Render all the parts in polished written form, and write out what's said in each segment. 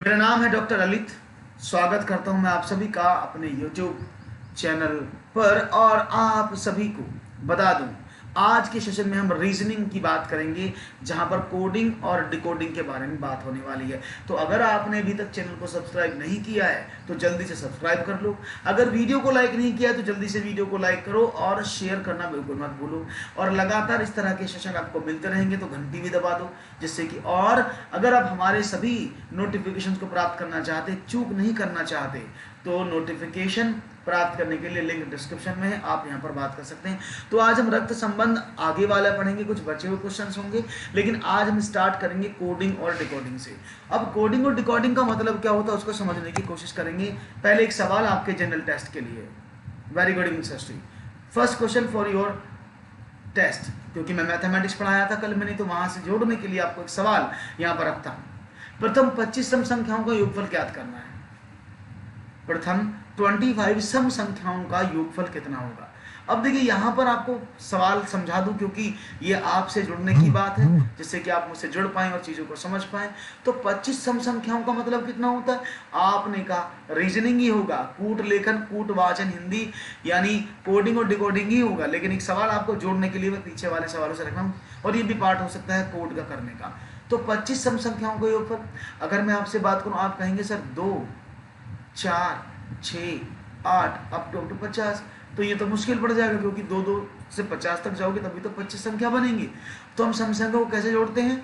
मेरा नाम है डॉक्टर ललित। स्वागत करता हूं मैं आप सभी का अपने YouTube चैनल पर। और आप सभी को बता दूं, आज के सेशन में हम रीजनिंग की बात करेंगे, जहां पर कोडिंग और डिकोडिंग के बारे में बात होने वाली है। तो अगर आपने अभी तक चैनल को सब्सक्राइब नहीं किया है तो जल्दी से सब्सक्राइब कर लो। अगर वीडियो को लाइक नहीं किया तो जल्दी से वीडियो को लाइक करो और शेयर करना बिल्कुल मत भूलो। और लगातार इस तरह के सेशन आपको मिलते रहेंगे तो घंटी भी दबा दो, जिससे कि और अगर आप हमारे सभी नोटिफिकेशंस को प्राप्त करना चाहते, चूक नहीं करना चाहते, तो नोटिफिकेशन प्राप्त करने के लिए लिंक डिस्क्रिप्शन में है, आप यहां पर बात कर सकते हैं। तो आज हम रक्त संबंध आगे वाला पढ़ेंगे, कुछ बचे हुए क्वेश्चंस होंगे, लेकिन आज हम स्टार्ट करेंगे कोडिंग और डिकोडिंग से। अब कोडिंग और डिकोडिंग का मतलब क्या होता है उसको समझने की कोशिश करेंगे। पहले एक सवाल आपके जनरल टेस्ट के लिए। Very good English history. First question for your test, क्योंकि मैं मैथमेटिक्स पढ़ाया था कल मैंने, तो वहां से जोड़ने के लिए आपको एक सवाल यहां पर रखता हूं। प्रथम 25 सम संख्याओं का योगफल ज्ञात करना है। प्रथम 25 सम संख्याओं का योगफल कितना होगा। अब देखिए यहां पर आपको सवाल समझा दूं, क्योंकि ये आपसे जुड़ने की बात है, जिससे कि आप मुझसे जुड़ पाएं और चीजों को समझ पाएं। तो 25 सम संख्याओं का मतलब कितना होता है, आपने कहा रीजनिंग ही होगा, कूट लेखन कूट वाचन हिंदी, यानी कोडिंग और डिकोडिंग ही होगा। लेकिन एक सवाल आपको जोड़ने के लिए मैं पीछे वाले सवालों से रख रहा हूं, और ये भी पार्ट हो सकता है कोड का करने का। तो 25 सम संख्याओं का योगफल, अगर मैं आपसे बात करूं, आप कहेंगे सर 2 4 6 8 अप टू 50, तो ये तो मुश्किल पड़ जाएगा, क्योंकि 2 से 50 तक जाओगे तभी तो 25 संख्या बनेंगी। तो हम सम संख्या को कैसे जोड़ते हैं,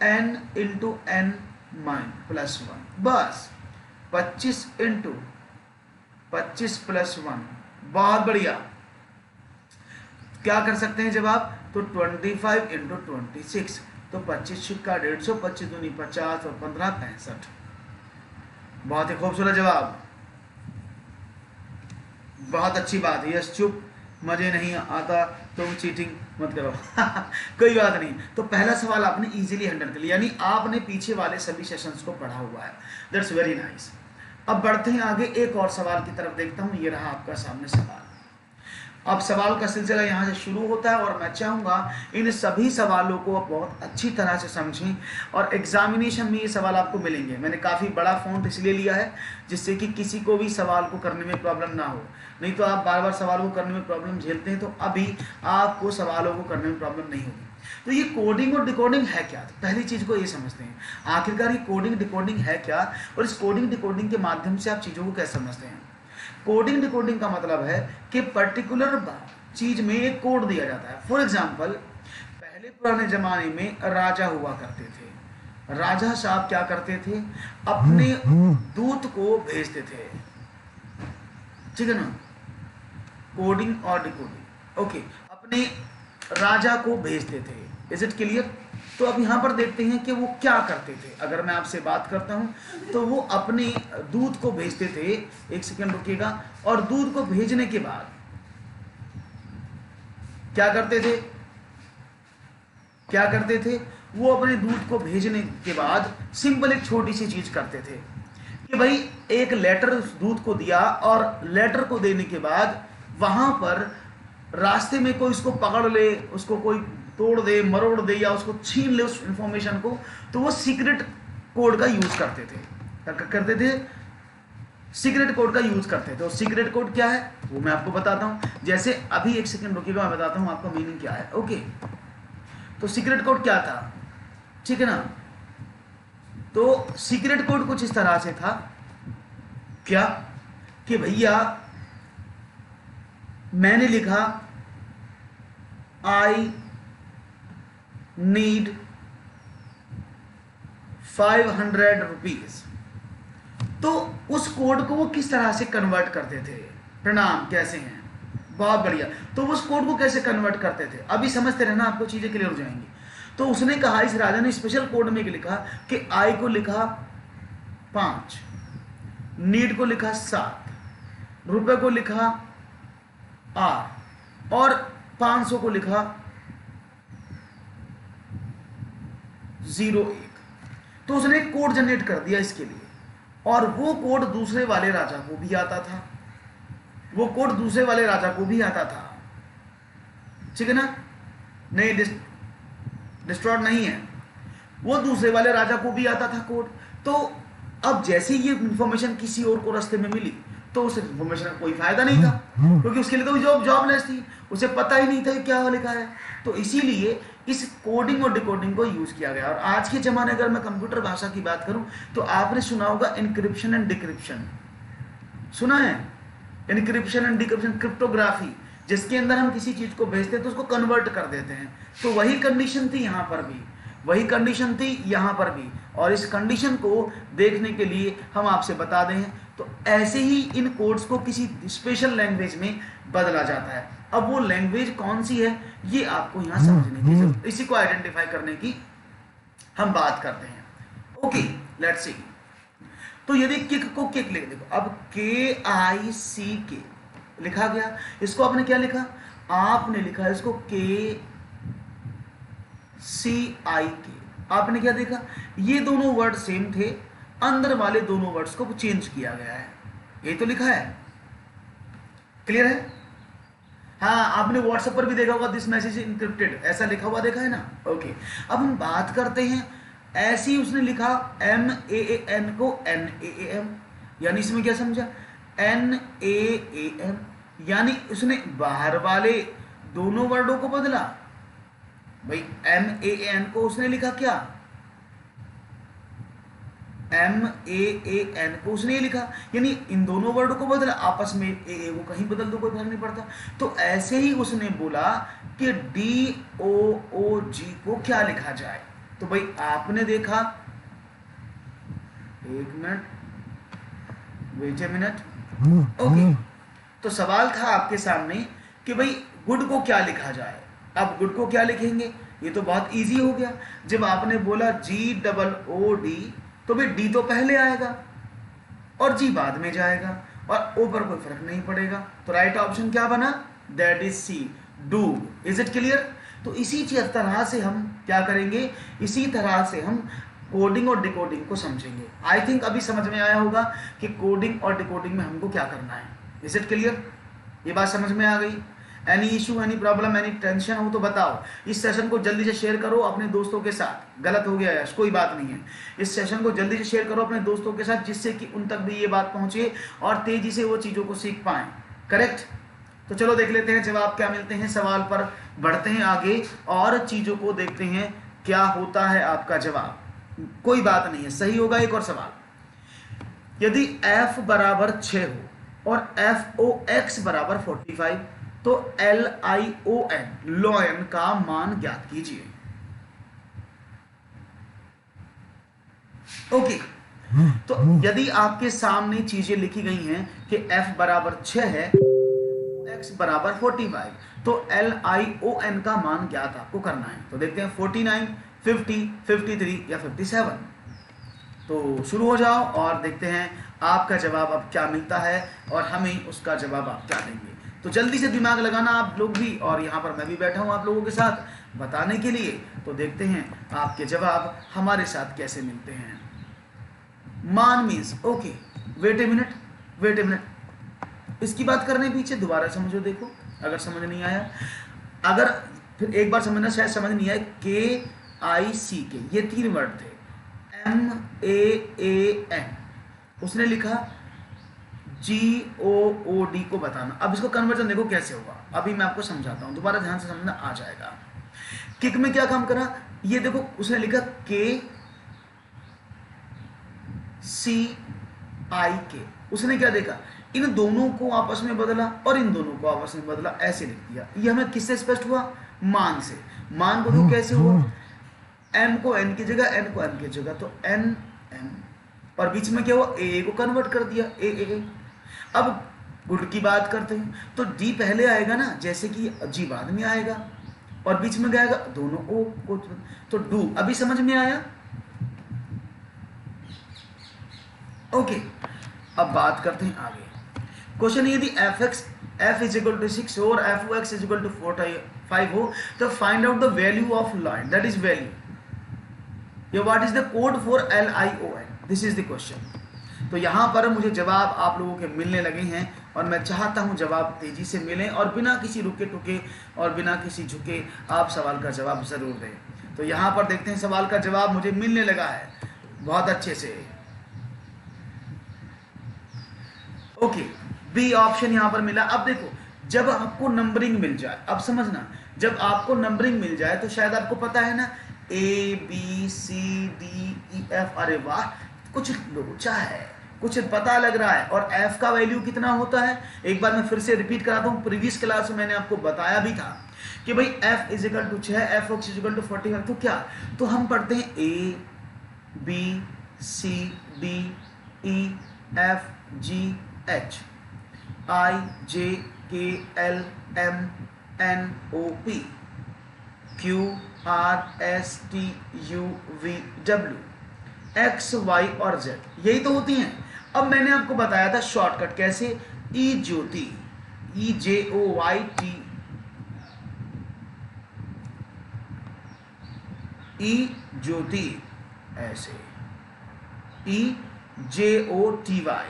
n इंटू एन प्लस 1, बस 25 इंटू 25 प्लस 1। बहुत बढ़िया। क्या कर सकते हैं जब आप, तो 25 इंटू 26, तो 25 छिक्का 150, 25 दूनी 50 और 15 65। बहुत ही खूबसूरत जवाब, बहुत अच्छी बात है। यस चुप, मजे नहीं आता तुम चीटिंग मत करो कोई बात नहीं। तो पहला सवाल आपने इजीली हैंडल कर लिया, यानी आपने पीछे वाले सभी सेशंस को पढ़ा हुआ है। That's very nice. अब बढ़ते हैं आगे, एक और सवाल की तरफ देखता हूं। ये रहा आपका सामने सवाल। अब सवाल का सिलसिला यहाँ से शुरू होता है, और मैं चाहूँगा इन सभी सवालों को आप बहुत अच्छी तरह से समझें, और एग्जामिनेशन में ये सवाल आपको मिलेंगे। मैंने काफ़ी बड़ा फॉन्ट इसलिए लिया है जिससे कि किसी को भी सवाल को करने में प्रॉब्लम ना हो। नहीं तो आप बार बार सवालों को करने में प्रॉब्लम झेलते हैं, तो अभी आपको सवालों को करने में प्रॉब्लम नहीं होगी। तो ये कोडिंग और डिकोडिंग है क्या, तो पहली चीज़ को ये समझते हैं आखिरकार ये कोडिंग डिकोडिंग है क्या, और इस कोडिंग डिकोडिंग के माध्यम से आप चीज़ों को कैसे समझते हैं। कोडिंग डिकोडिंग का मतलब है कि पर्टिकुलर चीज में एक कोड दिया जाता है। फॉर एग्जाम्पल, पहले पुराने जमाने में राजा हुआ करते थे। राजा साहब क्या करते थे, अपने दूत को भेजते थे, ठीक है ना, कोडिंग और डिकोडिंग। ओके, अपने राजा को भेजते थे। Is it clear. तो अब यहां पर देखते हैं कि वो क्या करते थे। अगर मैं आपसे बात करता हूं तो वो अपने दूध को भेजते थे, एक सेकंड रुकिएगा, और दूध को भेजने के बाद क्या करते थे, वो अपने दूध को भेजने के बाद सिंपल एक छोटी सी चीज करते थे कि भाई एक लेटर दूध को दिया, और लेटर को देने के बाद वहां पर रास्ते में कोई उसको पकड़ ले, उसको कोई तोड़ दे, मरोड़ दे, या उसको छीन ले उस इंफॉर्मेशन को, तो वो सीक्रेट कोड का यूज करते थे। सीक्रेट कोड का यूज करते थे। तो सीक्रेट कोड क्या है वो मैं आपको बताता हूं। जैसे अभी एक सेकंड रुकिएगा, मैं बताता हूं आपका मीनिंग क्या है। ओके, तो सीक्रेट कोड क्या था, ठीक है ना। तो सीक्रेट कोड कुछ इस तरह से था, क्या कि भैया मैंने लिखा आई नीड 500 रुपीज, तो उस कोड को वो किस तरह से कन्वर्ट करते थे। प्रणाम, कैसे हैं, बहुत बढ़िया। तो उस कोड को कैसे कन्वर्ट करते थे, अभी समझते रहना, आपको चीजें क्लियर हो जाएंगी। तो उसने कहा, इस राजा ने स्पेशल कोड में लिखा कि आई को लिखा 5, नीड को लिखा 7, रुपए को लिखा 8, और 500 को लिखा 01। तो उसने कोड जनरेट कर दिया इसके लिए, और वो कोड दूसरे वाले राजा को भी आता था, ठीक है ना, नहीं डिस्ट्रॉय नहीं है, वो दूसरे वाले राजा को भी आता था कोड। तो अब जैसे ही ये इंफॉर्मेशन किसी और को रास्ते में मिली तो उस इंफॉर्मेशन का कोई फायदा नहीं था, क्योंकि उसके लिए तो जॉबलेस थी, उसे पता ही नहीं था कि क्या लिखा है। तो इसीलिए इस कोडिंग और डिकोडिंग को यूज किया गया। और आज के जमाने अगर मैं कंप्यूटर भाषा की बात करूं तो आपने सुना होगा इनक्रिप्शन एंड डिक्रिप्शन, सुना है? इनक्रिप्शन एंड डिक्रिप्शन, क्रिप्टोग्राफी, जिसके अंदर हम किसी चीज को भेजते हैं तो उसको कन्वर्ट कर देते हैं। तो वही कंडीशन थी यहाँ पर भी, वही कंडीशन थी यहाँ पर भी, और इस कंडीशन को देखने के लिए हम आपसे बता दें तो ऐसे ही इन कोड्स को किसी स्पेशल लैंग्वेज में बदला जाता है। अब वो लैंग्वेज कौन सी है ये आपको यहाँ समझने की जरूरत, इसी को आइडेंटिफाई करने की हम बात करते हैं। Okay, let's see. तो यदि किक को किक लिख, देखो अब KICK लिखा गया, इसको आपने क्या लिखा? आपने लिखा इसको KCIK। आपने क्या देखा? ये दोनों वर्ड सेम थे, अंदर वाले दोनों वर्ड्स को चेंज किया गया है, ये तो लिखा है। क्लियर है? हाँ, आपने व्हाट्सएप पर भी देखा होगा दिस मैसेज इनक्रिप्टेड, ऐसा लिखा हुआ देखा है ना। ओके, अब हम बात करते हैं, ऐसे ही उसने लिखा MAAN को NAAM, यानी इसमें क्या समझा? NAAM, यानी उसने बाहर वाले दोनों वर्डों को बदला। भाई MAAN को उसने लिखा क्या? MAAN को उसने लिखा, यानी इन दोनों वर्ड को बदला, आपस में AA को कहीं बदल दो, कोई फर्क नहीं पड़ता। तो ऐसे ही उसने बोला कि DOOG को क्या लिखा जाए। तो भाई आपने देखा, एक minute, wait a minute. Okay, तो सवाल था आपके सामने कि भाई गुड को क्या लिखा जाए। अब गुड को क्या लिखेंगे, ये तो बहुत इजी हो गया। जब आपने बोला GOOD तो भाई डी तो पहले आएगा और जी बाद में जाएगा, और ओ पर कोई फर्क नहीं पड़ेगा। तो राइट ऑप्शन क्या बना? That is C, do. Is it clear? तो इसी तरह से हम क्या करेंगे, इसी तरह से हम कोडिंग और डिकोडिंग को समझेंगे। आई थिंक अभी समझ में आया होगा कि कोडिंग और डिकोडिंग में हमको क्या करना है। Is it clear? ये बात समझ में आ गई? Any issue, any problem, any tension हो तो बताओ। इस सेशन को जल्दी से शेयर करो अपने दोस्तों के साथ। गलत हो गया है, कोई बात नहीं है। इस सेशन को जल्दी से शेयर करो अपने दोस्तों के साथ, जिससे कि उन तक भी ये बात पहुंचे और तेजी से वो चीज़ों को सीख पाएं। करेक्ट? तो चलो देख लेते हैं जवाब क्या मिलते हैं। सवाल पर बढ़ते हैं आगे और चीज़ों को देखते हैं क्या होता है आपका जवाब। कोई बात नहीं है, सही होगा। एक और सवाल, यदि f बराबर 6 हो और FOX बराबर 45 तो LION का मान ज्ञात कीजिए। ओके, तो यदि आपके सामने चीजें लिखी गई हैं कि f बराबर 6 है, x बराबर 45, तो LION का मान ज्ञात आपको करना है। तो देखते हैं 49, 50, 53 या 57। तो शुरू हो जाओ और देखते हैं आपका जवाब अब क्या मिलता है और हमें उसका जवाब आप क्या देंगे। तो जल्दी से दिमाग लगाना आप लोग भी, और यहाँ पर मैं भी बैठा हूँ आप लोगों के साथ बताने के लिए। तो देखते हैं आपके जवाब हमारे साथ कैसे मिलते हैं। मान means, okay, wait a minute, इसकी बात करने पीछे दोबारा समझो। देखो अगर समझ नहीं आया, अगर फिर एक बार समझना, शायद समझ नहीं आया। KICK ये 3 वर्ड थे, MAAN उसने लिखा, GOOD को बताना। अब इसको कन्वर्जन देखो कैसे होगा, अभी मैं आपको समझाता हूं, दोबारा ध्यान से समझना आ जाएगा। किक में क्या काम करा, ये देखो उसने लिखा KCIK, उसने क्या देखा, इन दोनों को आपस में बदला और इन दोनों को आपस में बदला, ऐसे लिख दिया। ये हमें किससे स्पष्ट हुआ? मान से। मान को देखो कैसे हुआ, M को N की जगह, N को M की जगह, तो NM, और बीच में क्या हुआ, AA को कन्वर्ट कर दिया, AA। अब गुड की बात करते हैं तो D पहले आएगा ना, जैसे कि G बाद में आएगा, और बीच में क्या आएगा, दोनों O को, तो डू। अभी समझ में आया? ओके, अब बात करते हैं आगे। क्वेश्चन, यदि f इज इक्वल टू 6 और FOX इज इक्वल टू 45 हो तो find out the value of lion, that is value, या what is the code for LION, this is the question. तो यहां पर मुझे जवाब आप लोगों के मिलने लगे हैं और मैं चाहता हूं जवाब तेजी से मिले और बिना किसी रुके टुके और बिना किसी झुके आप सवाल का जवाब जरूर दें। तो यहां पर देखते हैं सवाल का जवाब मुझे मिलने लगा है बहुत अच्छे से। ओके, बी ऑप्शन यहां पर मिला। अब देखो, जब आपको नंबरिंग मिल जाए, अब समझना, जब आपको नंबरिंग मिल जाए तो शायद आपको पता है ना, A B C D E F, अरे वाह, कुछ लोचा है, कुछ पता लग रहा है। और एफ का वैल्यू कितना होता है, एक बार मैं फिर से रिपीट कराता हूं, प्रीवियस क्लास में मैंने आपको बताया भी था कि भाई F is equal to 6, fox is equal to 45। तो क्या, तो हम पढ़ते हैं A B C D E F G H I J K L M N O P Q R S T U V W X Y और Z, यही तो होती हैं। अब मैंने आपको बताया था शॉर्टकट कैसे, ई ज्योति, ई जे ओ वाई टी, ई ज्योति, ऐसे ई जे ओ टी वाई।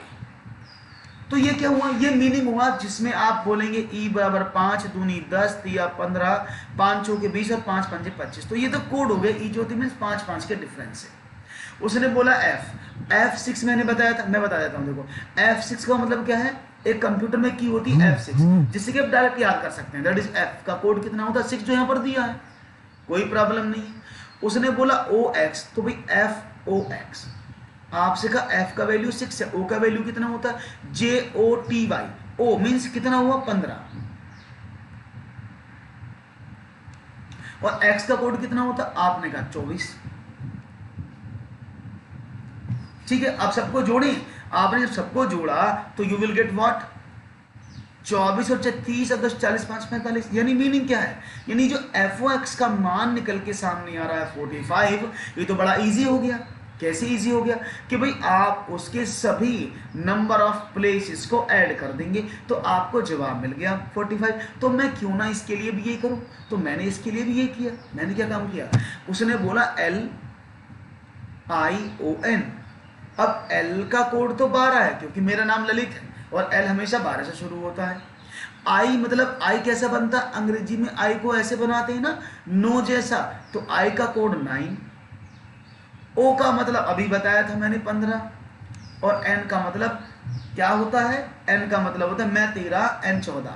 तो ये क्या हुआ, ये मीनिंग हुआ जिसमें आप बोलेंगे ई बराबर 5 दूनी 10 तिया 15 5 चौके 20 और 5 पंजे 25। तो ये तो कोड हो गए, ई ज्योति मीन्स 5 5 के डिफरेंस है। उसने बोला F6 मैंने बताया था, मैं बता देता हूं। देखो F6 का मतलब क्या है, एक कंप्यूटर में की होती है F6, जिससे कि आप डायरेक्ट याद कर सकते हैं। दैट इज F का कोड कितना होता है, 6 जो यहां पर दिया है, कोई प्रॉब्लम नहीं है। उसने बोला OX, तो भाई FOX, आपसे कहा F का वैल्यू 6 है, O का वैल्यू कितना होता है, JOTY, O मीन्स कितना हुआ 15, और X का कोड कितना होता, आपने कहा 24। ठीक है, अब सबको जोड़ें, आपने जब सबको जोड़ा तो यू विल गेट व्हाट, 24 और 30 और 10 40 5 45। यानी मीनिंग क्या है, यानी जो FOX का मान निकल के सामने आ रहा है 45, ये तो बड़ा इजी हो गया। कैसे इजी हो गया कि भाई आप उसके सभी नंबर ऑफ प्लेसेस को ऐड कर देंगे तो आपको जवाब मिल गया 45। तो मैं क्यों ना इसके लिए भी यही करूं, तो मैंने इसके लिए भी यही किया। मैंने क्या काम किया, उसने बोला LION। अब L का कोड तो 12 है क्योंकि मेरा नाम ललित है और L हमेशा 12 से शुरू होता है। I मतलब I कैसा बनता है, अंग्रेजी में I को ऐसे बनाते हैं ना, नो जैसा, तो I का कोड 9। O का मतलब अभी बताया था मैंने 15, और N का मतलब क्या होता है, N का मतलब होता है मैं 13 N 14,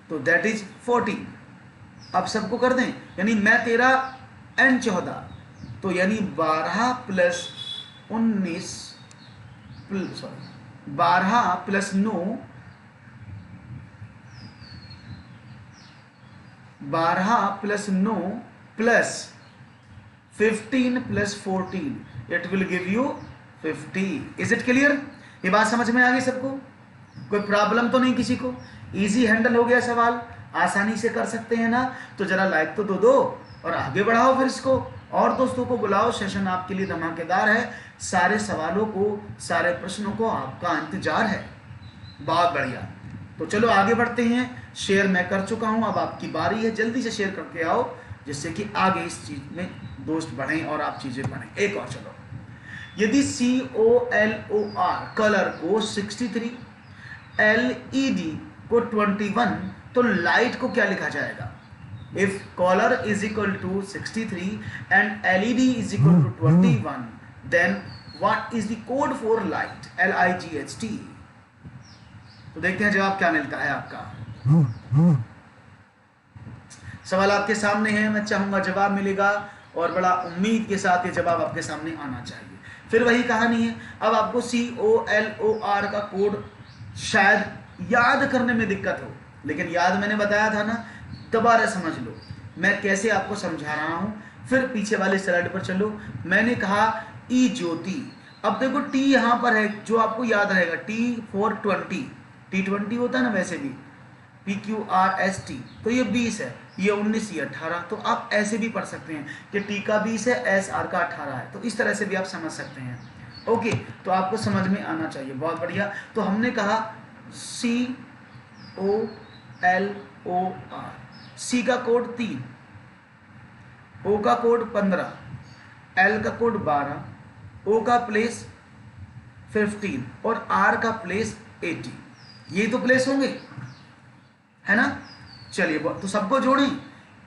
तो दैट इज 40। अब सबको कर दें, यानी मैं 13 N 14, तो यानी 12 plus 19 sorry 12 plus 9, 12 plus 9 plus 15 plus 14, it will give you 50। Is it clear, ये बात समझ में आ गई सबको, कोई प्रॉब्लम तो नहीं किसी को, इजी हैंडल हो गया सवाल, आसानी से कर सकते हैं ना। तो जरा लाइक तो दो और आगे बढ़ाओ फिर इसको, और दोस्तों को बुलाओ, सेशन आपके लिए धमाकेदार है, सारे सवालों को, सारे प्रश्नों को आपका इंतजार है। बहुत बढ़िया, तो चलो आगे बढ़ते हैं। शेयर मैं कर चुका हूं, अब आपकी बारी है, जल्दी से शेयर करके आओ जिससे कि आगे इस चीज में दोस्त बढ़ें और आप चीजें बढ़ें। एक और चलो, यदि COLOR कलर को 63, LED को 21, तो लाइट को क्या लिखा जाएगा। If colour is equal to 63 and LED is equal to 21, then what is the code for light, LIGHT। तो देखते हैं जवाब क्या मिलता है आपका। सवाल आपके सामने है, मैं चाहूंगा जवाब मिलेगा और बड़ा उम्मीद के साथ ये जवाब आपके सामने आना चाहिए। फिर वही कहानी है, अब आपको COLOR का कोड शायद याद करने में दिक्कत हो, लेकिन याद मैंने बताया था ना, दोबारा समझ लो मैं कैसे आपको समझा रहा हूं। फिर पीछे वाले स्लाइड पर चलो, मैंने कहा ई ज्योति। अब देखो टी यहां पर है जो आपको याद रहेगा, T20 होता है ना, वैसे भी PQRST, तो ये 20 है, ये 19, ये 18। तो आप ऐसे भी पढ़ सकते हैं कि T का 20 है, SR का 18 है, तो इस तरह से भी आप समझ सकते हैं। ओके, तो आपको समझ में आना चाहिए, बहुत बढ़िया। तो हमने कहा COLOR, C का कोड 3, O का कोड 15, L का कोड 12, O का प्लेस 15 और R का प्लेस 80। ये तो प्लेस होंगे, है ना। चलिए तो सबको जोड़ें,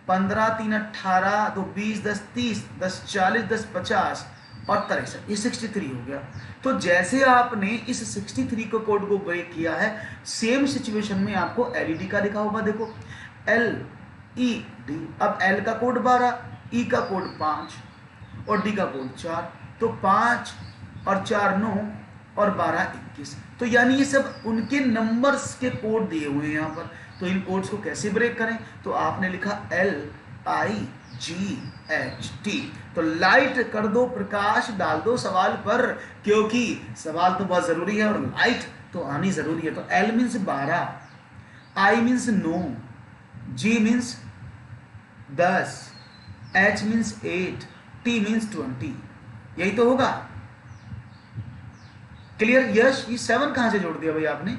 15 3 18, 2 20, 10 30, 10 40, 10 50 और 63, ये 63 हो गया। तो जैसे आपने इस 63 को कोड को ब्रेक किया है, सेम सिचुएशन में आपको एलईडी का लिखा होगा। देखो LED, अब एल का कोड 12, ई का कोड 5 और डी का कोड 4। तो 5 और 4 9 और 12 21। तो यानी ये सब उनके नंबर्स के कोड दिए हुए हैं यहाँ पर। तो इन कोड्स को कैसे ब्रेक करें? तो आपने लिखा LIGHT। तो लाइट कर दो, प्रकाश डाल दो सवाल पर, क्योंकि सवाल तो बहुत जरूरी है और लाइट तो आनी जरूरी है। तो L means 12, I means 9, G means 10, H means 8, T means 20। यही तो होगा। क्लियर? यश, ये 7 कहां से जोड़ दिया भाई आपने?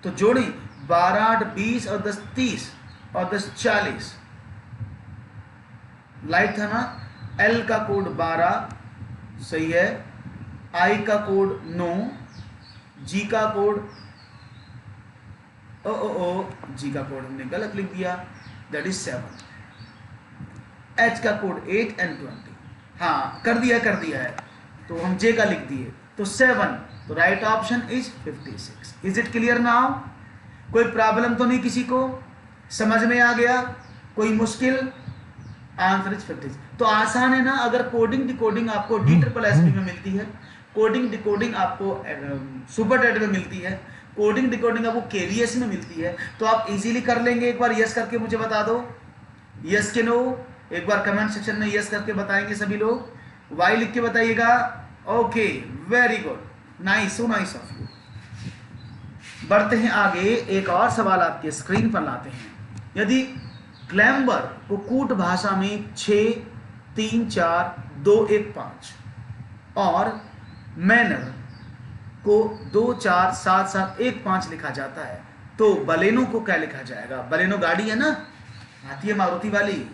तो जोड़े 12 8 20 और 10 30 और 10 40। लाइट था ना। एल का कोड 12 सही है, आई का कोड 9, जी का कोड जी का कोड हमने गलत लिख दिया, दैट इज 7। एच का कोड 8 एंड 20। हाँ कर दिया है। तो हम जे का लिख दिए, तो 7। तो right option is 56। Is it clear now? कोई प्रॉब्लम तो नहीं किसी को? समझ में आ गया? कोई मुश्किल? Answer is 56। तो आसान है ना। अगर कोडिंग डिकोडिंग आपको DSSP में मिलती है, कोडिंग डिकोडिंग आपको सुपर डेट में मिलती है, कोडिंग डिकोडिंग आपको KVS में मिलती है, तो आप इजीली कर लेंगे। एक बार यस करके मुझे बता दो, यस के नो। एक बार कमेंट सेक्शन में यस करके बताएंगे सभी लोग, वाई लिख के बताइएगा। Okay, very good, nice, so nice of you. बढ़ते हैं आगे, एक और सवाल आपके स्क्रीन पर लाते हैं। यदि ग्लैम्बर को कूट भाषा में 6 3 4 2 1 5 और मैनर को 2 4 7 7 1 5 लिखा जाता है, तो बलेनो को क्या लिखा जाएगा? बलेनो गाड़ी है ना, आती है मारुति वाली।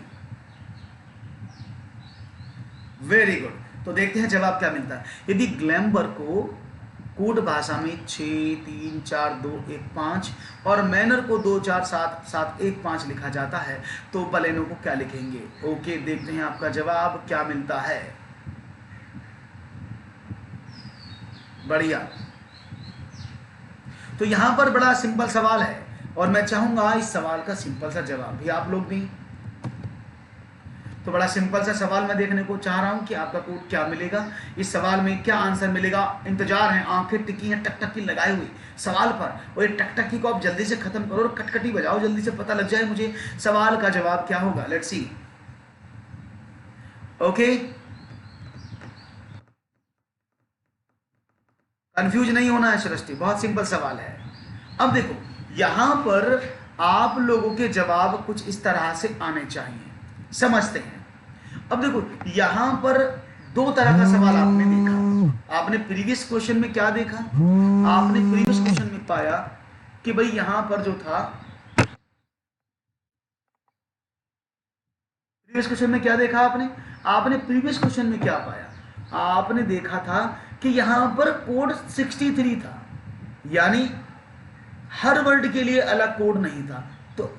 Very good. तो देखते हैं जवाब क्या मिलता है। यदि ग्लैम्बर को कूट भाषा में 6 3 4 2 1 5 और मैनर को 2 4 7 7 1 5 लिखा जाता है, तो बलेनो को क्या लिखेंगे? ओके, देखते हैं आपका जवाब क्या मिलता है। बढ़िया। तो यहां पर बड़ा सिंपल सवाल है और मैं चाहूंगा इस सवाल का सिंपल सा जवाब भी आप लोग दें। तो बड़ा सिंपल सा सवाल मैं देखने को चाह रहा हूं कि आपका कोड क्या मिलेगा, इस सवाल में क्या आंसर मिलेगा। इंतजार है, आंखें टिकी हैं टकटकी लगाई हुई सवाल पर, और ये टकटकी को आप जल्दी से खत्म करो और कटकटी बजाओ, जल्दी से पता लग जाए मुझे सवाल का जवाब क्या होगा। Let's see. ओके, कंफ्यूज नहीं होना है सृष्टि, बहुत सिंपल सवाल है। अब देखो यहां पर आप लोगों के जवाब कुछ इस तरह से आने चाहिए, समझते हैं। अब देखो यहां पर 2 तरह का सवाल आपने देखा। आपने प्रीवियस क्वेश्चन में क्या देखा? आपने प्रीवियस क्वेश्चन में पाया कि भाई यहां पर जो था, प्रीवियस क्वेश्चन में क्या देखा आपने? आपने प्रीवियस क्वेश्चन में क्या पाया? आपने देखा था कि यहां पर कोड 63 था, यानी हर वर्ड के लिए अलग कोड नहीं था। तो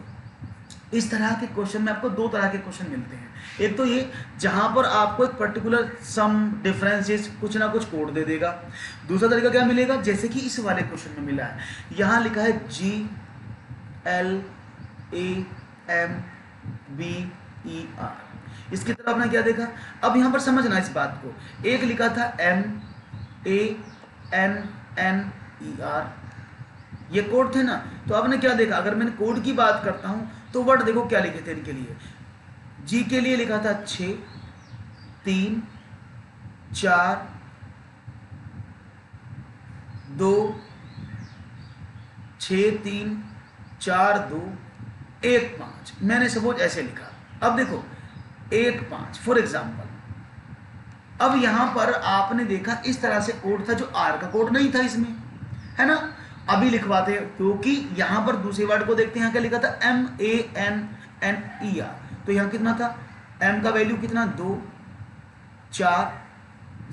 इस तरह के क्वेश्चन में आपको 2 तरह के क्वेश्चन मिलते हैं। एक तो ये जहां पर आपको एक पर्टिकुलर सम डिफरेंसेस कुछ ना कुछ कोड दे देगा। दूसरा तरीका क्या मिलेगा, जैसे कि इस वाले क्वेश्चन में मिला है, यहां लिखा है GLAMBER। इसकी तरफ आपने क्या देखा? अब यहां पर समझना इस बात को, एक लिखा था MANNER, ये कोड थे ना। तो आपने क्या देखा, अगर मैंने कोड की बात करता हूं तो वर्ड देखो क्या लिखे थे इनके लिए। जी के लिए लिखा था 6 3 4 2 6 3 4 2 1 5। मैंने सपोज ऐसे लिखा। अब देखो 1 5 फॉर एग्जाम्पल। अब यहां पर आपने देखा इस तरह से कोड था जो आर का कोड नहीं था इसमें, है ना। अभी लिखवाते हैं क्योंकि यहां पर दूसरे वर्ड को देखते हैं। यहां क्या लिखा था? MANNER। तो यहां कितना था? M का वैल्यू कितना? 2 4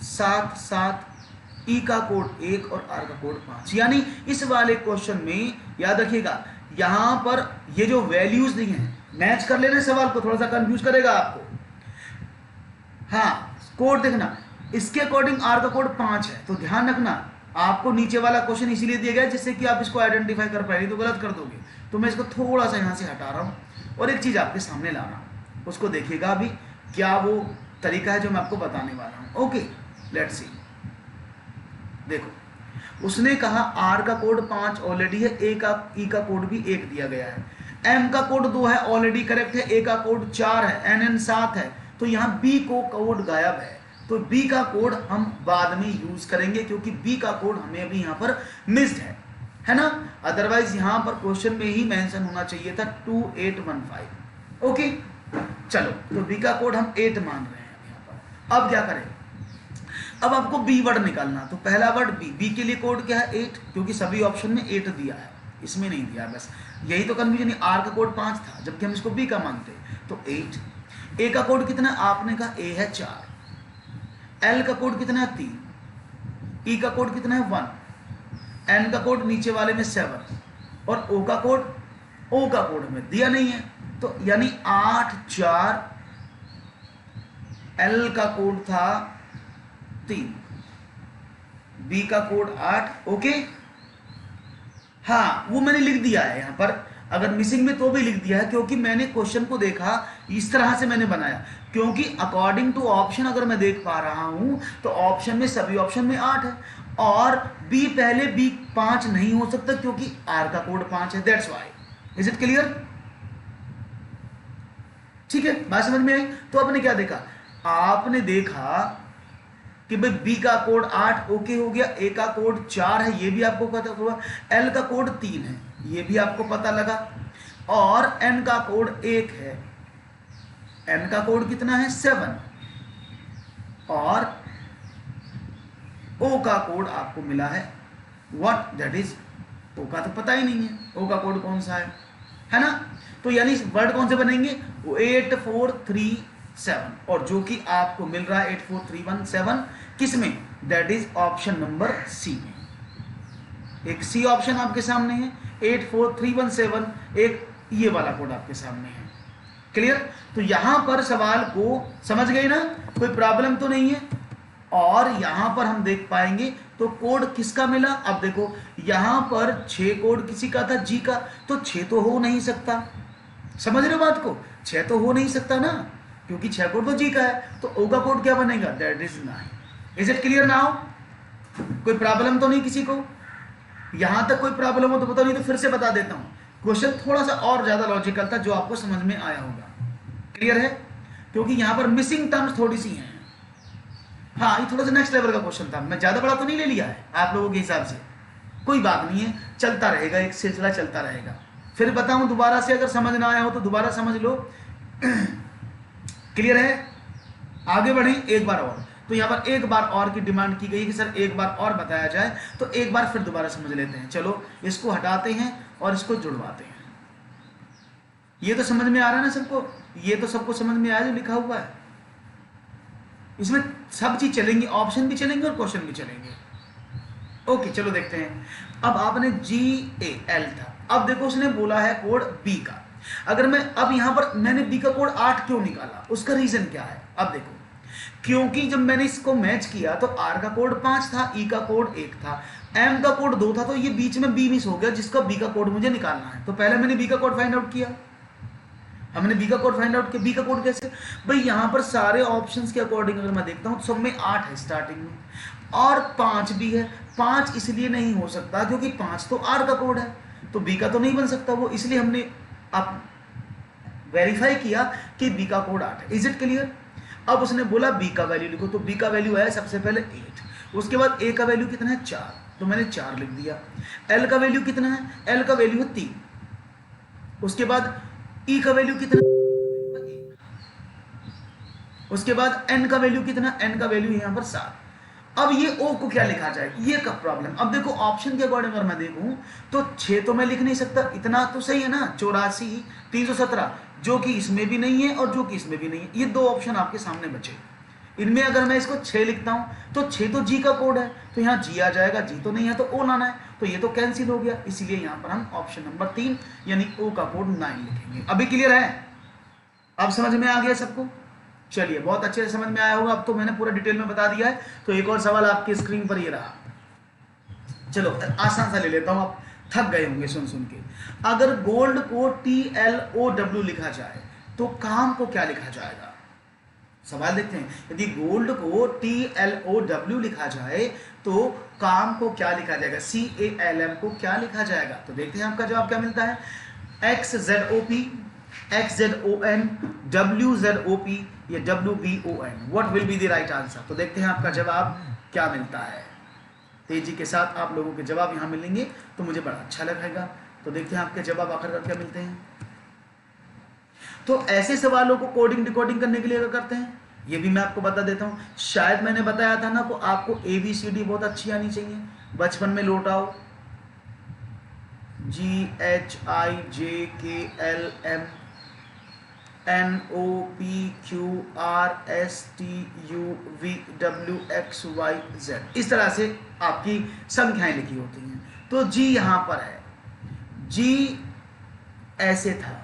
7 7, E का कोड 1 और R का कोड 5। यानी इस वाले क्वेश्चन में याद रखिएगा, यहां पर ये जो वैल्यूज दी हैं, मैच कर लेना सवाल को, थोड़ा सा कंफ्यूज करेगा आपको। हाँ, कोड देखना, इसके अकॉर्डिंग आर का कोड 5 है। तो ध्यान रखना, आपको नीचे वाला क्वेश्चन इसीलिए दिया गया है जिससे कि आप इसको आइडेंटिफाई कर पाएंगे, तो गलत कर दोगे। तो मैं इसको थोड़ा सा यहाँ से हटा रहा हूँ और एक चीज़ आपके सामने ला रहा हूँ, उसको देखिएगा अभी क्या वो तरीका है जो मैं आपको बताने वाला हूँ। Okay, let's see. देखो, उसने कहा आर का कोड 5 ऑलरेडी है, ई का कोड भी 1 दिया गया है, एम का कोड 2 है ऑलरेडी करेक्ट है, ए का कोड 4 है, एन 7 है। तो यहाँ बी को कोड गायब है, तो बी का कोड हम बाद में यूज करेंगे क्योंकि बी का कोड हमें अभी यहाँ पर मिस्ड है ना। अदरवाइज यहाँ पर क्वेश्चन में ही मेंशन होना चाहिए था 2815। ओके, चलो, तो बी का कोड हम 8 मान रहे हैं यहाँ पर। अब क्या करें, अब आपको बी वर्ड निकालना। तो पहला वर्ड बी के लिए कोड क्या है 8, क्योंकि सभी ऑप्शन में 8 दिया है, इसमें नहीं दिया। बस यही तो कंफ्यूजन है, आर का कोड 5 था जबकि हम इसको बी का मानते, तो 8। ए का कोड कितना है, आपने कहा ए है 4, एल का कोड कितना है 3, ई का कोड कितना है 1, एन का कोड नीचे वाले में 7 और ओ का कोड हमें दिया नहीं है, तो यानी 8 4, एल का कोड था 3, बी का कोड 8। ओके, हाँ वो मैंने लिख दिया है यहाँ पर, अगर मिसिंग में तो भी लिख दिया है क्योंकि मैंने क्वेश्चन को देखा इस तरह से मैंने बनाया, क्योंकि अकॉर्डिंग टू ऑप्शन अगर मैं देख पा रहा हूं तो ऑप्शन में सभी ऑप्शन में 8 है और बी पहले बी 5 नहीं हो सकता क्योंकि आर का कोड 5 है, that's why. Is it clear? ठीक है, बात समझ में आई? तो आपने क्या देखा, आपने देखा कि भाई बी का कोड 8 ओके हो गया, ए का कोड 4 है ये भी आपको पता हुआ, एल का कोड 3 है ये भी आपको पता लगा, और एन का कोड 1 है, एन का कोड कितना है 7, और ओ का कोड आपको मिला है व्हाट, दैट इज ओ का तो पता ही नहीं है ओ का कोड कौन सा है ना। तो यानी वर्ड कौन से बनेंगे, 8437, और जो कि आपको मिल रहा है 84317 किस में, that is option number C में। एक सी ऑप्शन आपके सामने है, 84317, एक ये वाला कोड आपके सामने है। क्लियर? तो यहां पर सवाल को समझ गए ना, कोई प्रॉब्लम तो नहीं है। और यहां पर हम देख पाएंगे तो कोड किसका मिला, अब देखो यहां पर 6 कोड किसी का था जी का, तो 6 तो हो नहीं सकता, समझ रहे हो बात को, 6 तो हो नहीं सकता ना क्योंकि 6 कोड तो जी का है, तो ओ का कोड क्या बनेगा, that is 9। Is it clear now? कोई प्रॉब्लम तो नहीं किसी को? यहां तक कोई प्रॉब्लम हो तो बताओ, नहीं तो फिर से बता देता हूं। क्वेश्चन थोड़ा सा और ज्यादा लॉजिकल था जो आपको समझ में आया होगा। क्लियर है? क्योंकि यहां पर मिसिंग टर्म्स थोड़ी सी हैं। हाँ, ये थोड़ा सा नेक्स्ट लेवल का क्वेश्चन था, मैं ज्यादा बड़ा तो नहीं ले लिया है आप लोगों के हिसाब से, कोई बात नहीं है, चलता रहेगा, एक सिलसिला चलता रहेगा। फिर बताऊं दोबारा से, अगर समझ ना आया हो तो दोबारा समझ लो। क्लियर है? आगे बढ़ें एक बार और। तो यहाँ पर एक बार और की डिमांड की गई कि सर एक बार और बताया जाए, तो एक बार फिर दोबारा समझ लेते हैं। चलो इसको हटाते हैं और इसको जुड़वाते हैं। ये तो समझ में आ रहा है ना सबको, ये तो सबको समझ में आया जो लिखा हुआ है, इसमें सब चीज चलेंगी, ऑप्शन भी चलेंगे और क्वेश्चन भी चलेंगे। ओके, चलो देखते हैं। अब आपने GAL था, अब देखो उसने बोला है कोड बी का। अगर मैं अब यहां पर मैंने बी का कोड 8 क्यों निकाला, उसका रीजन क्या है, अब देखो, क्योंकि जब मैंने इसको मैच किया तो आर का कोड 5 था, ई का कोड 1 था, एम का कोड 2 था, तो ये बीच में बी मिस हो गया जिसका बी का कोड मुझे निकालना है। तो पहले मैंने बी का कोड फाइंड आउट किया, हमने बी का कोड फाइंड आउट किया। बी का कोड कैसे भाई, यहां पर सारे ऑप्शंस के अकॉर्डिंग अगर मैं देखता हूं तो सब में 8 है स्टार्टिंग में, और 5 भी है। 5 इसलिए नहीं हो सकता क्योंकि 5 तो आर का कोड है, तो बी का तो नहीं बन सकता वो, इसलिए हमने अब वेरीफाई किया कि बी का कोड 8 है। Is it clear? अब उसने बोला बी का वैल्यू लिखो, तो बी का वैल्यू है सबसे पहले 8, उसके बाद ए का वैल्यू कितना है 4, तो मैंने 4 लिख दिया। एल का वैल्यू कितना है, एल का वैल्यू है 3, उसके बाद ई का वैल्यू कितना, उसके बाद एन का वैल्यू कितना, एन का वैल्यू यहां पर 7। अब ये ओ को क्या लिखा जाए, ये कब प्रॉब्लम। अब देखो ऑप्शन के अकॉर्डिंग अगर मैं देखूं तो 6 तो मैं लिख नहीं सकता, इतना तो सही है ना, 84 317, जो कि इसमें भी नहीं है और जो कि इसमें भी नहीं है। ये 2 ऑप्शन आपके सामने बचे, इनमें अगर मैं इसको 6 लिखता हूं तो 6 तो जी का कोड है, तो यहाँ जी आ जाएगा, जी तो नहीं है तो ओ लाना है, तो ये तो कैंसिल हो गया, इसीलिए यहां पर हम ऑप्शन नंबर 3 यानी ओ का कोड 9 लिखेंगे। अभी क्लियर है? अब समझ में आ गया सबको? चलिए, बहुत अच्छे से समझ में आया होगा, अब तो मैंने पूरा डिटेल में बता दिया है। तो एक और सवाल आपकी स्क्रीन पर ये रहा, चलो आसान सा ले लेता हूं, आप थक गए होंगे सुन सुन के। अगर गोल्ड को TLOW लिखा जाए तो काम को क्या लिखा जाएगा? सवाल देखते हैं, यदि गोल्ड को TLOW लिखा जाए तो काम को क्या लिखा जाएगा? CALM को क्या लिखा जाएगा? तो देखते हैं आपका जवाब क्या मिलता है। XZOP, XZON, WZOP या WBON, what will be the right answer? तो देखते हैं आपका जवाब क्या मिलता है। तेजी के साथ आप लोगों के जवाब यहाँ मिलेंगे तो मुझे बड़ा अच्छा लगेगा। तो देखते हैं आपके जवाब आखिरकार क्या मिलते हैं। तो ऐसे सवालों को कोडिंग डिकोडिंग करने के लिए क्या करते हैं, ये भी मैं आपको बता देता हूँ। शायद मैंने बताया था ना को आपको ABCD बहुत अच्छी आनी चाहिए, बचपन में लौटाओ GHIJKLM NOPQRSTUVWXYZ, इस तरह से आपकी संख्याएं लिखी होती हैं। तो G यहां पर है, G ऐसे था,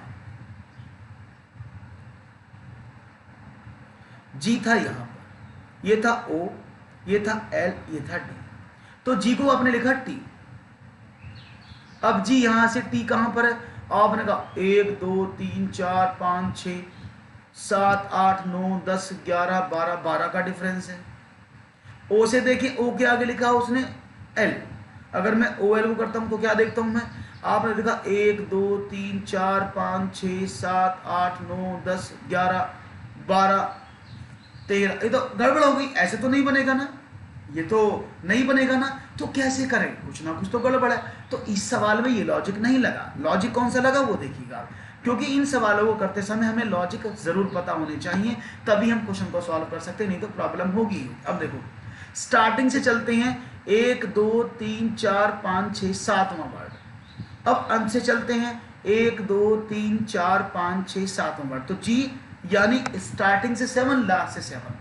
G था यहां पर, ये था O, ये था L, ये था D। तो G को आपने लिखा T। अब G यहां से T कहां पर है? आपने कहा 1 2 3 4 5 6 7 8 9 10 11 12, 12 का डिफरेंस है। O से देखिए, O के आगे लिखा उसने L। अगर मैं OL को करता हूं तो क्या देखता हूं मैं? आपने देखा 1 2 3 4 5 6 7 8 9 10 11 12 13, ये तो गड़बड़ हो गई, ऐसे तो नहीं बनेगा ना, ये तो नहीं बनेगा ना। तो कैसे करें? कुछ ना कुछ तो गड़बड़ है। तो इस सवाल में ये लॉजिक नहीं लगा। लॉजिक कौन सा लगा वो देखिएगा, क्योंकि इन सवालों को करते समय हमें लॉजिक जरूर पता होने चाहिए, तभी हम क्वेश्चन को सॉल्व कर सकते हैं, नहीं तो प्रॉब्लम होगी। अब देखो, स्टार्टिंग से चलते हैं, 1 2 3 4 5 6 7वां वर्ड। अब अंत से चलते हैं, 1 2 3 4 5 6 7वां वर्ड। तो जी यानी स्टार्टिंग से 7, लास्ट से 7।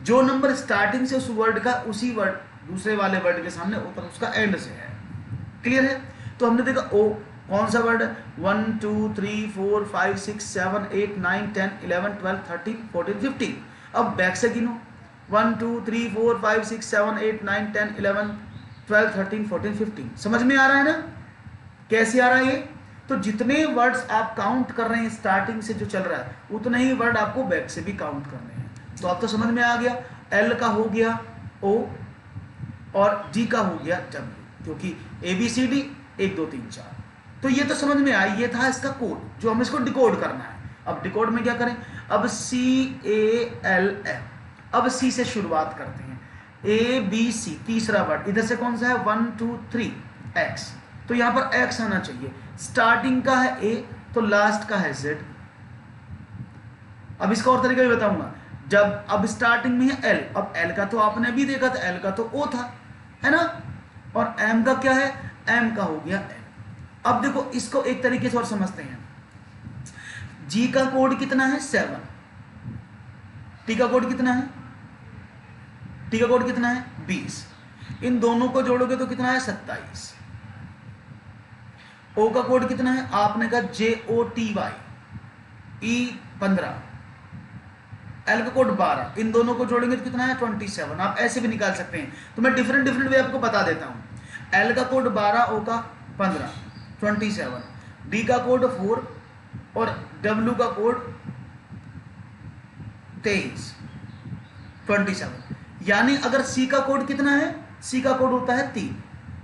जो नंबर स्टार्टिंग से उस वर्ड का, उसी वर्ड दूसरे वाले वर्ड के सामने ऊपर उसका एंड से है। क्लियर है? तो हमने देखा ओ कौन सा वर्ड है? 1 2 3 4 5 6 7 8 9 10 11 12 13 14 15। अब बैक से गिनो, 1 2 3 4 5 6 7 8 9 10 11 12 13 14 15। समझ में आ रहा है ना कैसे आ रहा है ये? तो जितने वर्ड्स आप काउंट कर रहे हैं स्टार्टिंग से जो चल रहा है, उतने ही वर्ड आपको बैक से भी काउंट करने हैं। तो अब तो समझ में आ गया, एल का हो गया ओ और जी का हो गया डब्ल्यू, क्योंकि ABCD 1 2 3 4। तो ये तो समझ में आई, ये था इसका कोड, जो हमें इसको डिकोड करना है। अब डिकोड में क्या करें? अब CALM, अब C से शुरुआत करते हैं, ABC तीसरा वर्ड, इधर से कौन सा है? 1 2 3 X। तो यहां पर X आना चाहिए। स्टार्टिंग का है A तो लास्ट का है Z। अब इसका और तरीका भी बताऊंगा। जब अब स्टार्टिंग में है L, अब L का तो आपने अभी देखा था, L का तो O था, है ना? और M का क्या है? M का हो गया N। अब देखो इसको एक तरीके से और समझते हैं। G का कोड कितना है? 7। T का कोड कितना है? T का कोड कितना है? 20। इन दोनों को जोड़ोगे तो कितना है? 27। O का कोड कितना है? आपने कहा JOTY, E 15, L का कोड 12। इन दोनों को जोड़ेंगे तो कितना है? 27। आप ऐसे भी निकाल सकते हैं, तो मैं डिफरेंट वे आपको बता देता हूं। L का कोड 12, O का 15, 27, D का कोड 4 और W का कोड 23, 27। यानी अगर C का कोड कितना है? C का कोड होता है 3,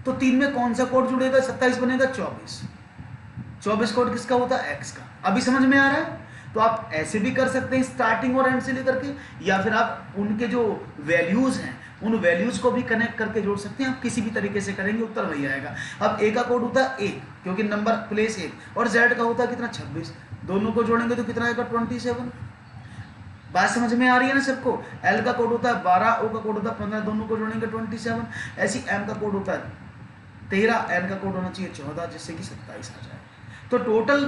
तो 3 में कौन सा कोड जुड़ेगा? 27 बनेगा 24। 24 कोड किसका होता है? X का। अभी समझ में आ रहा है? तो आप ऐसे भी कर सकते हैं स्टार्टिंग और एंड से लेकर के, या फिर आप उनके जो वैल्यूज हैं उन वैल्यूज को भी कनेक्ट करके जोड़ सकते हैं। आप किसी भी तरीके से करेंगे उत्तर वही आएगा। अब A का कोड होता है 1, क्योंकि नंबर प्लेस 1, और Z का होता है कितना? 26। दोनों को जोड़ेंगे तो कितना आएगा? 27। बात समझ में आ रही है ना सबको? L का कोड होता है 12, O का कोड होता है 15, दोनों को जोड़ेंगे 27। ऐसी M का कोड होता है 13, N का कोड होना चाहिए 14, जिससे कि 27 आ जाए। तो टोटल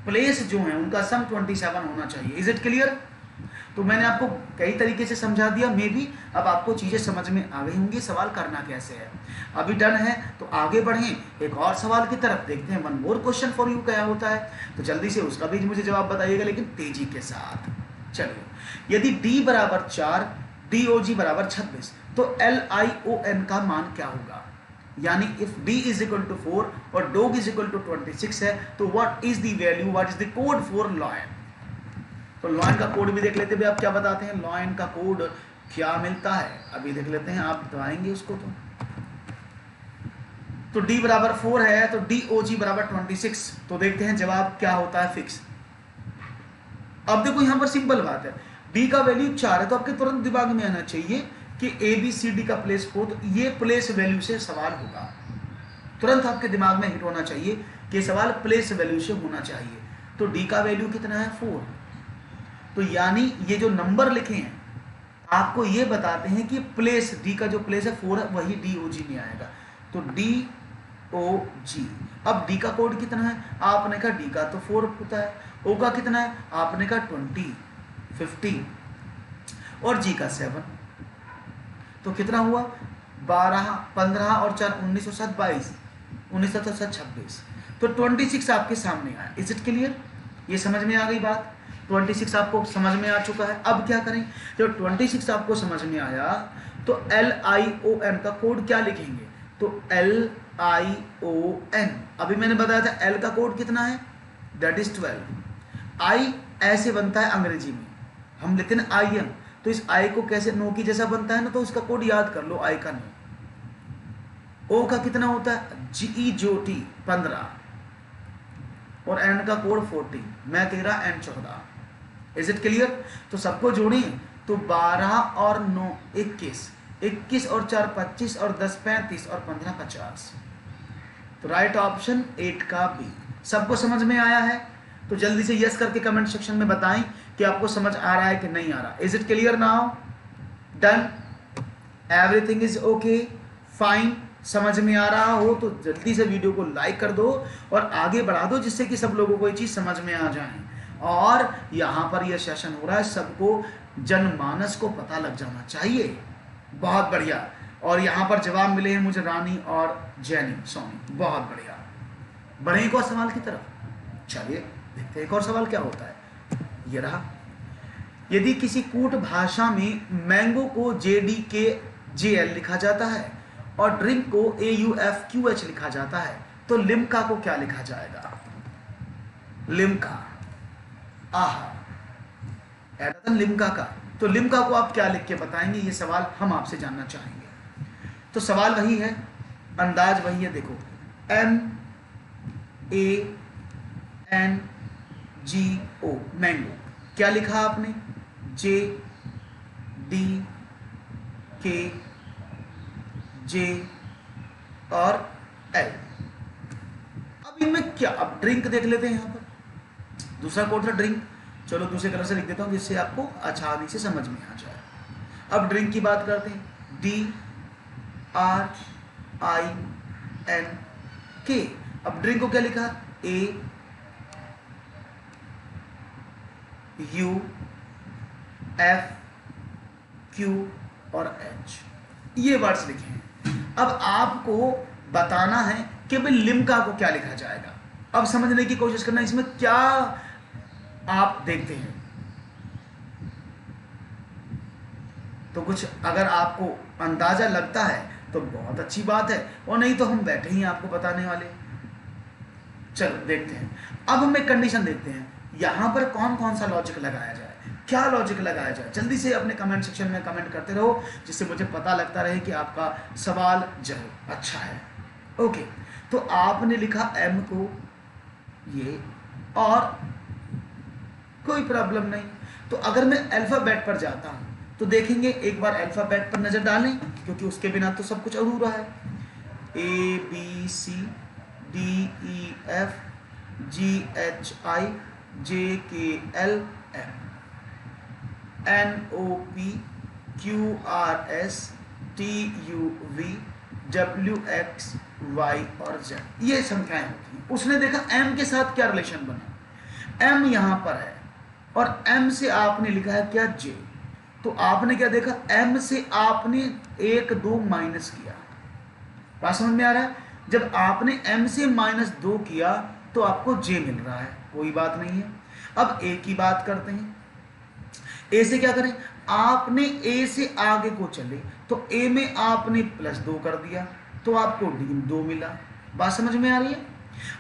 प्लेस जो है उनका सम 27 होना चाहिए। Is it clear? तो मैंने आपको कई तरीके से समझा दिया, मे भी अब आपको चीजें समझ में आ गई होंगी सवाल करना कैसे है। अभी डन है तो आगे बढ़ें एक और सवाल की तरफ, देखते हैं one more question for you क्या होता है। तो जल्दी से उसका भी मुझे जवाब बताइएगा, लेकिन तेजी के साथ। चलिए, यदि d बराबर 4, DOG बराबर 26, तो LION का मान क्या होगा? यानी if d is equal to 4 और dog इज इक्वल टू 26 है, तो what is the value, what is the code for lion? तो लॉयन का कोड भी देख लेते हैं, आप क्या बताते हैं लॉयन का कोड क्या मिलता है, अभी देख लेते हैं, आप बताएंगे उसको। तो d बराबर 4 है, तो DOG बराबर 26, तो देखते हैं जवाब क्या होता है फिक्स। अब देखो यहां पर सिंपल बात है, d का वैल्यू 4 है, तो आपके तुरंत दिमाग में आना चाहिए कि ABCD का प्लेस को, तो ये प्लेस वैल्यू से सवाल होगा, तुरंत आपके दिमाग में हिट होना चाहिए कि सवाल प्लेस वैल्यू से होना चाहिए। तो d का वैल्यू कितना है 4, तो यानी ये जो नंबर लिखे हैं आपको ये बताते हैं कि प्लेस, d का जो प्लेस है 4 है, वही DOG में आएगा, तो DOG। अब d का कोड कितना है, आपने कहा d का तो 4 होता है, o का कितना है, आपने कहा 50 और g का 7, तो कितना हुआ 12, 15 और 4 19 और 7 22, 19 और 7 26, तो 26 आपके सामने आया। Is it clear? ये समझ में आ गई बात? 26 आपको समझ में आ चुका है। अब क्या करें, जब 26 आपको समझ में आया तो LION का कोड क्या लिखेंगे, तो LION, अभी मैंने बताया था L का कोड कितना है, दैट इज 12। I ऐसे बनता है अंग्रेजी में, हम लिखते हैं IM, तो इस I को कैसे नो की जैसा बनता है ना, तो उसका कोड याद कर लो, I का नो। O का कितना होता है, GEJOT 15 और N का कोड 14, मैं कह रहा N 14। Is it clear? तो सबको जोड़ें, तो 12 और 9 21, 21 और 4 25 और 10 35 और 15 50, तो राइट ऑप्शन 8 का बी। सबको समझ में आया है? तो जल्दी से यस करके कमेंट सेक्शन में बताएं कि आपको समझ आ रहा है कि नहीं आ रहा। Is it clear now? Done? Everything is okay, fine? समझ में आ रहा हो तो जल्दी से वीडियो को लाइक कर दो और आगे बढ़ा दो, जिससे कि सब लोगों को ये चीज समझ में आ जाए। और यहाँ पर यह सेशन हो रहा है, सबको जनमानस को पता लग जाना चाहिए। बहुत बढ़िया। और यहाँ पर जवाब मिले हैं मुझे रानी और जैनी सोनी, बहुत बढ़िया। बढ़े एक और सवाल की तरफ, चलिए देखते हैं एक और सवाल क्या होता है। ये रहा, यदि किसी कूट भाषा में मैंगो को JDKJL लिखा जाता है और ड्रिंक को AUFQH लिखा जाता है, तो लिम्का को क्या लिखा जाएगा? लिम्का, लिम्का का, तो लिम्का को आप क्या लिख के बताएंगे, ये सवाल हम आपसे जानना चाहेंगे। तो सवाल वही है, अंदाज वही है, देखो MANGO, मैंगो, क्या लिखा आपने, JDKJ और L। अब इनमें क्या, अब ड्रिंक देख लेते हैं, यहां पर दूसरा कोड था ड्रिंक, चलो दूसरे कलर से लिख देता हूं जिससे आपको आसानी से समझ में आ जाए। अब ड्रिंक की बात करते हैं, DRINK। अब ड्रिंक को क्या लिखा, AUFQ और H, ये वर्ड्स लिखे हैं। अब आपको बताना है कि भाई लिम्का को क्या लिखा जाएगा। अब समझने की कोशिश करना, इसमें क्या आप देखते हैं। तो कुछ अगर आपको अंदाजा लगता है तो बहुत अच्छी बात है, और नहीं तो हम बैठे ही आपको बताने वाले। चलो देखते हैं। अब हम एक कंडीशन देखते हैं, यहां पर कौन कौन सा लॉजिक लगाया जाए, क्या लॉजिक लगाया जाए। जल्दी से अपने कमेंट सेक्शन में कमेंट करते रहो, जिससे मुझे पता लगता रहे कि आपका सवाल जो अच्छा है। ओके, तो आपने लिखा M को ये, और कोई प्रॉब्लम नहीं। तो अगर मैं अल्फाबेट पर जाता हूं तो देखेंगे, एक बार अल्फाबेट पर नजर डालें, क्योंकि उसके बिना तो सब कुछ अधूरा है। ABCDEFGHIJKLM NOPQRSTUVWXY और Z, ये संख्याएं होती हैं। उसने देखा M के साथ क्या रिलेशन बना, M यहां पर है और M से आपने लिखा है क्या, J। तो आपने क्या देखा, M से आपने 1 2 माइनस किया। बात समझ में आ रहा है? जब आपने M से -2 किया तो आपको J मिल रहा है, कोई बात नहीं है। अब A की बात करते हैं। ए से क्या करें, आपने ए से आगे को चले तो ए में आपने +2 कर दिया तो आपको डी 2 मिला। बात समझ में आ रही है।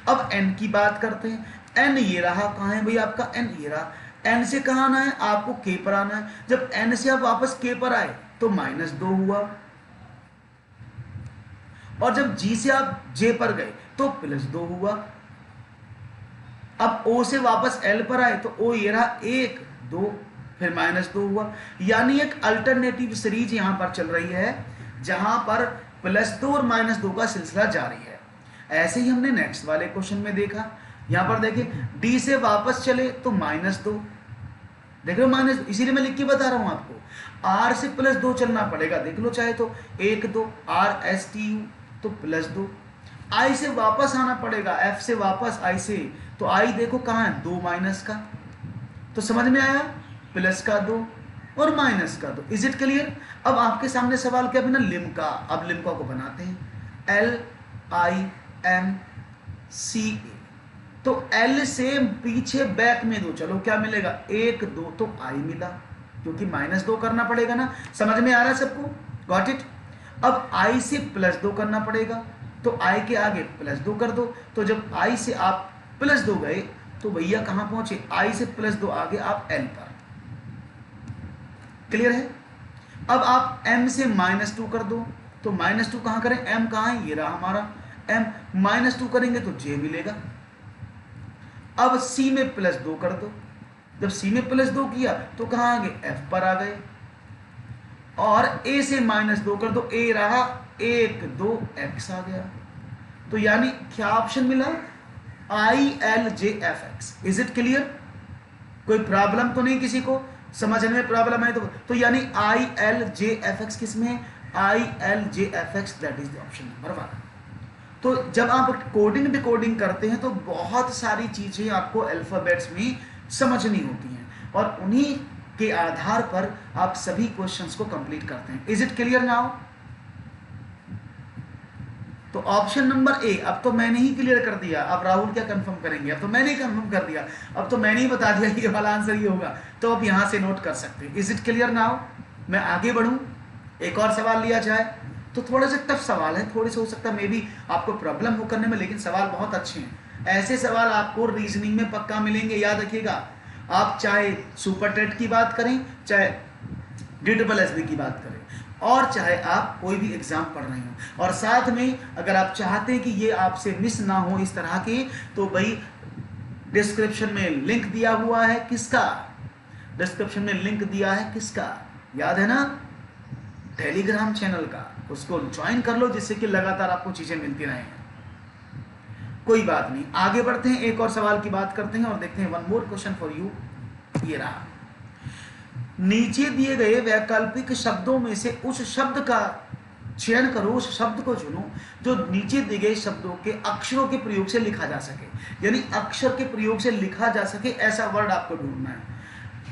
अब एन की बात करते हैं। एन ये रहा, कहाँ है भाई आपका एन, ये रहा। एन से कहाँ आना है, आपको के पर आना है। जब एन से आप वापस के पर आए तो -2 हुआ, और जब जी से आप जे पर गए तो +2 हुआ। अब ओ से वापस एल पर आए तो ओ ये रहा 1 2 फिर -2 हुआ। यानी एक अल्टरनेटिव सीरीज यहां पर चल रही है जहां पर +2 और -2 का सिलसिला जारी है। ऐसे ही हमने नेक्स्ट वाले क्वेश्चन में देखा। यहां पर देखें डी से वापस चले तो -2, देख लो माइनस, इसीलिए मैं लिख के बता रहा हूं आपको। आर से +2 चलना पड़ेगा, देख लो चाहे तो 1 2 RSTU तो +2। आई से वापस आना पड़ेगा, एफ से वापस आई से, तो आई देखो कहाँ है 2 माइनस का, तो समझ में आया प्लस का 2 और माइनस का 2। Is it clear. अब आपके सामने सवाल क्या बना, लिम्का। अब लिम्का को बनाते हैं LIMCA। तो L से पीछे बैक में 2 चलो, क्या मिलेगा 1 2 तो I मिला, क्योंकि -2 करना पड़ेगा ना। समझ में आ रहा है सबको, गॉट इट। अब I से +2 करना पड़ेगा तो I के आगे +2 कर दो। तो जब I से आप +2 गए तो भैया कहां पहुंचे, I से +2 आगे आप L पर। क्लियर है। अब आप M से -2 कर दो तो -2 कहां करें, M कहां है, ये रहा हमारा M। -2 करेंगे तो J मिलेगा। अब C में +2 कर दो, जब C में +2 किया तो कहां आ गए, F पर आ गए। और A से -2 कर दो, A रहा 1 2 X आ गया। तो यानी क्या ऑप्शन मिला, ILJFX। Is it clear. कोई प्रॉब्लम तो नहीं किसी को, समझने में प्रॉब्लम है तो यानी ILJFX किस में है, ILJFX, that is the option number 1। तो जब आप कोडिंग डिकोडिंग करते हैं तो बहुत सारी चीजें आपको अल्फाबेट्स में समझनी होती हैं और उन्हीं के आधार पर आप सभी क्वेश्चंस को कंप्लीट करते हैं। Is it clear now. तो ऑप्शन नंबर ए, अब तो मैंने ही क्लियर कर दिया, अब राहुल क्या कंफर्म करेंगे, अब तो मैंने ही कंफर्म कर दिया, अब तो मैंने ही बता दिया ये वाला आंसर ये होगा, तो अब यहां से नोट कर सकते हैं। Is it clear now. मैं आगे बढ़ूं, एक और सवाल लिया जाए तो थोड़ा सा टफ सवाल है, थोड़ी सा हो सकता है मे बी आपको प्रॉब्लम हो करने में, लेकिन सवाल बहुत अच्छे हैं। ऐसे सवाल आपको रीजनिंग में पक्का मिलेंगे, याद रखिएगा। आप चाहे सुपर टेट की बात करें, चाहे DSSB की बात करें, और चाहे आप कोई भी एग्जाम पढ़ रहे हो, और साथ में अगर आप चाहते हैं कि ये आपसे मिस ना हो इस तरह के, तो भाई डिस्क्रिप्शन में लिंक दिया हुआ है, किसका, डिस्क्रिप्शन में लिंक दिया है किसका, याद है ना, टेलीग्राम चैनल का, उसको ज्वाइन कर लो जिससे कि लगातार आपको चीजें मिलती रहें। कोई बात नहीं, आगे बढ़ते हैं, एक और सवाल की बात करते हैं और देखते हैं। One more question for you, ये रहा। नीचे दिए गए वैकल्पिक शब्दों में से उस शब्द का चयन करो, उस शब्द को चुनो जो नीचे दिए गए शब्दों के अक्षरों के प्रयोग से लिखा जा सके, यानी अक्षर के प्रयोग से लिखा जा सके ऐसा वर्ड आपको ढूंढना है।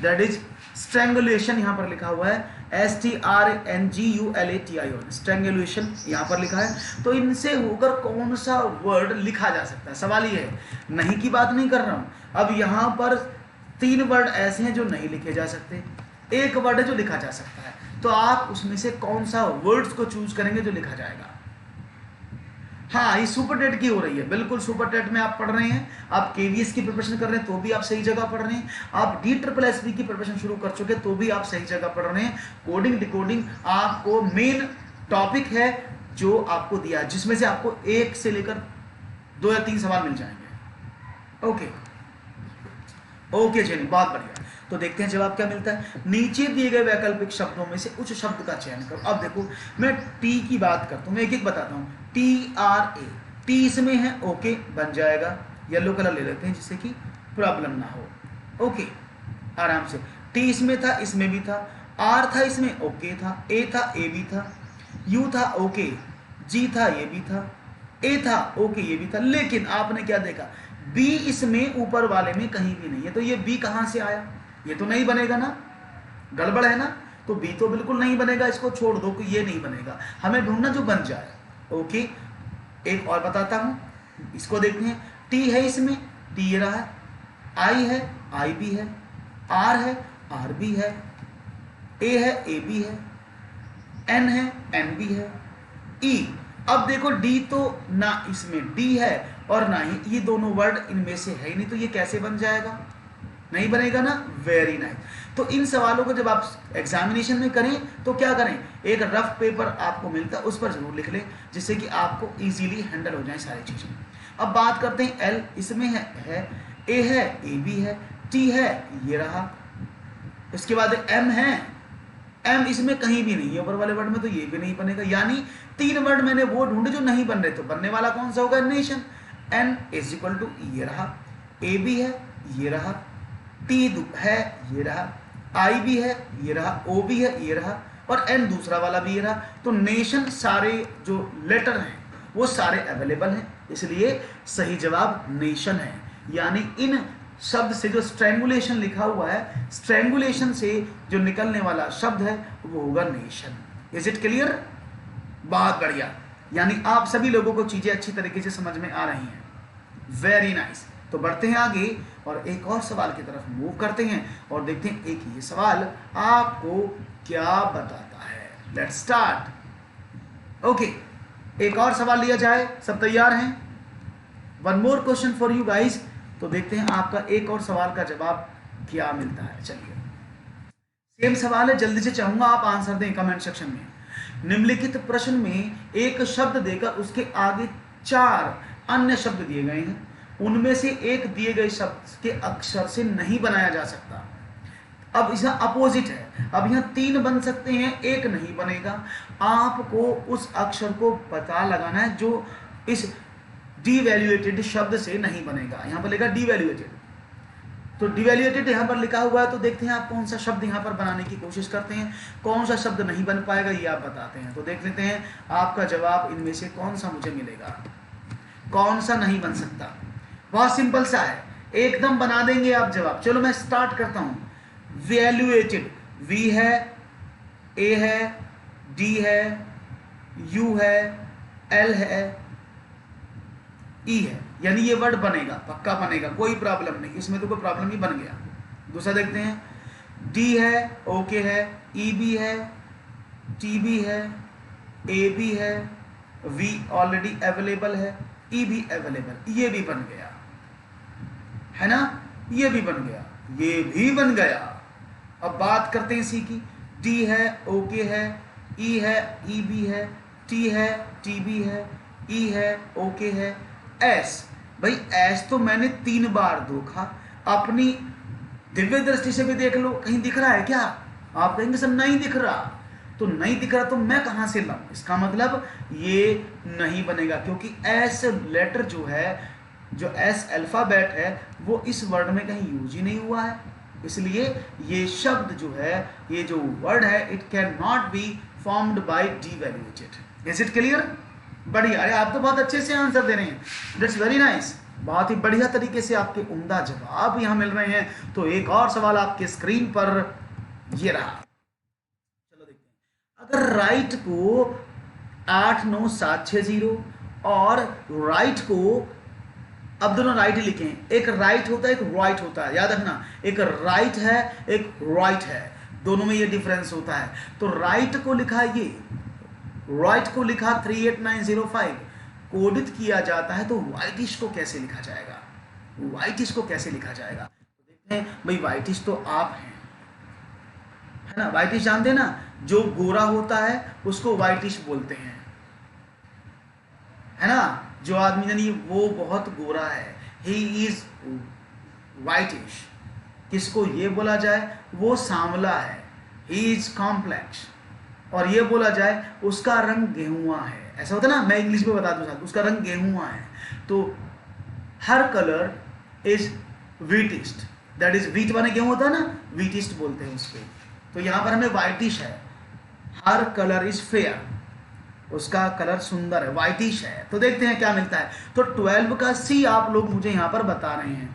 दैट इज स्ट्रैंगुलेशन, यहां पर लिखा हुआ है STRANGULATION, स्ट्रैंगुलेशन यहां पर लिखा है। तो इनसे होकर कौन सा वर्ड लिखा जा सकता है, सवाल ये है, नहीं की बात नहीं कर रहा हूं। अब यहां पर 3 वर्ड ऐसे हैं जो नहीं लिखे जा सकते, एक वर्ड है जो लिखा जा सकता है, तो आप उसमें से कौन सा वर्ड्स को चूज करेंगे जो लिखा जाएगा। हाँ, ये सुपर टेट की हो रही है, बिल्कुल सुपर टेट में आप पढ़ रहे हैं, आप KVS की प्रिपरेशन कर रहे हैं तो भी आप सही जगह पढ़ रहे हैं, आप DSSB की प्रिपरेशन शुरू कर चुके तो भी आप सही जगह पढ़ रहे हैं। कोडिंग डिकोडिंग आपको मेन टॉपिक है जो आपको दिया, जिसमें से आपको 1 से लेकर 2 या 3 सवाल मिल जाएंगे। ओके जी, बहुत बढ़िया। तो देखते हैं जवाब क्या मिलता है। नीचे दिए गए वैकल्पिक शब्दों में से उस शब्द का चयन करो। अब देखो मैं टी की बात करता हूं, मैं एक एक बताता हूं। TRA, टी इसमें है, ओके बन जाएगा, येलो कलर ले लेते हैं जिससे कि प्रॉब्लम ना हो। ओके, आराम से, टी इसमें था, इसमें भी था, आर था इसमें, ओके था, ए था, ए भी था, यू था, ओके, जी था, ये भी था, ए था, ओके, ये भी था। लेकिन आपने क्या देखा, बी इसमें ऊपर वाले में कहीं भी नहीं है, तो ये बी कहां से आया, ये तो नहीं बनेगा ना, गड़बड़ है ना, तो बी तो बिल्कुल नहीं बनेगा, इसको छोड़ दो कि ये नहीं बनेगा, हमें ढूंढना जो बन जाए। ओके, एक और बताता हूं, इसको देखते हैं। टी है इसमें, टी ये रहा है, आई है, आई भी है, आर है, आर भी है, ए है, ए बी है, एन है, एन बी है, ई। अब देखो डी तो ना इसमें डी है और ना ही ये दोनों वर्ड इनमें से है ही नहीं, तो ये कैसे बन जाएगा? नहीं बनेगा ना। Very nice. तो इन सवालों को जब आप एग्जामिनेशन में करें तो क्या करें, एक रफ पेपर आपको मिलता है उस पर जरूर लिख लें, जिससे कि आपको इजीली हैंडल हो जाए सारी चीजें। अब बात करते हैं एल, इसमें है ए है, ए बी है, टी है, ये रहा, इसके बाद एम है, एम इसमें कहीं भी नहीं है ऊपर वाले वर्ड में, तो ये भी नहीं बनेगा। यानी 3 वर्ड मैंने वो ढूंढे जो नहीं बन रहे, तो बनने वाला कौन सा होगा? Nation. N is equal to ये रहा, ए बी है, ये रहा, टी है, ये रहा, आई भी है, ये रहा, ओ भी है, ये रहा, और एन दूसरा वाला भी ये रहा। तो नेशन सारे जो लेटर हैं वो सारे अवेलेबल हैं, इसलिए सही जवाब नेशन है। यानी इन शब्द से जो स्ट्रैंगुलेशन लिखा हुआ है, स्ट्रैंगुलेशन से जो निकलने वाला शब्द है वो होगा नेशन। Is it clear? बहुत बढ़िया। यानी आप सभी लोगों को चीजें अच्छी तरीके से समझ में आ रही हैं। Very nice. तो बढ़ते हैं आगे और एक और सवाल की तरफ मूव करते हैं और देखते हैं एक ये सवाल आपको क्या बताता है। Let's start. ओके, एक और सवाल लिया जाए, सब तैयार हैं? One more question for you guys. तो देखते हैं आपका एक और सवाल का जवाब क्या मिलता है। चलिए, सेम सवाल है, जल्दी से चाहूंगा आप आंसर दें कमेंट सेक्शन में। निम्नलिखित प्रश्न में एक शब्द देकर उसके आगे 4 अन्य शब्द दिए गए हैं, उनमें से एक दिए गए शब्द के अक्षर से नहीं बनाया जा सकता। अब इसका अपोजिट है, अब यहाँ 3 बन सकते हैं, एक नहीं बनेगा। आपको उस अक्षर को पता लगाना है जो इस डिवैल्यूएटेड शब्द से नहीं बनेगा। यहाँ पर लिखा डिवैल्यूएटेड, तो डिवैल्यूएटेड यहाँ पर लिखा हुआ है, तो देखते हैं आप कौन सा शब्द यहाँ पर बनाने की कोशिश करते हैं, कौन सा शब्द नहीं बन पाएगा ये आप बताते हैं। तो देख लेते हैं आपका जवाब इनमें से कौन सा मुझे मिलेगा, कौन सा नहीं बन सकता। बहुत सिंपल सा है, एकदम बना देंगे आप जवाब। चलो मैं स्टार्ट करता हूं। वैल्यूएटेड, वी है, ए है, डी है, यू है, एल है, ई है, यानी ये वर्ड बनेगा, पक्का बनेगा, कोई प्रॉब्लम नहीं, इसमें तो कोई प्रॉब्लम ही बन गया। दूसरा देखते हैं, डी है, ओके है, ई भी है, टी भी है, ए भी है, वी ऑलरेडी अवेलेबल है, ई भी अवेलेबल, ये भी बन गया है ना, ये भी बन गया, ये भी बन गया। अब बात करते हैं सी की। डी है, ओके है, ई है, ई भी है, टी है, टी भी है, ई है, ओके है, एस। भाई एस तो मैंने 3 बार देखा, अपनी दिव्य दृष्टि से भी देख लो, कहीं दिख रहा है क्या? आप कहेंगे सर नहीं दिख रहा, तो नहीं दिख रहा तो मैं कहां से लाऊं? इसका मतलब ये नहीं बनेगा, क्योंकि एस लेटर जो है, जो एस अल्फाबेट है, वो इस वर्ड में कहीं यूज ही नहीं हुआ है, इसलिए ये शब्द जो है, ये जो वर्ड है, it can not be formed by devaluated. Is it clear? बढ़िया, अरे आप तो बहुत अच्छे से आंसर दे रहे हैं, दैट्स वेरी नाइस। बहुत ही बढ़िया तरीके से आपके उम्दा जवाब यहां मिल रहे हैं। तो एक और सवाल आपके स्क्रीन पर ये रहा, चलो देखते हैं। अगर राइट को 89760 और राइट को, अब दोनों राइट ही लिखें, एक राइट होता है, एक राइट होता है, याद रखना, एक राइट है, एक राइट है, दोनों में ये डिफरेंस होता है। तो राइट को लिखा ये, राइट को लिखा 38905, कोडित किया जाता है, तो व्हाइटिश को कैसे लिखा जाएगा? व्हाइटिश को कैसे लिखा जाएगा? तो देखते हैं भाई, व्हाइटिश तो आप हैं, है ना, व्हाइटिश जानते हैं ना, जो गोरा होता है उसको व्हाइटिश बोलते हैं, है ना, जो आदमी यानी वो बहुत गोरा है, ही इज व्हाइटिश। किसको ये बोला जाए, वो सांवला है, ही इज कॉम्प्लेक्स। और ये बोला जाए उसका रंग गेहुआ है, ऐसा होता है ना, मैं इंग्लिश में बता दूं साथ, उसका रंग गेहुआ है। तो her colour is wheatish, that is wheat वाला गेहूं होता है ना, वीटिस्ट बोलते हैं उसको। तो यहां पर हमें व्हाइटिश है, हर कलर इज फेयर, उसका कलर सुंदर है, व्हाइटिश है। तो देखते हैं क्या मिलता है। तो 12 का सी आप लोग मुझे यहां पर बता रहे हैं।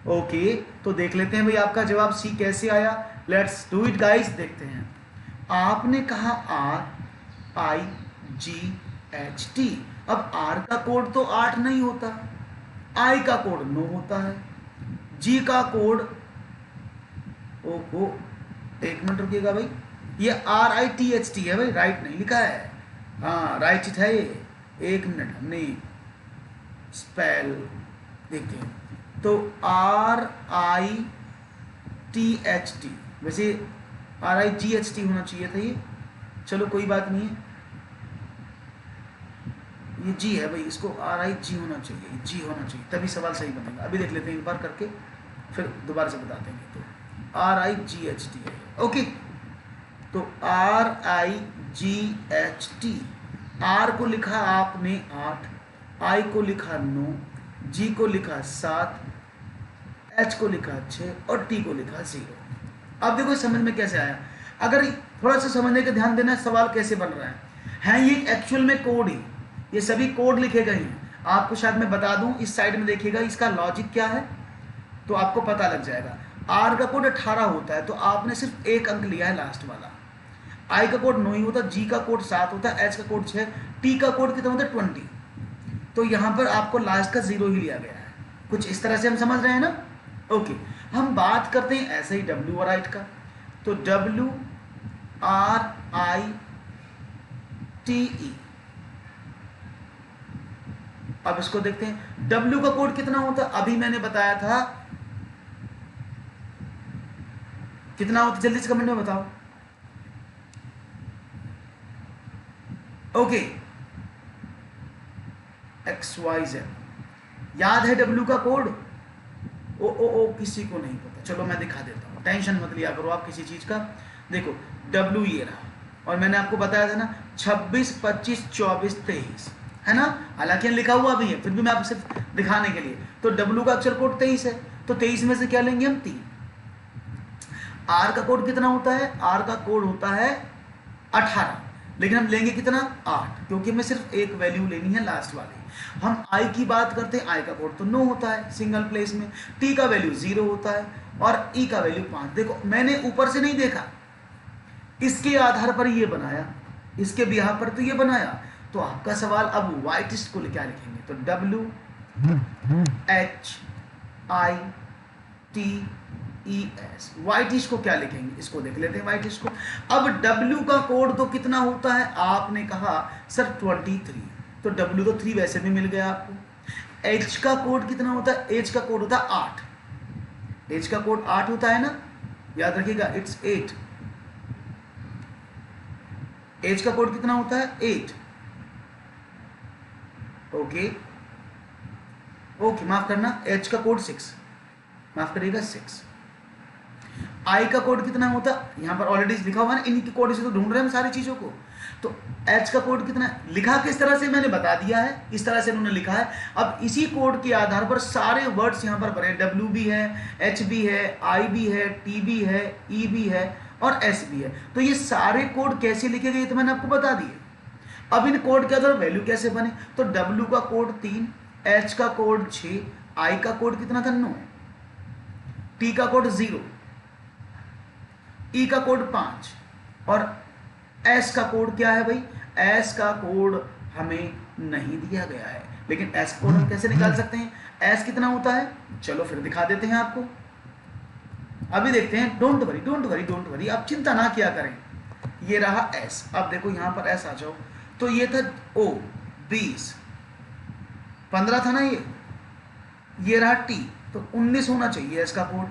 ओके, तो देख लेते हैं भाई आपका जवाब सी कैसे आया। लेट्स डू इट गाइस, देखते हैं। आपने कहा RIGHT, अब R का कोड तो 8 नहीं होता, I का कोड 9 होता है, G का कोड, ओहो एक मिनट रुकिएगा भाई, ये RITHT है भाई, राइट नहीं लिखा है। हाँ राइट इट है ये। एक मिनट, हमने स्पेल देखिए तो RITHT, वैसे RIGHT होना चाहिए था ये, चलो कोई बात नहीं है, ये जी है भाई, इसको RIG होना चाहिए, जी होना चाहिए, तभी सवाल सही बनेगा। अभी देख लेते हैं एक बार करके, फिर दोबारा से बता देंगे। तो RIGHT है, ओके। तो RIGHT, R को लिखा आपने 8, I को लिखा 9, G को लिखा 7, H को लिखा 6 और T को लिखा 0। अब देखो समझ में कैसे आया, अगर थोड़ा सा समझने का ध्यान देना, सवाल कैसे बन रहा है ये एक्चुअल में कोड ही, ये सभी कोड लिखे गए हैं। आपको शायद मैं बता दूं, इस साइड में देखिएगा इसका लॉजिक क्या है, तो आपको पता लग जाएगा। R का कोड 18 होता है, तो आपने सिर्फ एक अंक लिया है लास्ट वाला। I का कोड 9 ही होता है, G का कोड 7 होता है, H का कोड 6, T का कोड कितना होता है 20। तो यहाँ पर आपको लास्ट का 0 ही लिया गया है। कुछ इस तरह से हम समझ रहे हैं ना, ओके। हम बात करते हैं ऐसे ही W और I का, तो WRITE। अब इसको देखते हैं, W का कोड कितना होता है, अभी मैंने बताया था कितना होता, जल्दी से कमेंट में बताओ। ओके, XYZ याद है W का कोड? ओ किसी को नहीं पता, चलो मैं दिखा देता हूँ, टेंशन मत लिया करो आप किसी चीज का। देखो W ये रहा, और मैंने आपको बताया था ना 26, 25, 24, 23 है ना, हालांकि लिखा हुआ भी है, फिर भी मैं आपको सिर्फ दिखाने के लिए। तो W का अक्षर कोड 23 है, तो 23 में से क्या लेंगे हम 3। R का कोड कितना होता है, R का कोड होता है 18, लेकिन हम लेंगे कितना 8, क्योंकि हमें सिर्फ एक वैल्यू लेनी है लास्ट वाली। हम I की बात करते हैं, I का कोड तो 9 होता है सिंगल प्लेस में, T का वैल्यू 0 होता है और E का वैल्यू 5। देखो मैंने ऊपर से नहीं देखा, इसके आधार पर ये बनाया, इसके बिहार पर तो ये बनाया। तो आपका सवाल अब वाइटिस्ट को क्या लिखेंगे, तो WHITES, वाइटिस्ट को क्या लिखेंगे, इसको देख लेते हैं वाइटिस्ट को। अब W का कोड तो कितना होता है, आपने कहा सर 23, तो W तो 3 वैसे भी मिल गया आपको। H का कोड कितना होता है, H का कोड होता है 8, H का कोड 8 होता है ना, याद रखिएगा, इट्स 8। H का कोड कितना होता है 8, ओके ओके, माफ करना, H का कोड 6, माफ करिएगा 6। I का कोड कितना होता है, यहां पर ऑलरेडी लिखा हुआ है ना, इनकी कोड से तो ढूंढ रहे हैं हम सारी चीजों को। तो H का कोड कितना लिखा, किस तरह से मैंने बता दिया है, इस तरह से उन्होंने लिखा है। अब इसी कोड के आधार पर सारे वर्ड्स यहां पर बने, W भी है, H भी है, I भी है, T भी है, E भी है और S भी है। तो ये सारे कोड कैसे लिखे गए तो मैंने आपको बता दिए। अब इन कोड के आधार वैल्यू कैसे बने, तो W का कोड 3, H का कोड 6, I का कोड कितना था 9, T का कोड 0, E का कोड 5 और S का कोड क्या है भाई, S का कोड हमें नहीं दिया गया है, लेकिन S कोड हम कैसे निकाल सकते हैं, S कितना होता है, चलो फिर दिखा देते हैं आपको। अभी देखते हैं, don't worry don't worry don't worry, आप चिंता ना किया करें। ये रहा S, अब देखो यहां पर S आ जाओ, तो ये था O 20, 15 था ना ये रहा T, तो 19 होना चाहिए S का कोड।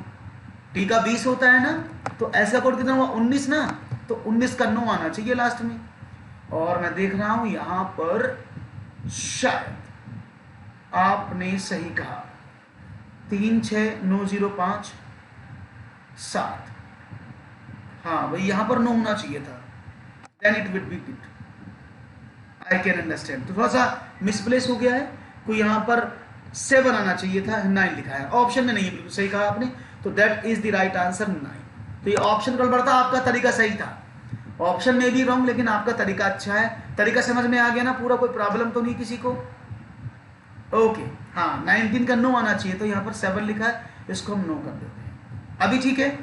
T का 20 होता है ना, तो S का कोड कितना हुआ 19 ना, तो 19 का 9 आना चाहिए लास्ट में। और मैं देख रहा हूं यहां पर शायद आपने सही कहा, 36905 7, हाँ भाई यहां पर 9 होना चाहिए था, then it will be good, I can understand. तो थोड़ा सा मिसप्लेस हो गया है, कोई यहां पर 7 आना चाहिए था, 9 लिखा है, ऑप्शन में नहीं है, बिल्कुल सही कहा आपने, तो that is the right answer 9। तो ये ऑप्शन गड़बड़ था, आपका तरीका सही था, ऑप्शन में भी रॉन्ग, लेकिन आपका तरीका अच्छा है, तरीका समझ में आ गया ना पूरा, कोई प्रॉब्लम तो नहीं किसी को, ओके। हाँ 19 का 9 आना चाहिए, तो यहाँ पर 7 लिखा है, इसको हम 9 कर देते हैं, अभी ठीक है,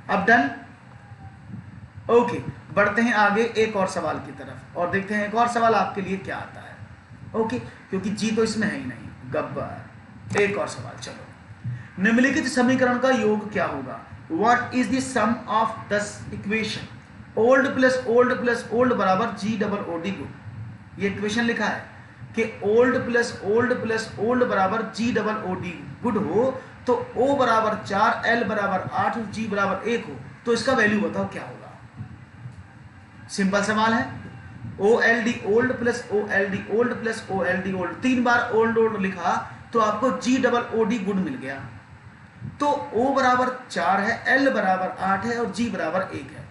अब डन, ओके। बढ़ते हैं आगे एक और सवाल की तरफ और देखते हैं एक और सवाल आपके लिए क्या आता है, ओके, क्योंकि जी तो इसमें है ही नहीं, गब्बर। एक और सवाल, चलो, निम्नलिखित समीकरण का योग क्या होगा, what is the sum of this equation, old plus old plus old बराबर G double O D good. ये इक्वेशन लिखा है कि ओल्ड प्लस ओल्ड बराबर G double O D good हो तो ओ बराबर 4, एल बराबर 8 और जी बराबर 1 हो तो इसका वैल्यू बताओ क्या होगा। सिंपल सवाल है। O L D old plus O L D old plus O L D old, 3 बार ओल्ड ओल्ड लिखा तो आपको G double O D good मिल गया। तो O बराबर 4 है, L बराबर 8 है और G बराबर 1 है।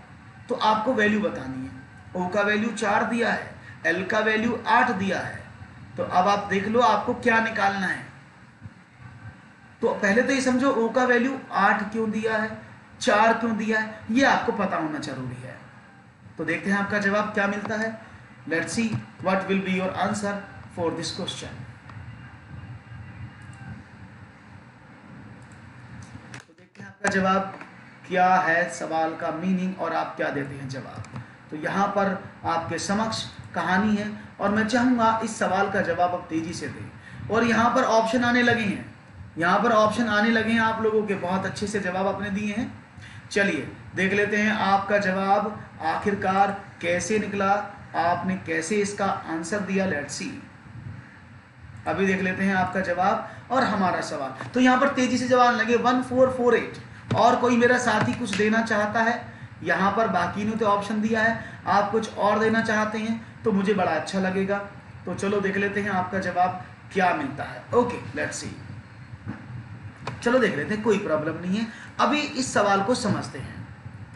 तो आपको वैल्यू बतानी है। O का वैल्यू 4 दिया है, L का वैल्यू 8 दिया है। तो अब आप देख लो आपको क्या निकालना है। तो पहले तो ये समझो O का वैल्यू 8 क्यों दिया है, 4 क्यों दिया है, ये आपको पता होना जरूरी है। तो देखते हैं आपका जवाब क्या मिलता है। Let's see what will be your answer for this question. आपका जवाब क्या है, सवाल का मीनिंग और आप क्या देते हैं जवाब। तो यहाँ पर आपके समक्ष कहानी है और मैं चाहूँगा इस सवाल का जवाब आप तेजी से दें। और यहाँ पर ऑप्शन आने लगे हैं, यहाँ पर ऑप्शन आने लगे हैं आप लोगों के, बहुत अच्छे से जवाब आपने दिए हैं। चलिए देख लेते हैं आपका जवाब आखिरकार कैसे निकला, आपने कैसे इसका आंसर दिया। लेट्स सी, अभी देख लेते हैं आपका जवाब और हमारा सवाल। तो यहाँ पर तेजी से जवाब लगे 1448। और कोई मेरा साथी कुछ देना चाहता है, यहाँ पर बाकी ने तो ऑप्शन दिया है, आप कुछ और देना चाहते हैं तो मुझे बड़ा अच्छा लगेगा। तो चलो देख लेते हैं आपका जवाब क्या मिलता है। ओके लेट्स सी, चलो देख लेते हैं, कोई प्रॉब्लम नहीं है। अभी इस सवाल को समझते हैं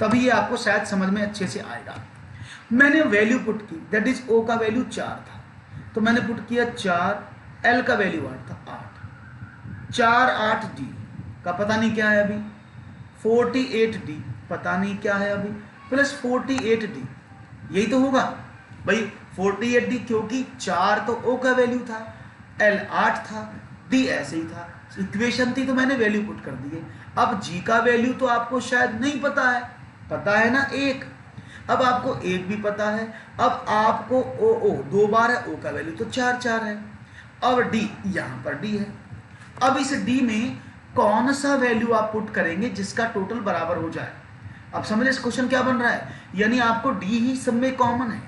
तभी ये आपको शायद समझ में अच्छे से आएगा। मैंने वैल्यू पुट की, दैट इज O का वैल्यू 4 था तो मैंने पुट किया 4, L का वैल्यू 8 था, 8 4 8 D का पता नहीं क्या है अभी, 48D पता नहीं क्या है अभी, प्लस 48D, यही तो होगा भाई 48D, क्योंकि 4 तो O का वैल्यू था, L 8 था, D ऐसे ही था, इक्वेशन थी तो मैंने वैल्यू पुट कर दी है। अब G का वैल्यू तो आपको शायद नहीं पता है ना 1, अब आपको 1 भी पता है। अब आपको O 2 बार है, O का वैल्यू तो 4 4 है। अब D, यहाँ पर D है। अब इस D में कौन सा वैल्यू आप पुट करेंगे जिसका टोटल बराबर हो जाए। अब समझ इस क्वेश्चन क्या बन रहा है, यानी आपको D ही सब में कॉमन है।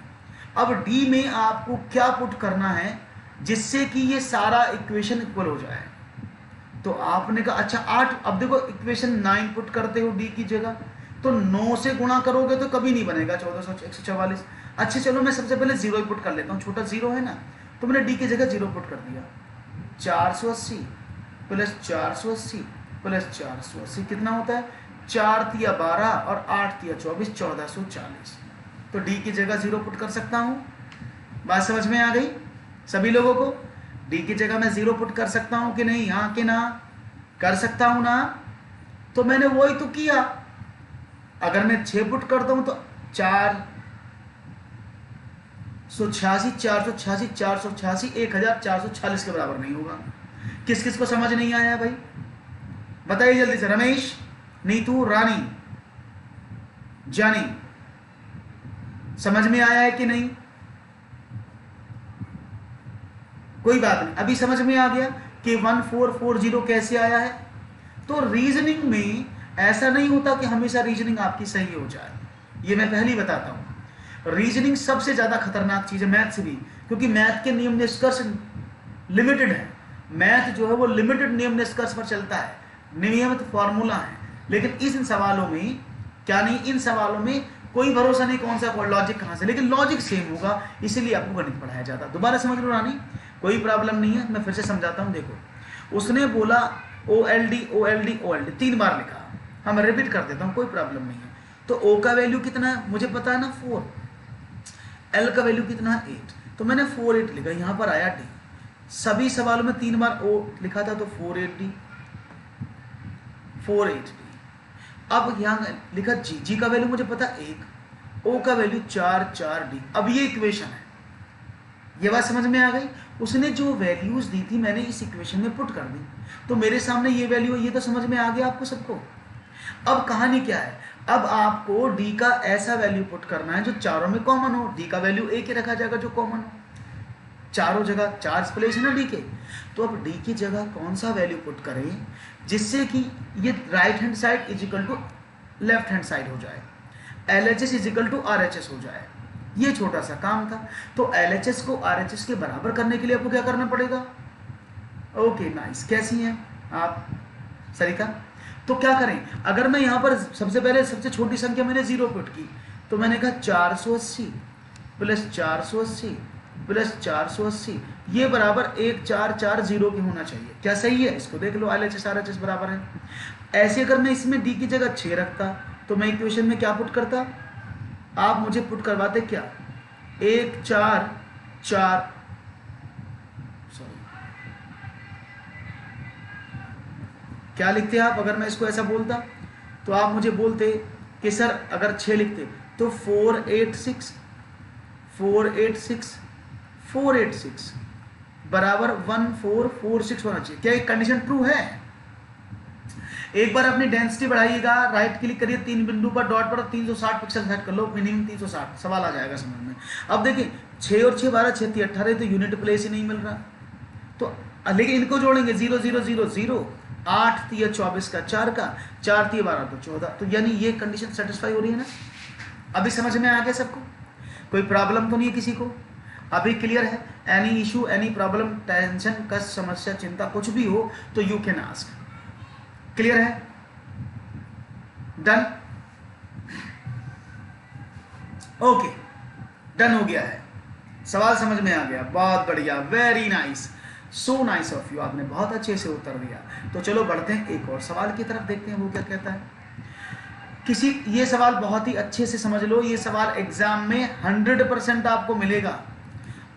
अब D में आपको क्या पुट करना है जिससे कि ये सारा इक्वेशन इक्वल हो जाए। तो आपने कहा अच्छा 8, अब देखो इक्वेशन 9 पुट करते हो D की जगह, तो 9 से गुणा करोगे तो कभी नहीं बनेगा 1444। अच्छा चलो मैं सबसे पहले 0 पुट कर लेता हूँ, छोटा 0 है ना, तो मैंने D की जगह 0 पुट कर दिया। 480 प्लस 480 प्लस 480 कितना होता है, 4 तिया 12 और 8 तिया 24, 1440। तो D की जगह 0 पुट कर सकता हूँ। बात समझ में आ गई सभी लोगों को। D की जगह मैं 0 पुट कर सकता हूँ कि नहीं, हाँ कि ना, कर सकता हूँ ना। तो मैंने वही तो किया। अगर मैं 6 पुट करता हूँ तो 486 486 486 1440 के बराबर नहीं होगा। किस किस को समझ नहीं आया भाई बताइए जल्दी से। रमेश, नीतू, रानी, जानी, समझ में आया है कि नहीं? कोई बात नहीं, अभी समझ में आ गया कि 1440 कैसे आया है। तो रीजनिंग में ऐसा नहीं होता कि हमेशा रीजनिंग आपकी सही हो जाए, ये मैं पहले ही बताता हूं। रीजनिंग सबसे ज्यादा खतरनाक चीज है मैथ से भी, क्योंकि मैथ के नियम निष्कर्ष लिमिटेड है। मैथ जो है वो लिमिटेड नियम निष्कर्ष पर चलता है, नियमित फॉर्मूला है। लेकिन इन सवालों में क्या नहीं, इन सवालों में कोई भरोसा नहीं कौन सा लॉजिक कहां से, लेकिन लॉजिक सेम होगा, इसीलिए आपको गणित पढ़ाया जाता है। दोबारा समझ लो रानी, कोई प्रॉब्लम नहीं है, मैं फिर से समझाता हूं। देखो उसने बोला OLD OLD OLD 3 बार लिखा, हम रिपीट कर देता हूं, कोई प्रॉब्लम नहीं है। तो O का वैल्यू कितना है मुझे पता है ना 4, L का वैल्यू कितना है 8, तो मैंने 48 लिखा, यहां पर आया D। सभी सवालों में 3 बार O लिखा था तो 48D। अब यहां लिखा G का वैल्यू मुझे पता 1, O का वैल्यू 4 4D। अब ये इक्वेशन है, ये बात समझ में आ गई। उसने जो वैल्यूज दी थी मैंने इस इक्वेशन में पुट कर दी, तो मेरे सामने ये वैल्यू है, ये तो समझ में आ गया आपको सबको। अब कहानी क्या है, अब आपको D का ऐसा वैल्यू पुट करना है जो चारों में कॉमन हो। D का वैल्यू 1 ही रखा जाएगा जो कॉमन हो, चारों जगह 4 प्लेस है ना D के। तो अब D की जगह कौन सा वैल्यू पुट करें जिससे कि ये right hand side is equal to left hand side हो जाए। LHS is equal to RHS हो जाए। ये छोटा सा काम था। तो LHS को RHS के बराबर करने के लिए आपको क्या करना पड़ेगा? ओके नाइस, कैसी हैं आप सरिका? तो क्या करें, अगर मैं यहाँ पर सबसे पहले सबसे छोटी संख्या मैंने 0 पुट की, तो मैंने कहा 480 प्लस 480 प्लस 480 ये बराबर 1440 के होना चाहिए। क्या सही है? इसको देख लो, LHS RHS बराबर है। ऐसे अगर मैं इसमें d की जगह 6 रखता तो मैं इक्वेशन में क्या पुट करता? आप मुझे पुट करवाते क्या? 144 क्या लिखते आप? अगर मैं इसको ऐसा बोलता तो आप मुझे बोलते कि सर अगर 6 लिखते तो 486 बराबर 1446 होना चाहिए। क्या एक कंडीशन ट्रू है? एक बार अपनी डेंसिटी बढ़ाइएगा, राइट क्लिक करिए 3 बिंदु पर डॉट पर 360 पिक्सल सेट कर लो, मिनिमम 360, सवाल आ जाएगा समझ में। अब देखिए 6 और 6 12 6 18 तो यूनिट प्लेस ही नहीं मिल रहा, तो लेकिन इनको जोड़ेंगे 0 0 0 0 8 3 24 का 4 का 4 3 12 तो 14, तो यानी ये कंडीशन सेटिस्फाई हो रही है ना? अभी समझ में आ गया सबको? कोई प्रॉब्लम तो नहीं है किसी को? अभी क्लियर है? Any issue, any problem, tension, कष्ट, समस्या, चिंता कुछ भी हो तो यू कैन आस्क। क्लियर है? डन? ओके, डन हो गया है, सवाल समझ में आ गया, बहुत बढ़िया, very nice, so nice of you, आपने बहुत अच्छे से उत्तर दिया। तो चलो बढ़ते हैं एक और सवाल की तरफ, देखते हैं वो क्या कहता है। ये सवाल बहुत ही अच्छे से समझ लो, ये सवाल एग्जाम में 100% आपको मिलेगा।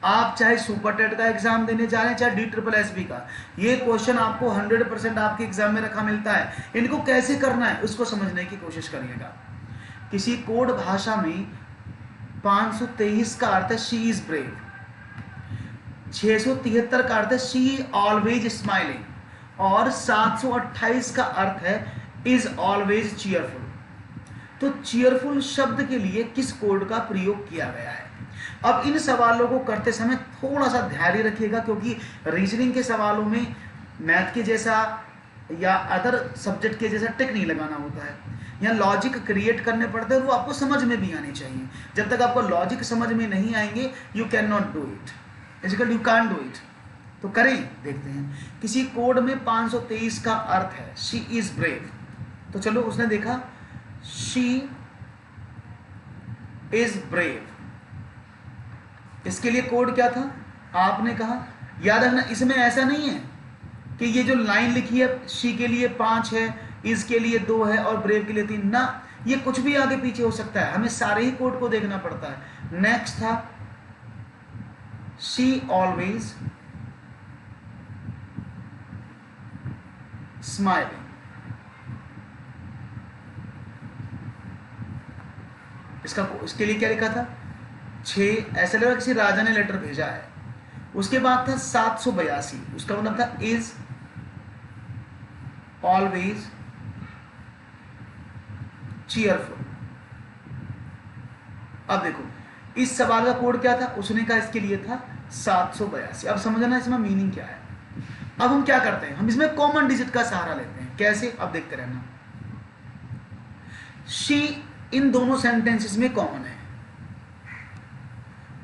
आप चाहे सुपर टेट का एग्जाम देने जा रहे हैं, चाहे DSSB का, ये क्वेश्चन आपको 100% आपके एग्जाम में रखा मिलता है। इनको कैसे करना है उसको समझने की कोशिश करिएगा। किसी कोड भाषा में 523 का अर्थ है शी इज ब्रेव, 673 का अर्थ है शी ऑलवेज स्माइलिंग, और 728 का अर्थ है इज ऑलवेज चीयरफुल। तो चीयरफुल शब्द के लिए किस कोड का प्रयोग किया गया है? अब इन सवालों को करते समय थोड़ा सा ध्यान रखिएगा, क्योंकि रीजनिंग के सवालों में मैथ के जैसा या अदर सब्जेक्ट के जैसा टिक नहीं लगाना होता है, यहाँ लॉजिक क्रिएट करने पड़ते हैं, वो आपको समझ में भी आने चाहिए। जब तक आपको लॉजिक समझ में नहीं आएंगे you can not do it, इजिकल यू कैन डू इट। तो करें, देखते हैं। किसी कोड में 523 का अर्थ है शी इज ब्रेव, तो चलो उसने देखा शी इज ब्रेव, इसके लिए कोड क्या था? आपने कहा, याद रखना इसमें ऐसा नहीं है कि ये जो लाइन लिखी है शी के लिए 5 है, इज के लिए 2 है और ब्रेव के लिए 3 ना, ये कुछ भी आगे पीछे हो सकता है, हमें सारे ही कोड को देखना पड़ता है। नेक्स्ट था शी ऑलवेज स्माइलिंग, इसके लिए क्या लिखा था? 6, ऐसा लगा किसी राजा ने लेटर भेजा है। उसके बाद था 782, उसका मतलब था इज ऑलवेज चीयरफुल। अब देखो इस सवाल का कोड क्या था? उसने कहा इसके लिए था 782। अब समझना इसमें मीनिंग क्या है। अब हम क्या करते हैं, हम इसमें कॉमन डिजिट का सहारा लेते हैं। कैसे? अब देखते रहना। शी इन दोनों सेंटेंसेस में कॉमन है,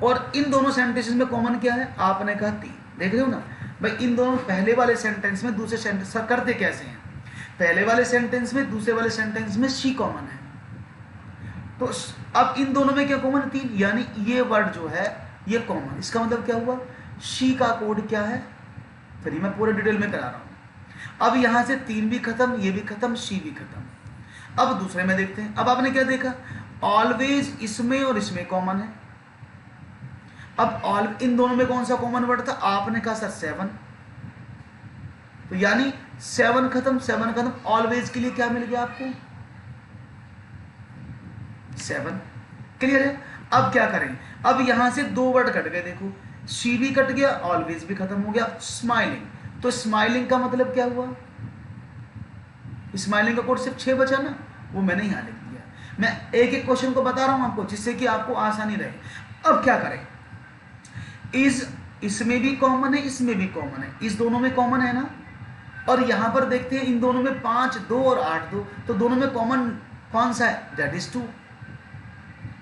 और इन दोनों सेंटेंसेस में कॉमन क्या है? आपने कहा 3। देख रहे हो ना भाई, इन दोनों पहले वाले सेंटेंस में दूसरे सेंटेंस करते कैसे हैं? पहले वाले सेंटेंस में दूसरे वाले सेंटेंस में शी कॉमन है, तो अब इन दोनों में क्या कॉमन है? 3, यानी ये वर्ड जो है ये कॉमन। इसका मतलब क्या हुआ? शी का कोड क्या है? फिर मैं पूरे डिटेल में करा रहा हूं। अब यहां से 3 भी खत्म, ये भी खत्म, शी भी खत्म। अब दूसरे में देखते हैं। अब आपने क्या देखा? ऑलवेज इसमें और इसमें कॉमन है। अब इन दोनों में कौन सा कॉमन वर्ड था? आपने कहा सर 7, तो यानी 7 खत्म, 7 खत्म। ऑलवेज के लिए क्या मिल गया आपको? 7। क्लियर है? अब क्या करें? अब यहां से 2 वर्ड कट गए, देखो शी भी कट गया, ऑलवेज भी खत्म हो गया। स्माइलिंग, तो स्माइलिंग का मतलब क्या हुआ? स्माइलिंग का कोड सिर्फ 6 बचा ना, वो मैंने यहां लिख दिया। मैं एक एक क्वेश्चन को बता रहा हूं आपको, जिससे कि आपको आसानी रहे। अब क्या करें? इज इसमें भी कॉमन है, इसमें भी कॉमन है, इस दोनों में कॉमन है ना। और यहां पर देखते हैं इन दोनों में 5 2 और 8 2, तो दोनों में कॉमन कौन सा है? That is 2।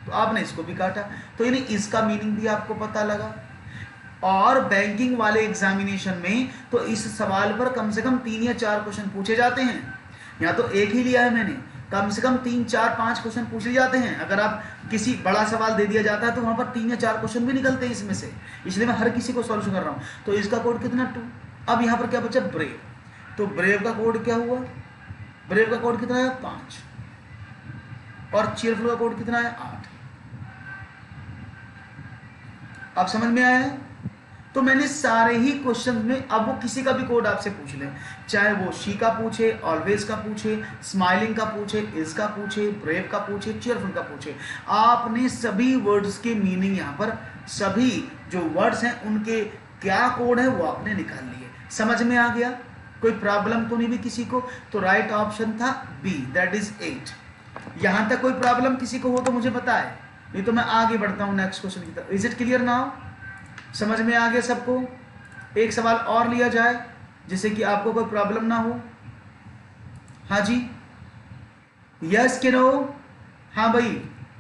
तो आपने इसको भी काटा, तो यानी इसका मीनिंग भी आपको पता लगा। और बैंकिंग वाले एग्जामिनेशन में तो इस सवाल पर कम से कम 3 या 4 क्वेश्चन पूछे जाते हैं। यहाँ तो एक ही लिया है मैंने, कम से कम 3, 4, 5 क्वेश्चन पूछे जाते हैं। अगर आप किसी बड़ा सवाल दे दिया जाता है तो वहां पर 3 या 4 क्वेश्चन भी निकलते हैं इसमें से, इसलिए मैं हर किसी को सॉल्यूशन कर रहा हूँ। तो इसका कोड कितना 2। अब यहाँ पर क्या बचा ब्रेव, तो ब्रेव का कोड क्या हुआ, ब्रेव का कोड कितना है 5 और चीयरफुल का कोड कितना है 8। अब समझ में आया है। तो मैंने सारे ही क्वेश्चन में, अब वो किसी का भी कोड आपसे पूछ ले, चाहे वो शी का पूछे, ऑलवेज का पूछे, स्माइलिंग का पूछे, इज का पूछे, ब्रेव का पूछे, चीयरफुल का पूछे, आपने सभी वर्ड्स के मीनिंग यहाँ पर, सभी जो वर्ड्स हैं उनके क्या कोड है वो आपने निकाल लिए। समझ में आ गया, कोई प्रॉब्लम तो नहीं भी किसी को। तो राइट ऑप्शन था बी, दैट इज 8। यहां तक कोई प्रॉब्लम किसी को हो तो मुझे बताए, नहीं तो मैं आगे बढ़ता हूं नेक्स्ट क्वेश्चन की तरफ। इज इट क्लियर नाउ, समझ में आ गया सबको। एक सवाल और लिया जाए जिससे कि आपको कोई प्रॉब्लम ना हो। हाँ जी, यस के नो, हाँ भाई,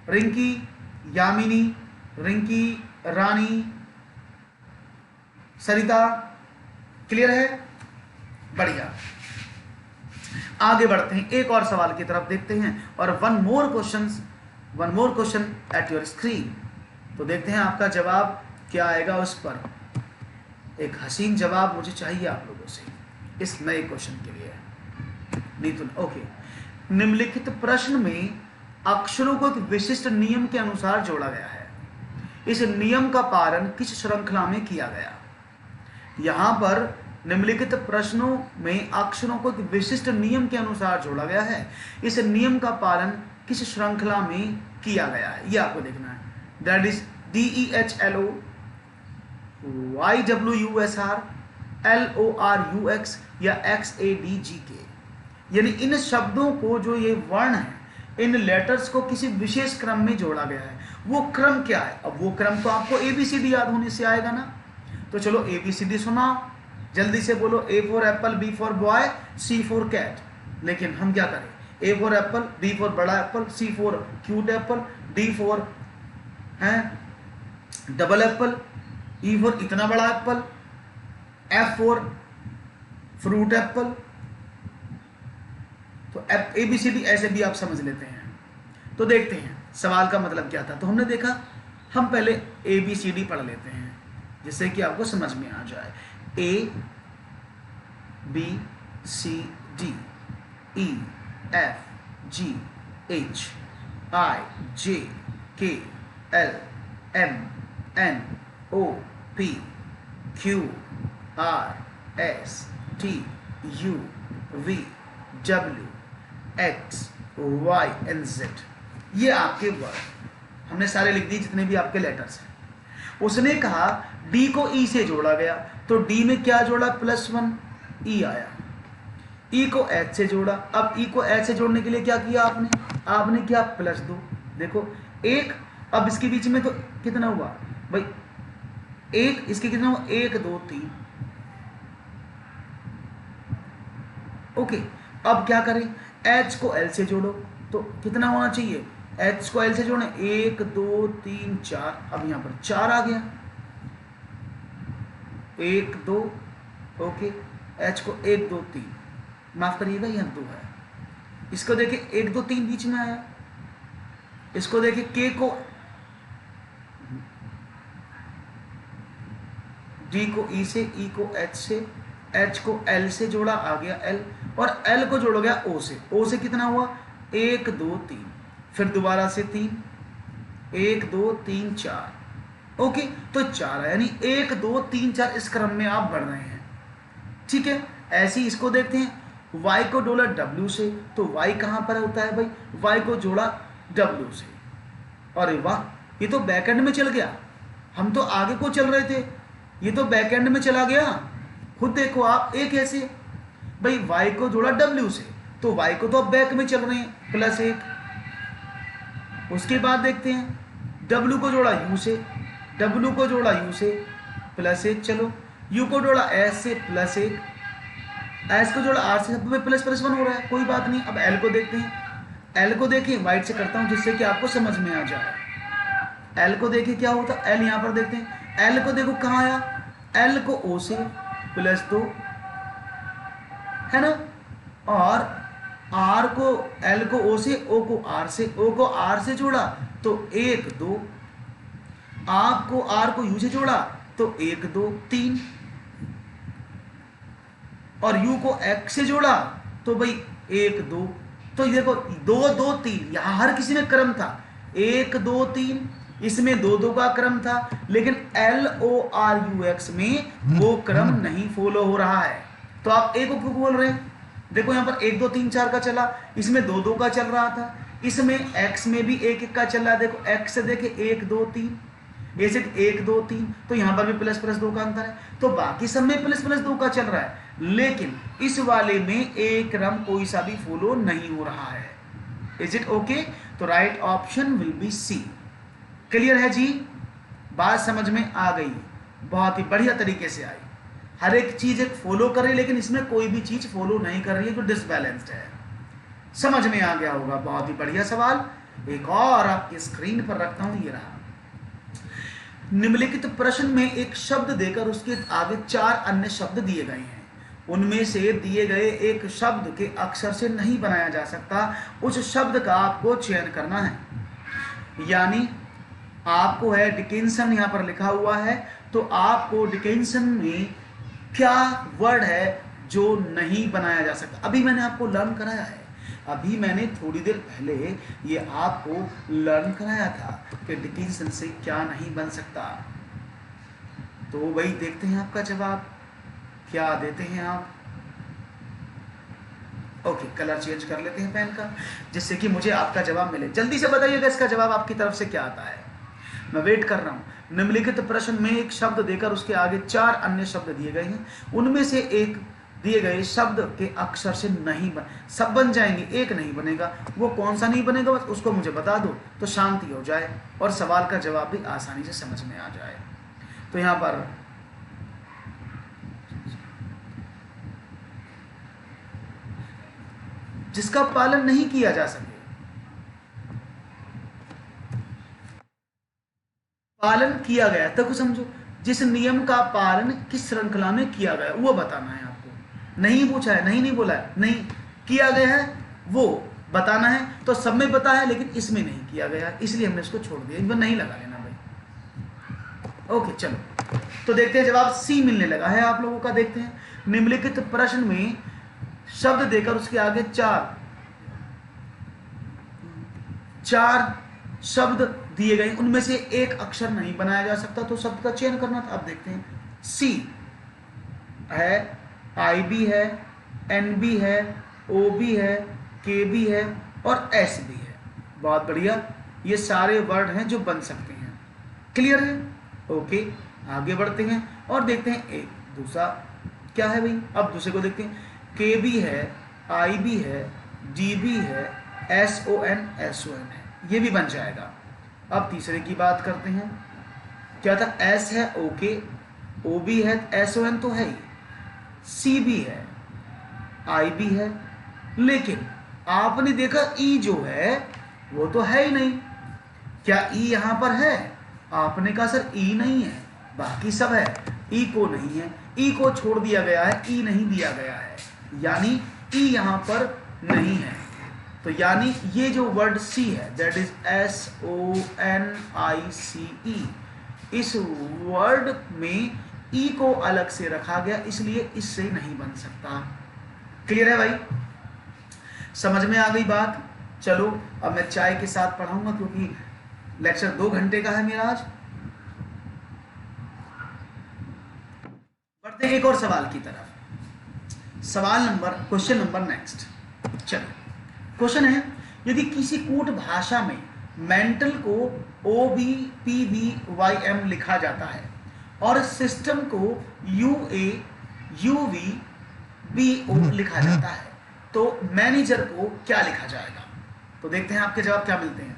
रिंकी, यामिनी, रिंकी, रानी, सरिता, क्लियर है, बढ़िया। आगे बढ़ते हैं, एक और सवाल की तरफ देखते हैं और one more question at your screen. तो देखते हैं आपका जवाब क्या आएगा उस पर। एक हसीन जवाब मुझे चाहिए आप लोगों से इस नए क्वेश्चन के लिए। नीतुन, ओके। निम्नलिखित प्रश्न में अक्षरों को एक विशिष्ट नियम के अनुसार जोड़ा गया है। इस नियम का पालन किस श्रृंखला में किया गया। यहां पर निम्नलिखित प्रश्नों में अक्षरों को एक विशिष्ट नियम के अनुसार जोड़ा गया है। इस नियम का पालन किस श्रृंखला में किया गया है, यह आपको देखना है। That is DEHLO, YWUSR, LORUX या XADGK। यानी इन शब्दों को, जो ये वर्ण है, इन लेटर्स को किसी विशेष क्रम में जोड़ा गया है। वो क्रम क्या है, अब वो क्रम तो आपको ABCD याद होने से आएगा ना। तो चलो ABCD सुनाओ, जल्दी से बोलो। A for apple, B for boy, C for cat. लेकिन हम क्या करें, A for apple, B for बड़ा apple, C for cute apple, D for double apple, E for इतना बड़ा apple, F for fruit apple. तो ABCD ऐसे भी आप समझ लेते हैं। तो देखते हैं सवाल का मतलब क्या था। तो हमने देखा, हम पहले ABCD पढ़ लेते हैं जिससे कि आपको समझ में आ जाए। A B C D E F G H I J K L M N O P Q R S T U V W X Y and Z। ये आपके वर्ड हमने सारे लिख दिए जितने भी आपके लेटर्स हैं। उसने कहा D को E से जोड़ा गया, तो D में क्या जोड़ा, +1 E आया। E को H से जोड़ा, अब E को H से जोड़ने के लिए क्या किया आपने किया +2। देखो 1, अब इसके बीच में तो कितना हुआ भाई, 1, इसके कितना हुआ 1 2 3। ओके, अब क्या करें, H को L से जोड़ो, तो कितना होना चाहिए, H को L से जोड़े 1 2 3 4। अब यहां पर 4 आ गया, 1 2, ओके। H को 1 2 3, माफ करिएगा यहाँ 2 है। इसको देखिए 1 2 3 बीच में आया। इसको देखिए K को D को E से, E को H से, H को L से जोड़ा, आ गया L, और L को जोड़ा गया O से। O से कितना हुआ 1 2 3, फिर दोबारा से 3, 1 2 3 4। ओके, तो 4 है, यानी 1 2 3 4 इस क्रम में आप बढ़ रहे हैं। ठीक है, ऐसे ही इसको देखते हैं। Y को जोड़ा W से, तो Y कहां पर होता है भाई, Y को जोड़ा W से। अरे वाह, ये तो बैकएंड में चल गया, हम तो आगे को चल रहे थे, ये तो बैकएंड में चला गया। खुद देखो आप, एक ऐसे भाई Y को जोड़ा W से, तो Y को तो अब बैक में चल रहे हैं, +1। उसके बाद देखते हैं W को जोड़ा U से, W को जोड़ा U से, +1। चलो U को जोड़ा S से, +1। S को जोड़ा R से, सब में +1 हो रहा है, कोई बात नहीं। अब L को देखते हैं। L को देखिए, वाइट से करता हूं जिससे कि आपको समझ में आ जाए। एल को देखे क्या होता, एल यहां पर देखते हैं, एल को देखो कहां आया, एल को ओ से प्लस 2 है ना, और आर को, एल को ओ से, ओ को आर से, ओ को आर से जोड़ा तो 1 2, आपको आर को यू से जोड़ा तो 1 2 3, और यू को एक्स से जोड़ा तो भाई 1 2, तो ये देखो 2 2 3, यहां हर किसी में क्रम था 1 2 3, इसमें 2 2 का क्रम था, लेकिन L O R U X में वो क्रम नहीं फॉलो हो रहा है। तो आप ए को क्यों बोल रहे हैं, देखो यहां पर 1 2 3 4 का चला, इसमें 2 2 का चल रहा था, इसमें एक्स में भी 1 1 का चल रहा है, देखो एक्स से देखे 1 2 3, ए से 1 2 3, तो यहां पर भी प्लस प्लस 2 का अंतर है, तो बाकी सब में प्लस प्लस 2 का चल रहा है, लेकिन इस वाले में एक क्रम कोई सा भी फॉलो नहीं हो रहा है। Is it okay? तो right option will be C. Clear है जी? बात समझ में आ गई, बहुत ही बढ़िया तरीके से आई, हर एक चीज एक फॉलो कर रही है, लेकिन इसमें कोई भी चीज फॉलो नहीं कर रही है जो डिसबैलेंस्ड है। समझ में आ गया होगा, बहुत ही बढ़िया सवाल। एक और आपकी स्क्रीन पर रखता हूं, ये रहा। निम्नलिखित प्रश्न में एक शब्द देकर उसके आगे 4 अन्य शब्द दिए गए हैं, उनमें से दिए गए एक शब्द के अक्षर से नहीं बनाया जा सकता, उस शब्द का आपको चयन करना है। यानी आपको है डिकिंसन, यहां पर लिखा हुआ है, तो आपको डिकिंसन में क्या वर्ड है जो नहीं बनाया जा सकता। अभी मैंने आपको लर्न कराया है, अभी मैंने थोड़ी देर पहले ये आपको लर्न कराया था कि डिकिंसन से क्या नहीं बन सकता। तो भाई देखते हैं आपका जवाब क्या देते हैं आप। ओके, कलर चेंज कर लेते हैं पेन का, जिससे कि मुझे आपका जवाब मिले। जल्दी से बताइएगा इसका जवाब आपकी तरफ से क्या आता है, मैं वेट कर रहा हूं। निम्नलिखित प्रश्न में एक शब्द देकर उसके आगे 4 अन्य शब्द दिए गए हैं, उनमें से एक दिए गए शब्द के अक्षर से नहीं बन, सब बन जाएंगे, एक नहीं बनेगा, वो कौन सा नहीं बनेगा बस उसको मुझे बता दो, तो शांति हो जाए और सवाल का जवाब भी आसानी से समझ में आ जाए। तो यहां पर जिसका पालन नहीं किया जा सके, पालन किया गया तक समझो, जिस नियम का पालन किस श्रृंखला में किया गया वो बताना है आपको। नहीं पूछा है, नहीं बोला है, नहीं किया गया है वो बताना है, तो सब में पता है लेकिन इसमें नहीं किया गया, इसलिए हमने इसको छोड़ दिया, इस बार नहीं लगा लेना भाई। ओके चलो, तो देखते हैं जवाब सी मिलने लगा है आप लोगों का। देखते हैं, निम्नलिखित प्रश्न में शब्द देकर उसके आगे 4 शब्द दिए गए, उनमें से एक अक्षर नहीं बनाया जा सकता, तो शब्द का चयन करना था। अब देखते हैं, सी है, आई बी है, एन बी है, ओ बी है, के बी है और एस बी है। बहुत बढ़िया, ये सारे वर्ड हैं जो बन सकते हैं। क्लियर है? ओके, आगे बढ़ते हैं और देखते हैं एक दूसरा क्या है भाई। अब दूसरे को देखते हैं, के बी है, आई बी है, डी बी है, एस ओ एन है, ये भी बन जाएगा। अब तीसरे की बात करते हैं, क्या था, एस है, ओके, ओ बी है, एस ओ एन तो है ही, सी बी है, आई बी है, लेकिन आपने देखा ई जो है वो तो है ही नहीं। क्या ई यहां पर है? आपने कहा सर ई नहीं है, बाकी सब है, ई को नहीं है, ई को छोड़ दिया गया है, ई नहीं दिया गया है, यानी ई यहां पर नहीं है। तो यानी ये जो वर्ड सी है, दैट इज SONICE, इस वर्ड में ई को अलग से रखा गया, इसलिए इससे नहीं बन सकता। क्लियर है भाई? समझ में आ गई बात? चलो अब मैं चाय के साथ पढ़ाऊंगा, क्योंकि लेक्चर 2 घंटे का है मेरा आज। बढ़ते हैं एक और सवाल की तरफ। सवाल नंबर, क्वेश्चन नंबर नेक्स्ट। चलो, क्वेश्चन है, यदि किसी कूट भाषा में मेंटल को OBPVYM लिखा जाता है और सिस्टम को UAUVBO लिखा जाता है, तो मैनेजर को क्या लिखा जाएगा? तो देखते हैं आपके जवाब क्या मिलते हैं।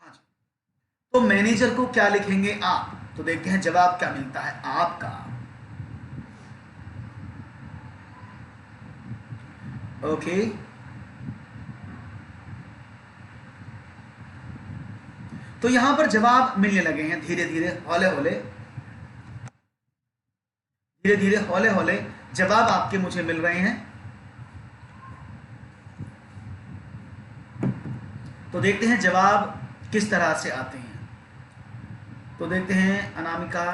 हाँ जी, तो मैनेजर को क्या लिखेंगे आप? तो देखते हैं जवाब क्या मिलता है आपका। ओके, तो यहां पर जवाब मिलने लगे हैं धीरे धीरे, हौले हौले, धीरे धीरे हौले हौले जवाब आपके मुझे मिल रहे हैं। तो देखते हैं जवाब किस तरह से आते हैं। तो देखते हैं, अनामिका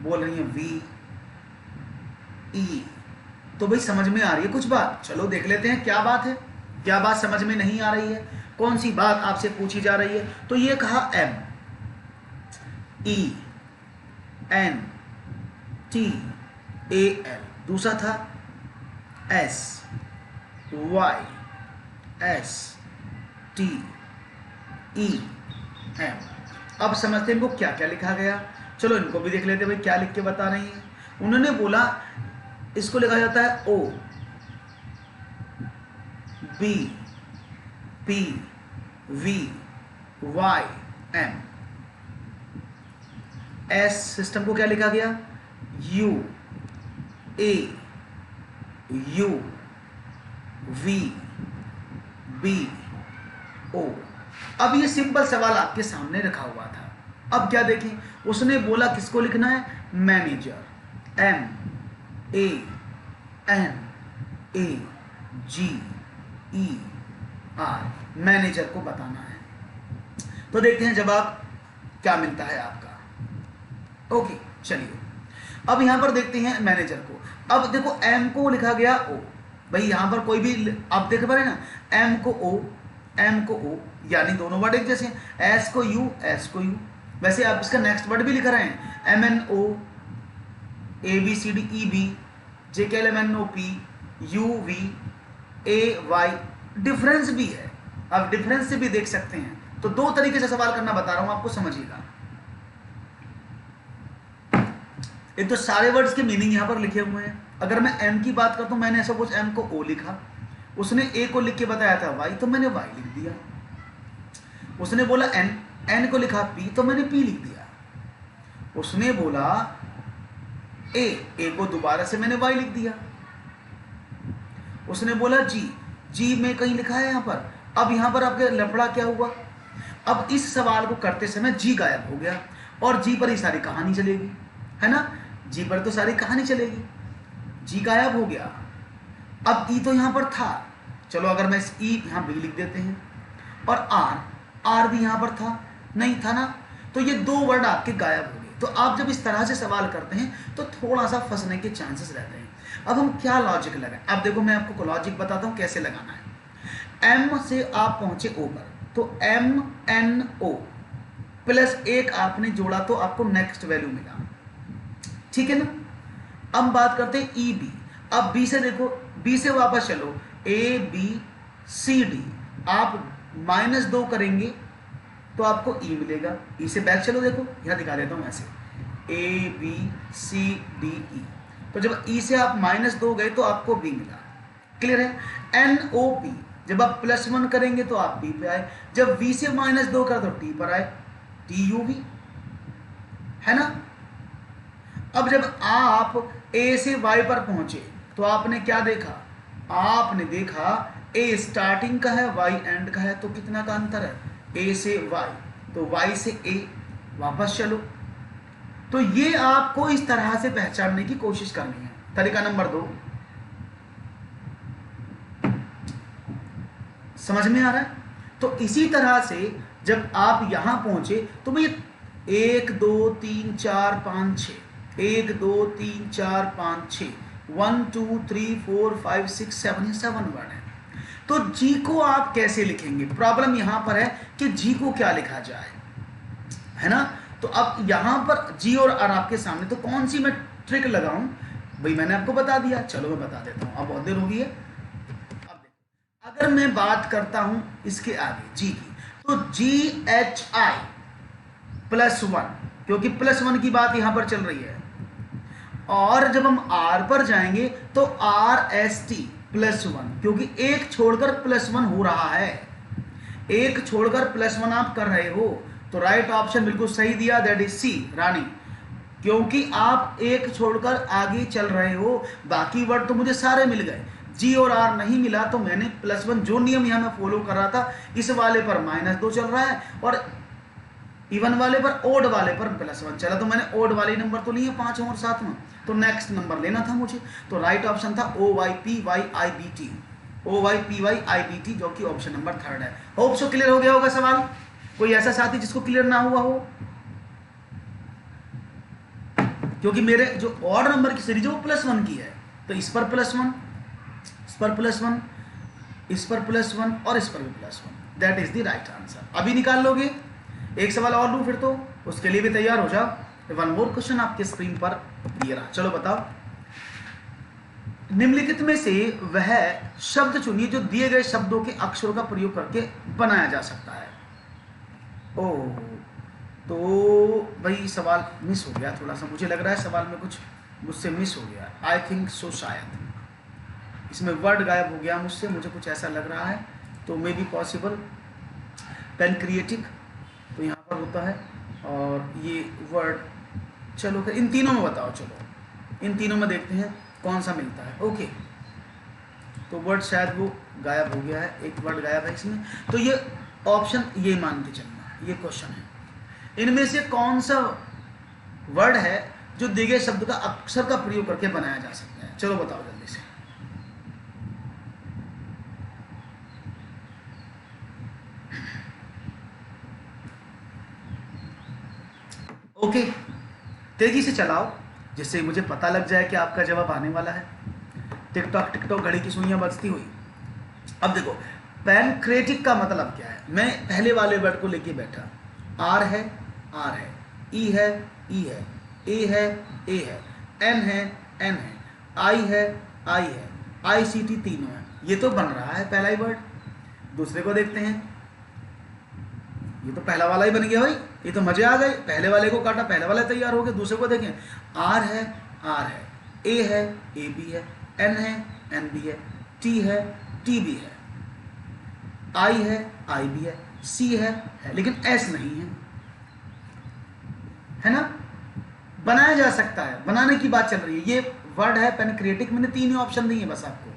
बोल रही है वी ई। तो भाई समझ में आ रही है कुछ बात, चलो देख लेते हैं क्या बात है, क्या बात समझ में नहीं आ रही है, कौन सी बात आपसे पूछी जा रही है। तो ये कहा M E N T A L, दूसरा था S Y S T E M. अब समझते हैं इनको क्या क्या लिखा गया, चलो इनको भी देख लेते हैं भाई क्या लिख के बता रही हैं। उन्होंने बोला इसको लिखा जाता है O B P V Y M. S system को क्या लिखा गया, U A U V B O. अब ये सिंपल सवाल आपके सामने रखा हुआ था, अब क्या देखें, उसने बोला किसको लिखना है, manager, M A N A G E R, manager को बताना है। तो देखते हैं जवाब क्या मिलता है आपका। ओके चलिए, अब यहां पर देखते हैं मैनेजर को। अब देखो एम को लिखा गया ओ, भाई यहां पर कोई भी आप देख पा रहे ना, एम को ओ एम को ओ, यानी दोनों वर्ड एक जैसे, एस को यू एस को यू। वैसे आप इसका नेक्स्ट वर्ड भी लिख रहे हैं, M N O A B C D E B J K L M N O P U V A Y, difference भी है, आप डिफरेंस से भी देख सकते हैं। तो दो तरीके से सवाल करना बता रहा हूं आपको, समझिएगा। एक तो सारे वर्ड्स के मीनिंग यहां पर लिखे हुए हैं। अगर मैं एम की बात करता हूं, मैंने ऐसा कुछ एम को ओ लिखा, उसने ए को लिख के बताया था वाई, तो मैंने वाई लिख दिया। उसने बोला एन, एन को लिखा पी, तो मैंने पी लिख दिया। उसने बोला ए को दोबारा से मैंने वाई लिख दिया। उसने बोला जी, जी में कहीं लिखा है यहां पर। अब यहां पर आपके लफड़ा क्या हुआ, अब इस सवाल को करते समय जी गायब हो गया, और जी पर ही सारी कहानी चलेगी, है ना, जी पर तो सारी कहानी चलेगी, जी गायब हो गया। अब ई तो यहां पर था, चलो अगर मैं इस ई यहां बी लिख देते हैं, और आर भी यहां पर था, नहीं था ना, तो ये दो वर्ड आपके गायब हो गए। तो आप जब इस तरह से सवाल करते हैं तो थोड़ा सा फंसने के चांसेस रहते हैं। अब हम क्या लॉजिक लगाएं, अब देखो मैं आपको लॉजिक बताता हूं कैसे लगाना है। एम से आप पहुंचे ओ पर, तो एम एन ओ प्लस एक आपने जोड़ा तो आपको नेक्स्ट वैल्यू मिला, ठीक है ना। अब बात करते हैं ई बी। अब बी से देखो, बी से वापस चलो, ए बी सी डी, आप -2 करेंगे तो आपको ई मिलेगा। ई से बैक चलो, देखो यहां दिखा देता हूं ऐसे, ए बी सी डी ई, तो जब ई से आप -2 गए तो आपको बी मिला, क्लियर है। एन ओ पी, जब आप +1 करेंगे तो आप बी पे आए, जब वी से -2 कर तो टी पर आए, टी यू वी, है ना। अब जब आप ए से वाई पर पहुंचे तो आपने क्या देखा, आपने देखा ए स्टार्टिंग का है वाई एंड का है, तो कितना का अंतर है, ए से वाई, तो वाई से ए, वापस चलो। तो ये आपको इस तरह से पहचानने की कोशिश करनी है। तरीका नंबर 2 समझ में आ रहा है। तो इसी तरह से जब आप यहां पहुंचे तो भाई 1 2 3 4 5 6, 1 2 3 4 5 6, 1 2 3 4 5 6 7, 7 वर्ड है। तो जी को आप कैसे लिखेंगे, प्रॉब्लम यहां पर है कि जी को क्या लिखा जाए, है ना। तो अब यहां पर जी और आर आपके सामने, तो कौन सी मैं ट्रिक लगाऊं, भाई मैंने आपको बता दिया, चलो मैं बता देता हूं, अब बहुत देर हो गई है। अब देखो, अगर मैं बात करता हूं इसके आगे जी की, तो GHI +1, क्योंकि +1 की बात यहां पर चल रही है। और जब हम आर पर जाएंगे तो RST +1, क्योंकि एक छोड़कर +1 हो रहा है, एक छोड़कर +1 आप कर रहे हो, तो राइट ऑप्शन बिल्कुल सही दिया, दैट इज सी रानी, क्योंकि आप एक छोड़कर आगे चल रहे हो। बाकी वर्ड तो मुझे सारे मिल गए, जी और आर नहीं मिला तो मैंने +1 जो नियम यहाँ मैं फॉलो कर रहा था, इस वाले पर -2 चल रहा है और इवन वाले पर, ओड वाले पर +1 चला, तो मैंने ओड वाले नंबर तो लिए 5 और 7 में, तो नेक्स्ट नंबर लेना था मुझे। तो राइट ऑप्शन था OYPYIBT, OYPYIBT, जो कि ऑप्शन नंबर 3 है। होप सो क्लियर हो गया होगा सवाल। कोई ऐसा साथी जिसको क्लियर ना हुआ हो? क्योंकि मेरे जो ऑड नंबर की सीरीज है वो +1 की है, तो इस पर +1, इस पर +1, इस पर +1 और इस पर भी +1, that is the right answer. अभी निकाल लोगे? एक सवाल और लूं फिर तो, उसके लिए भी तैयार हो जाओ। वन मोर क्वेश्चन आपके स्क्रीन पर दिए रहा, चलो बताओ। निम्नलिखित में से वह शब्द चुनिए जो दिए गए शब्दों के अक्षरों का प्रयोग करके बनाया जा सकता है। ओह, तो भाई सवाल मिस हो गया थोड़ा सा, मुझे लग रहा है सवाल में कुछ मुझसे मिस हो गया, आई थिंक सो, शायद इसमें वर्ड गायब हो गया मुझसे, मुझे कुछ ऐसा लग रहा है, तो मे बी पॉसिबल। पैनक्रिएटिक तो यहाँ पर होता है, और ये वर्ड, चलो इन तीनों में बताओ, चलो इन तीनों में देखते हैं कौन सा मिलता है। ओके, तो वर्ड शायद वो गायब हो गया है, एक वर्ड गायब है इसमें, तो ये ऑप्शन ये मान के चलना, ये क्वेश्चन है, इनमें से कौन सा वर्ड है जो दिए गए शब्द का अक्षर का प्रयोग करके बनाया जा सकता है। चलो बताओ जल्दी से। ओके, तेजी से चलाओ जिससे मुझे पता लग जाए कि आपका जवाब आने वाला है। टिकटॉक टिकटॉक घड़ी की सुइयां बजती हुई। अब देखो, पैनक्रेटिक का मतलब क्या है। मैं पहले वाले वर्ड को लेके बैठा, आर है, आर है, ई है, ई है, ए है, ए है, एन है, एन है, आई है, आई है, ICT तीनों है। ये तो बन रहा है पहला ही वर्ड। दूसरे को देखते हैं, ये तो पहला वाला ही बन गया भाई, ये तो मजे आ गए। पहले वाले को काटा, पहले वाला तैयार हो गया। दूसरे को देखें, आर है, आर है, ए है, ए बी है, एन है, एन बी है, टी है, टी बी है, आई है, आई बी है, सी है, लेकिन एस नहीं है ना। बनाया जा सकता है, बनाने की बात चल रही है। ये वर्ड है पैनक्रिएटिक, मैंने 3 ही ऑप्शन दिए बस आपको।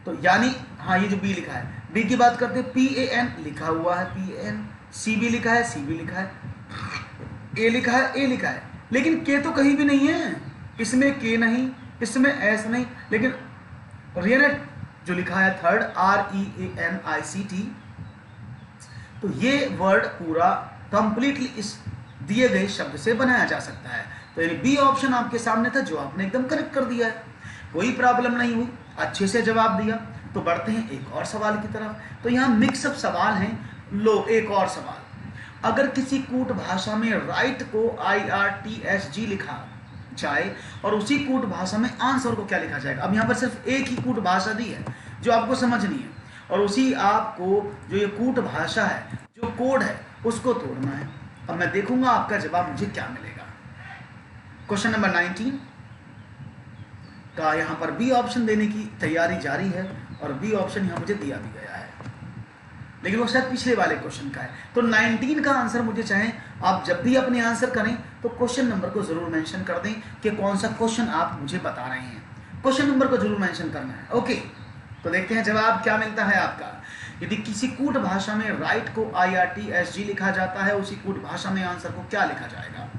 तो यानी हाँ, ये जो बी लिखा है, बी की बात करते हैं, PAN लिखा हुआ है, PAN, CB लिखा है, CB लिखा है, A लिखा है, A लिखा है, लेकिन K तो कहीं भी नहीं है। इसमें K नहीं, इसमें S नहीं, लेकिन रियनेट जो लिखा है थर्ड, REANICT, तो ये वर्ड पूरा कंप्लीटली इस दिए गए शब्द से बनाया जा सकता है। तो यानी बी ऑप्शन आपके सामने था, जो आपने एकदम करेक्ट कर दिया है, कोई प्रॉब्लम नहीं हुई, अच्छे से जवाब दिया। तो बढ़ते हैं एक और सवाल की तरफ। तो यहाँ मिक्सअप सवाल हैं। लो एक और सवाल, अगर किसी कूट भाषा में राइट को IRTSG लिखा जाए और उसी कूट भाषा में आंसर को क्या लिखा जाएगा। अब यहाँ पर सिर्फ एक ही कूट भाषा दी है जो आपको समझनी है, और उसी आपको जो ये कूट भाषा है, जो कोड है, उसको तोड़ना है। अब मैं देखूंगा आपका जवाब मुझे क्या मिलेगा। क्वेश्चन नंबर 19 का यहाँ पर बी ऑप्शन देने की तैयारी जारी है, और बी ऑप्शन यहाँ मुझे दिया भी गया है, लेकिन वो शायद पिछले वाले क्वेश्चन का है। तो 19 का आंसर मुझे चाहे, आप जब भी अपने आंसर करें तो क्वेश्चन नंबर को जरूर मेंशन कर दें कि कौन सा क्वेश्चन आप मुझे बता रहे हैं। क्वेश्चन नंबर को जरूर मेंशन करना है। ओके, तो देखते हैं जवाब क्या मिलता है आपका। यदि किसी कूट भाषा में राइट को IRTSG लिखा जाता है, उसी कूट भाषा में आंसर को क्या लिखा जाएगा।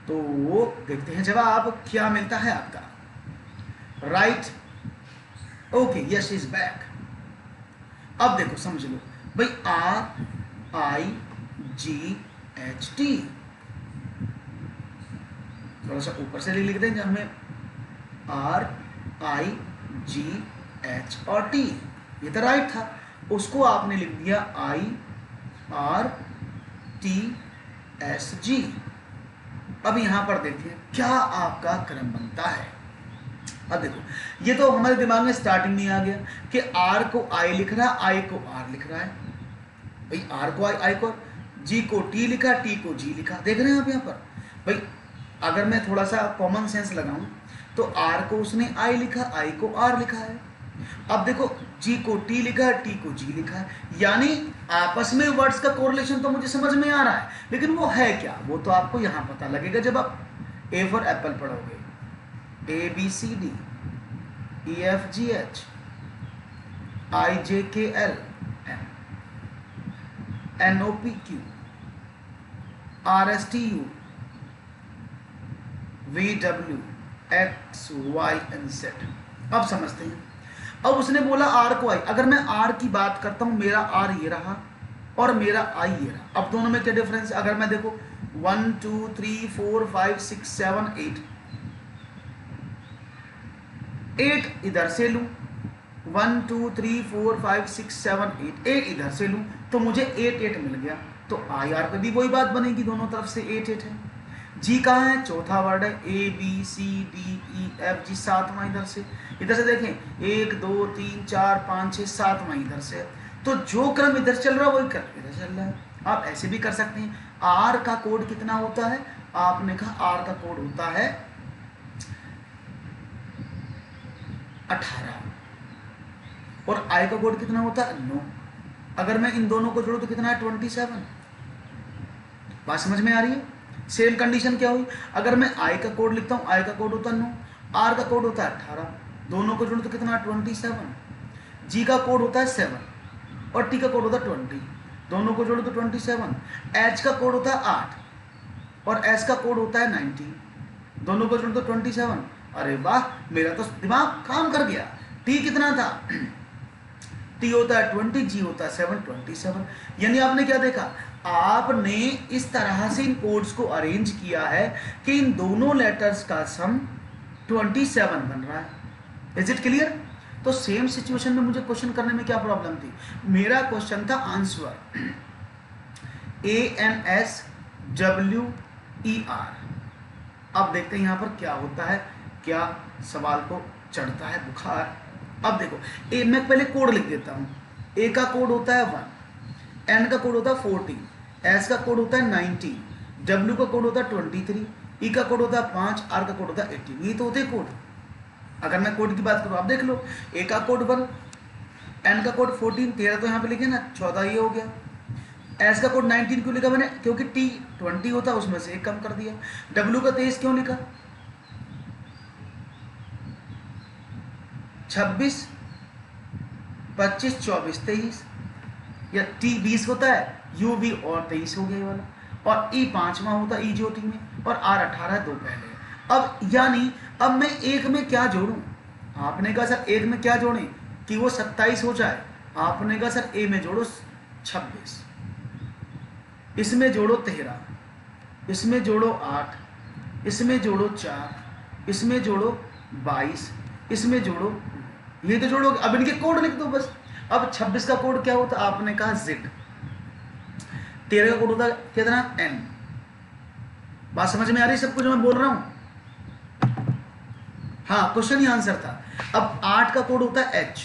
तो वो देखते हैं जवाब क्या मिलता है आपका। Right, okay, yes is back. अब देखो समझ लो भाई, RIGHT, थोड़ा सा ऊपर से लिख दें जब हमें RIGH और T, ये तो राइट था, उसको आपने लिख दिया IRTSG। अब यहां पर देखिए क्या आपका क्रम बनता है। अब देखो, ये तो हमारे दिमाग में स्टार्टिंग में आ गया कि R को I लिख रहा है, I को R लिख रहा है। भाई R को I को G को T लिखा, T को G लिखा। देख रहे हैं आप यहाँ पर। भाई अगर मैं थोड़ा सा कॉमन सेंस लगाऊं तो R को उसने I लिखा, I को R लिखा है। अब देखो, G को T लिखा है, T को G लिखा है, यानी आपस में वर्ड्स का कोरिलेशन तो मुझे समझ में आ रहा है, लेकिन वो है क्या, वो तो आपको यहाँ पता लगेगा जब आप A फॉर एप्पल पढ़ोगे, ABCD, EFGH IJKL NOPQ RSTU VW XYZ। अब समझते हैं। अब उसने बोला R को I, अगर मैं R की बात करता हूं, मेरा R ये रहा और मेरा I ये रहा। अब दोनों में क्या डिफरेंस? अगर मैं देखो 1 2 3 4 5 6 7 8 इधर से लूं, 1 2 3 4 5 6 7 8 इधर से लूं तो मुझे 8 मिल गया। तो आई आर पे भी वही बात बनेगी, दोनों तरफ से 8 है। जी कहाँ है? चौथा वर्ड है, A B C D E F G, सातवां इधर से देखें 1 2 3 4 5 6 7वां इधर से। तो जो क्रम इधर चल रहा है वही क्रम इधर चल रहा है। आप ऐसे भी कर सकते हैं। आर का कोड कितना होता है? आपने कहा आर का कोड होता है 18 और आई का कोड कितना होता है? 9। अगर मैं इन दोनों को जोड़ूं तो कितना है? 27। बात समझ में आ रही है? सेम कंडीशन क्या हुई? अगर मैं आई का कोड लिखता हूं, आई का कोड होता है 9, आर का कोड होता है 18, दोनों को जोड़ो तो कितना? 27। जी का कोड होता है 7 और टी का कोड होता है 20, दोनों को जोड़ो तो 27। एच का कोड होता है 8 और एस का कोड होता है 19, दोनों को जोड़ो तो 27। अरे वाह, मेरा तो दिमाग काम कर गया। टी कितना था? टी होता है 20, जी होता है 7, 27। यानी आपने क्या देखा? आपने इस तरह से इन कोड्स को अरेंज किया है कि इन दोनों लेटर्स का सम 27 बन रहा है। Is it clear? तो सेम सिचुएशन में मुझे क्वेश्चन करने में क्या प्रॉब्लम थी? मेरा क्वेश्चन था आंसर ANSWER। अब देखते हैं यहां पर क्या होता है, क्या सवाल को चढ़ता है बुखार। अब देखो, मैं पहले कोड लिख देता हूं। ए का कोड होता है 1, एन का कोड होता है 14, एस का कोड होता है 19, डब्ल्यू का कोड होता है 23, ई का कोड होता है 5, आर का कोड होता है 18। ये तो होते कोड। अगर मैं कोड की बात करूं, आप देख लो, ए का कोड 1, एन का कोड 14, 13 तो यहां पे लिखे ना, 14 ये हो गया। एस का कोड 19 क्यों लिखा मैंने? क्योंकि टी 20 होता है, उसमें से एक कम कर दिया। डब्ल्यू का 23 क्यों लिखा? 26 25 24 23, या टी 20 होता है, यू भी और 23 हो गया ये वाला, और ई 5वां होता है ई ज्योति में, और आर 18 दो पहले। अब यानी अब मैं एक में क्या जोड़ूं? आपने कहा सर एक में क्या जोड़ें कि वो 27 हो जाए? आपने कहा सर ए में जोड़ो 26, इसमें जोड़ो 13, इसमें जोड़ो 8, इसमें जोड़ो 4, इसमें जोड़ो 22, इसमें जोड़ो, ये तो जोड़ो। अब इनके कोड लिख दो बस। अब 26 का कोड क्या होता? आपने कहा Z, 13 का कोड होता कितना? N। बात समझ में आ रही है सबको जो मैं बोल रहा हूं? हाँ, क्वेश्चन ही आंसर था। अब 8 का कोड होता है H,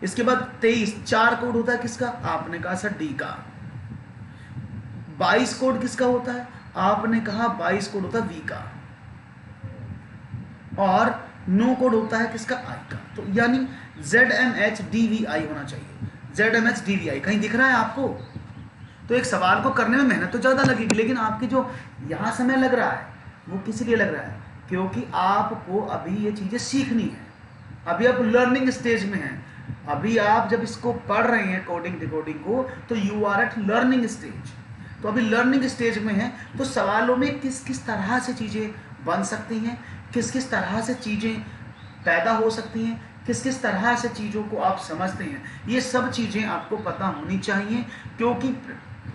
इसके बाद 23, 4 कोड होता है किसका? आपने कहा सर D का। 22 कोड किसका होता है? आपने कहा 22 कोड होता है V का, और 9 कोड होता है किसका? I का। तो यानी ZMHDVI होना चाहिए। ZMHDVI कहीं दिख रहा है आपको? तो एक सवाल को करने में मेहनत तो ज़्यादा लगेगी, लेकिन आपकी जो यहाँ समय लग रहा है वो किस लिए लग रहा है? क्योंकि आपको अभी ये चीज़ें सीखनी है, अभी आप लर्निंग स्टेज में हैं। अभी आप जब इसको पढ़ रहे हैं कोडिंग डिकोडिंग को, तो you are at learning stage. तो अभी लर्निंग स्टेज में है, तो सवालों में किस किस तरह से चीज़ें बन सकती हैं, किस किस तरह से चीज़ें पैदा हो सकती हैं, किस किस तरह से चीज़ों को आप समझते हैं, ये सब चीज़ें आपको पता होनी चाहिए। क्योंकि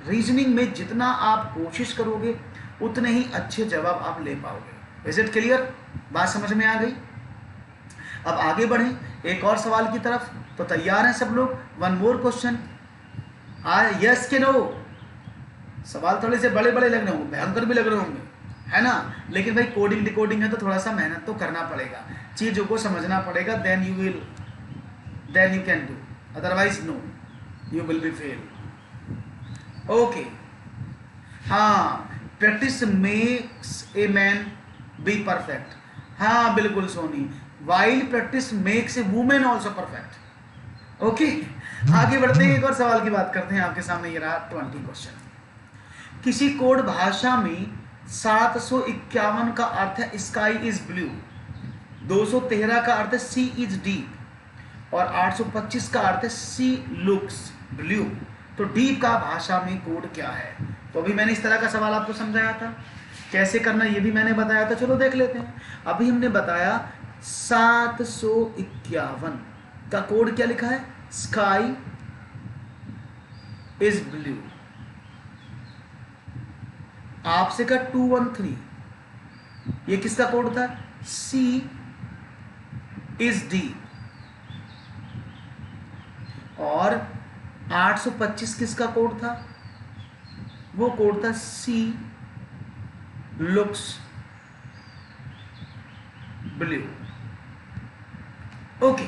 रीजनिंग में जितना आप कोशिश करोगे उतने ही अच्छे जवाब आप ले पाओगे। Is it clear? बात समझ में आ गई? अब आगे बढ़ें एक और सवाल की तरफ। तो तैयार हैं सब लोग? One more question. यस के नो? सवाल थोड़े से बड़े बड़े लग रहे होंगे, भयंकर भी लग रहे होंगे, है ना? लेकिन भाई कोडिंग डिकोडिंग है तो थोड़ा सा मेहनत तो करना पड़ेगा, चीज़ों को समझना पड़ेगा, then you can do, otherwise no, you will be fail. Okay, हाँ, practice makes a man be perfect. हाँ बिल्कुल Soni, while practice makes a women also perfect. Okay, आगे बढ़ते हैं, एक और सवाल की बात करते हैं। आपके सामने ये रहा 20 क्वेश्चन। किसी कोड भाषा में 751 का अर्थ है स्काई इज ब्लू, 213 का अर्थ है सी इज डीप और 825 का अर्थ है सी लुक्स ब्लू। तो डीप का भाषा में कोड क्या है? तो अभी मैंने इस तरह का सवाल आपको समझाया था, कैसे करना ये भी मैंने बताया था। चलो देख लेते हैं। अभी हमने बताया 751 का कोड क्या लिखा है, स्काई इज ब्लू। आपसे का 213 ये किसका कोड था, सी इज डी। और 825 किसका कोड था, वो कोड था सी लुक्स ब्लू। ओके,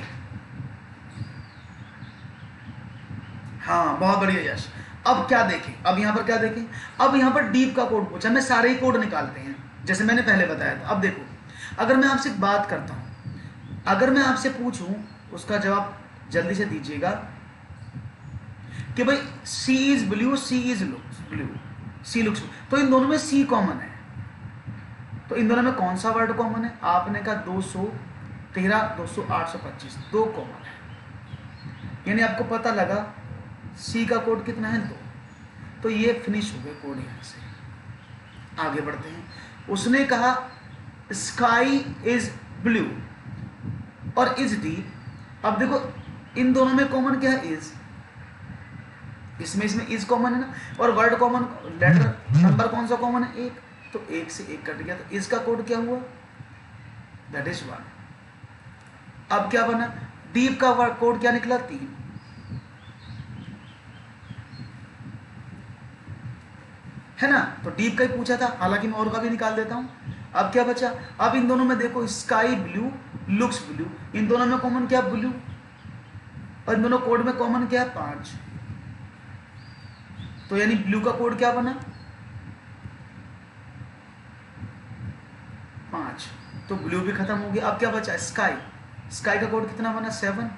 हाँ बहुत बढ़िया यश। अब क्या देखें, अब यहां पर क्या देखें, अब यहां पर डीप का कोड पूछा, मैं सारे ही कोड निकालते हैं जैसे मैंने पहले बताया था। अब देखो, अगर मैं आपसे बात करता हूं, अगर मैं आपसे पूछूं, उसका जवाब जल्दी से दीजिएगा कि भाई C is blue, C is looks blue, C looks, तो इन दोनों में सी कॉमन है, तो इन दोनों में कौन सा वर्ड कॉमन है? आपने कहा 213, 200, 825, दो कॉमन है, यानी आपको पता लगा सी का कोड कितना है, 2। तो ये फिनिश हो गए कोड। यहां से आगे बढ़ते हैं। उसने कहा स्काई इज ब्लू और इज डीप। अब देखो इन दोनों में कॉमन क्या है, इज। इसमें इज कॉमन है ना, और वर्ड कॉमन, लेटर नंबर कौन सा कॉमन है, 1। तो 1 से 1 कट गया, तो इसका कोड क्या हुआ, दैट इज 1। अब क्या बना, डीप का वर्ड कोड क्या निकला, 3। है ना, तो डीप का ही पूछा था, हालांकि मैं और का भी निकाल देता हूं। अब क्या बचा, अब इन दोनों में देखो स्काई ब्लू, लुक्स ब्लू, इन दोनों में कॉमन क्या, ब्लू, और इन दोनों कोड में कॉमन क्या है, 5। तो यानी ब्लू का कोड क्या बना, 5। तो ब्लू भी खत्म हो गया। अब क्या बचा, स्काई, स्काई का कोड कितना बना, 7,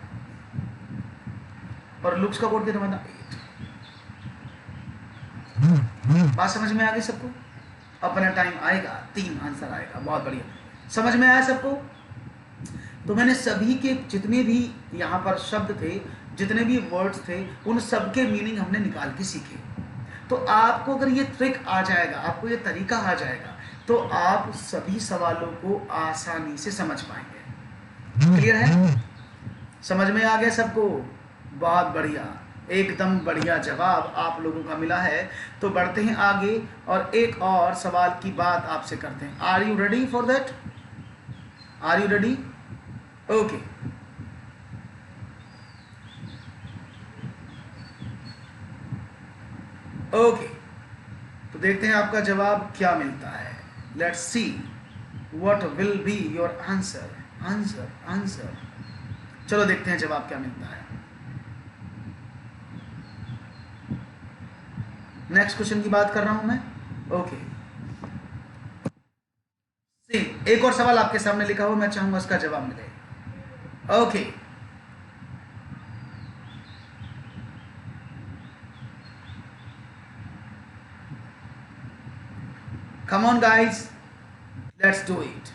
और लुक्स का कोड कितना बना, 8। बात समझ में आ गई सबको? अपना टाइम आएगा, 3 आंसर आएगा। बहुत बढ़िया, समझ में आया सबको? तो मैंने सभी के जितने भी यहाँ पर शब्द थे, जितने भी वर्ड्स थे, उन सबके मीनिंग हमने निकाल के सीखे। तो आपको अगर ये ट्रिक आ जाएगा, आपको ये तरीका आ जाएगा, तो आप सभी सवालों को आसानी से समझ पाएंगे। क्लियर है? समझ में आ गया सबको? बहुत बढ़िया, एकदम बढ़िया जवाब आप लोगों का मिला है। तो बढ़ते हैं आगे और एक और सवाल की बात आपसे करते हैं। Are you ready for that? Are you ready? Okay, okay, तो देखते हैं आपका जवाब क्या मिलता है। Let's see what will be your answer. Answer answer चलो देखते हैं जवाब क्या मिलता है। नेक्स्ट क्वेश्चन की बात कर रहा हूं मैं। ओके, एक और सवाल आपके सामने लिखा हुआ, मैं चाहूंगा इसका जवाब मिले। Okay, come on guys, let's do it।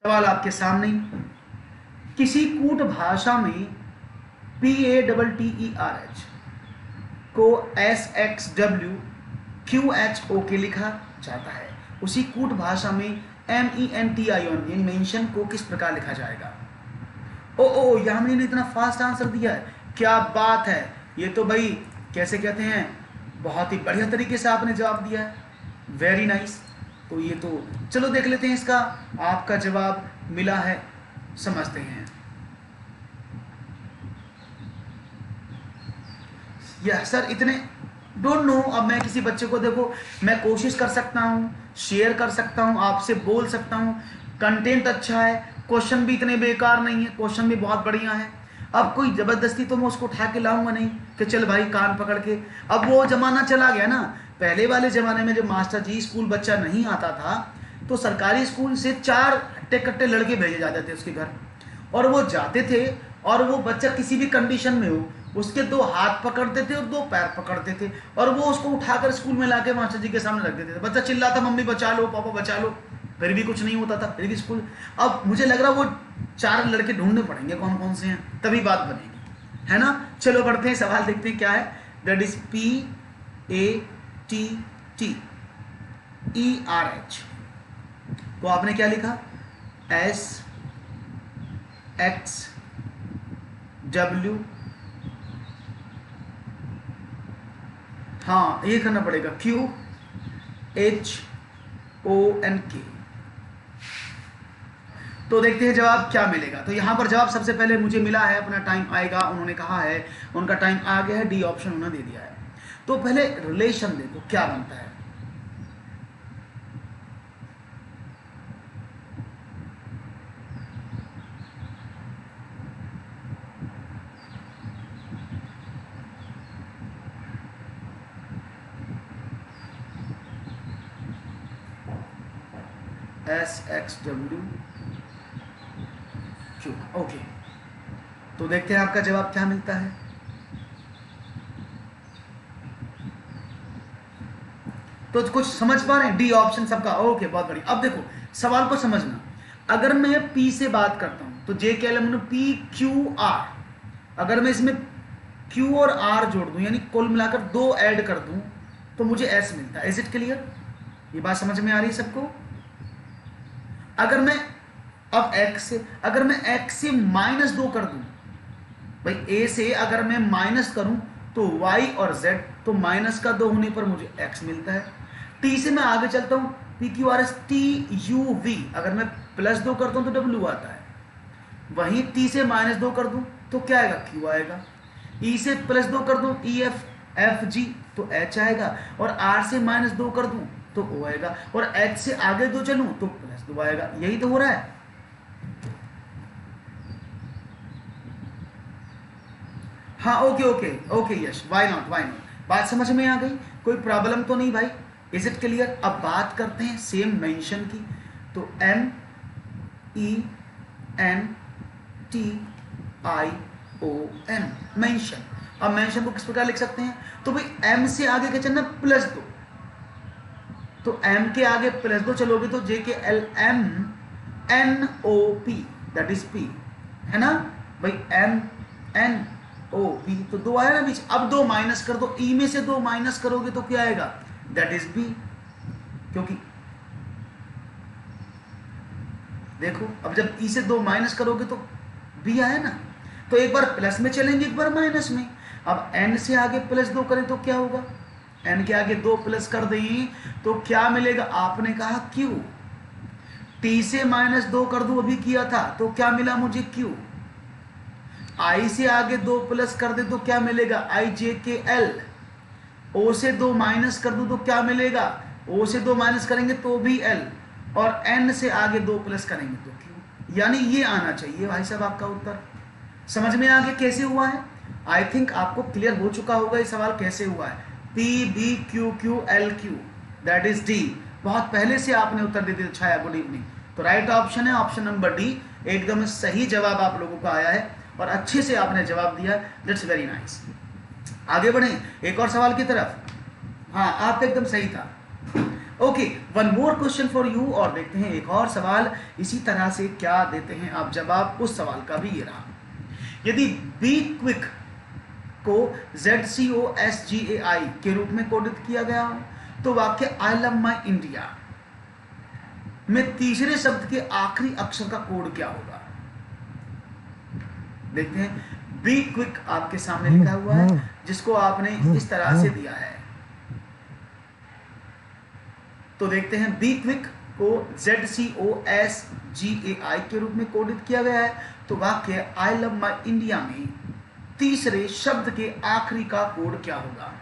सवाल आपके सामने, किसी कूट भाषा में PATTERH को SXWQHO के लिखा जाता है, उसी कूट भाषा में MENTION यानी मेंशन को किस प्रकार लिखा जाएगा? ओ यामिनी ने इतना फास्ट आंसर दिया है, क्या बात है। ये तो भाई कैसे कहते हैं, बहुत ही बढ़िया तरीके से आपने जवाब दिया है, वेरी नाइस। तो ये तो चलो देख लेते हैं, इसका आपका जवाब मिला है, समझते हैं। यह सर इतने डोंट नो। अब मैं किसी बच्चे को, देखो मैं कोशिश कर सकता हूँ, शेयर कर सकता हूँ, आपसे बोल सकता हूँ, कंटेंट अच्छा है, क्वेश्चन भी इतने बेकार नहीं है, क्वेश्चन भी बहुत बढ़िया है। अब कोई जबरदस्ती तो मैं उसको उठा के लाऊंगा नहीं कि चल भाई कान पकड़ के। अब वो जमाना चला गया ना, पहले वाले जमाने में जब मास्टर जी स्कूल बच्चा नहीं आता था तो सरकारी स्कूल से 4 हट्टे कट्टे लड़के भेजे जाते थे उसके घर, और वो जाते थे, और वो बच्चा किसी भी कंडीशन में हो, उसके 2 हाथ पकड़ते थे और 2 पैर पकड़ते थे, और वो उसको उठाकर स्कूल में लाके मास्टर जी के सामने रख देते थे। बच्चा चिल्लाता, मम्मी बचा लो, पापा बचा लो, फिर भी कुछ नहीं होता था, फिर भी स्कूल। अब मुझे लग रहा वो 4 लड़के ढूंढने पड़ेंगे कौन कौन से हैं, तभी बात बनेगी, है ना। चलो बढ़ते हैं, सवाल देखते हैं क्या है। दैट इज PATTERH को आपने क्या लिखा, SXW, हाँ ये करना पड़ेगा, QHONK। तो देखते हैं जवाब क्या मिलेगा। तो यहां पर जवाब सबसे पहले मुझे मिला है, अपना टाइम आएगा, उन्होंने कहा है उनका टाइम आ गया है, डी ऑप्शन उन्होंने दे दिया है। तो पहले रिलेशन देखो क्या बनता है। SXW Q, okay. तो देखते हैं आपका जवाब क्या मिलता है। तो कुछ समझ पा रहे हैं, डी ऑप्शन सबका, ओके बहुत बढ़िया। अब देखो सवाल को समझना, अगर मैं P से बात करता हूं तो J क्या लिया, PQR, अगर मैं इसमें Q और R जोड़ दूं, यानी कुल मिलाकर 2 ऐड कर दूं, तो मुझे S मिलता है। Is it clear? ये बात समझ में आ रही है सबको? अगर मैं अब x से, अगर मैं x से -2 कर दूं, भाई a से अगर मैं माइनस करूं तो y और z, तो -2 होने पर मुझे x मिलता है। t से मैं आगे चलता हूं, PQRS TUV, अगर मैं +2 करता हूं तो w आता है। वहीं t से -2 कर दूं तो क्या आएगा, q आएगा। e से +2 कर दूं, EFFG, तो h आएगा। और r से -2 कर दूं तो o आएगा। और h से आगे 2 चलूं तो +2 आएगा। यही तो हो रहा है। हाँ okay okay okay, yes, why not, बात समझ में आ गई, कोई प्रॉब्लम तो नहीं भाई। Is it clear? अब बात करते हैं सेम मेंशन की। तो MENTION, मेंशन। अब मेंशन को किस प्रकार लिख सकते हैं, तो भाई m से आगे क्या चलना, +2, तो m के आगे +2 चलोगे तो JKLMNOP, दैट इज P, है ना भाई, MNOP, तो 2 आया ना बीच। अब 2 माइनस कर दो, E में से 2 माइनस करोगे तो क्या आएगा, दैट इज B, क्योंकि देखो अब जब E से 2 माइनस करोगे तो B आया ना। तो एक बार प्लस में चलेंगे, एक बार माइनस में। अब n से आगे +2 करें तो क्या होगा, n के आगे 2 प्लस कर दें तो क्या मिलेगा, आपने कहा Q। t से -2 कर दूं, अभी किया था, तो क्या मिला मुझे, Q। I से आगे 2 प्लस कर दे तो क्या मिलेगा, IJKL। O से 2 माइनस कर दूं तो क्या मिलेगा, O से 2 माइनस करेंगे तो भी L, और N से आगे 2 प्लस करेंगे तो Q। यानी ये आना चाहिए भाई साहब आपका उत्तर। समझ में आ गया कैसे हुआ है? आई थिंक आपको क्लियर हो चुका होगा ये सवाल कैसे हुआ है। PBQQLQ, that is D। बहुत पहले से आपने उत्तर दे दिया छाया, गुड इवनिंग। तो राइट ऑप्शन है ऑप्शन नंबर D, एकदम सही जवाब आप लोगों का आया है और अच्छे से आपने जवाब दिया, दैट्स वेरी नाइस। आगे बढ़े एक और सवाल की तरफ। हाँ आपका एकदम सही था। Okay, one more question for you, और देखते हैं एक और सवाल इसी तरह से क्या देते हैं आप जवाब। उस सवाल का भी ये रहा, यदि बी क्विक को ZCOSGAI के रूप में कोडित किया गया हो तो वाक्य आई लव माई इंडिया में तीसरे शब्द के आखिरी अक्षर का कोड क्या होगा। देखते हैं, बी क्विक आपके सामने लिखा हुआ है, जिसको आपने इस तरह से दिया है। तो देखते हैं, बी क्विक को ZCOSGAI के रूप में कोडित किया गया है, तो वाक्य आई लव माई इंडिया में तीसरे शब्द के आखिरी का कोड क्या होगा।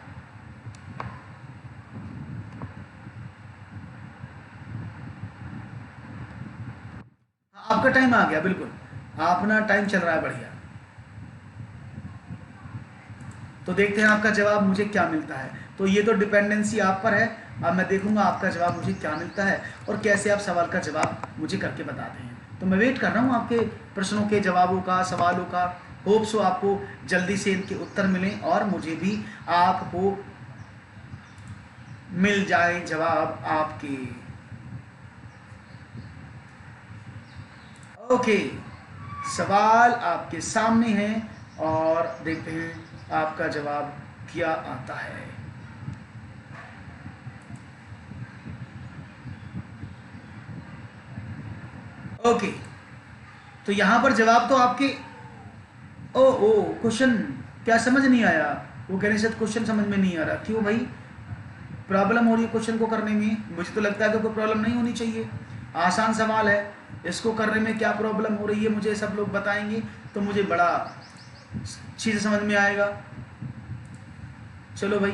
आपका टाइम आ गया, बिल्कुल अपना टाइम चल रहा है, बढ़िया। तो देखते हैं आपका जवाब मुझे क्या मिलता है। तो ये तो डिपेंडेंसी आप पर है, अब मैं देखूंगा आपका जवाब मुझे क्या मिलता है और कैसे आप सवाल का जवाब मुझे करके बताते हैं। तो मैं वेट कर रहा हूँ आपके प्रश्नों के जवाबों का, सवालों का, होप सो आपको जल्दी से इनके उत्तर मिलें और मुझे भी आपको मिल जाए जवाब आपके। ओके, सवाल आपके सामने है और देखते हैं आपका जवाब क्या आता है। ओके, तो यहां पर जवाब तो आपके ओ क्वेश्चन क्या समझ नहीं आया? वो कह रहे शायद क्वेश्चन समझ में नहीं आ रहा। क्यों भाई, प्रॉब्लम हो रही है क्वेश्चन को करने में? मुझे तो लगता है कि कोई प्रॉब्लम नहीं होनी चाहिए, आसान सवाल है। इसको करने में क्या प्रॉब्लम हो रही है मुझे सब लोग बताएंगे तो मुझे बड़ा चीज़ समझ में आएगा। चलो भाई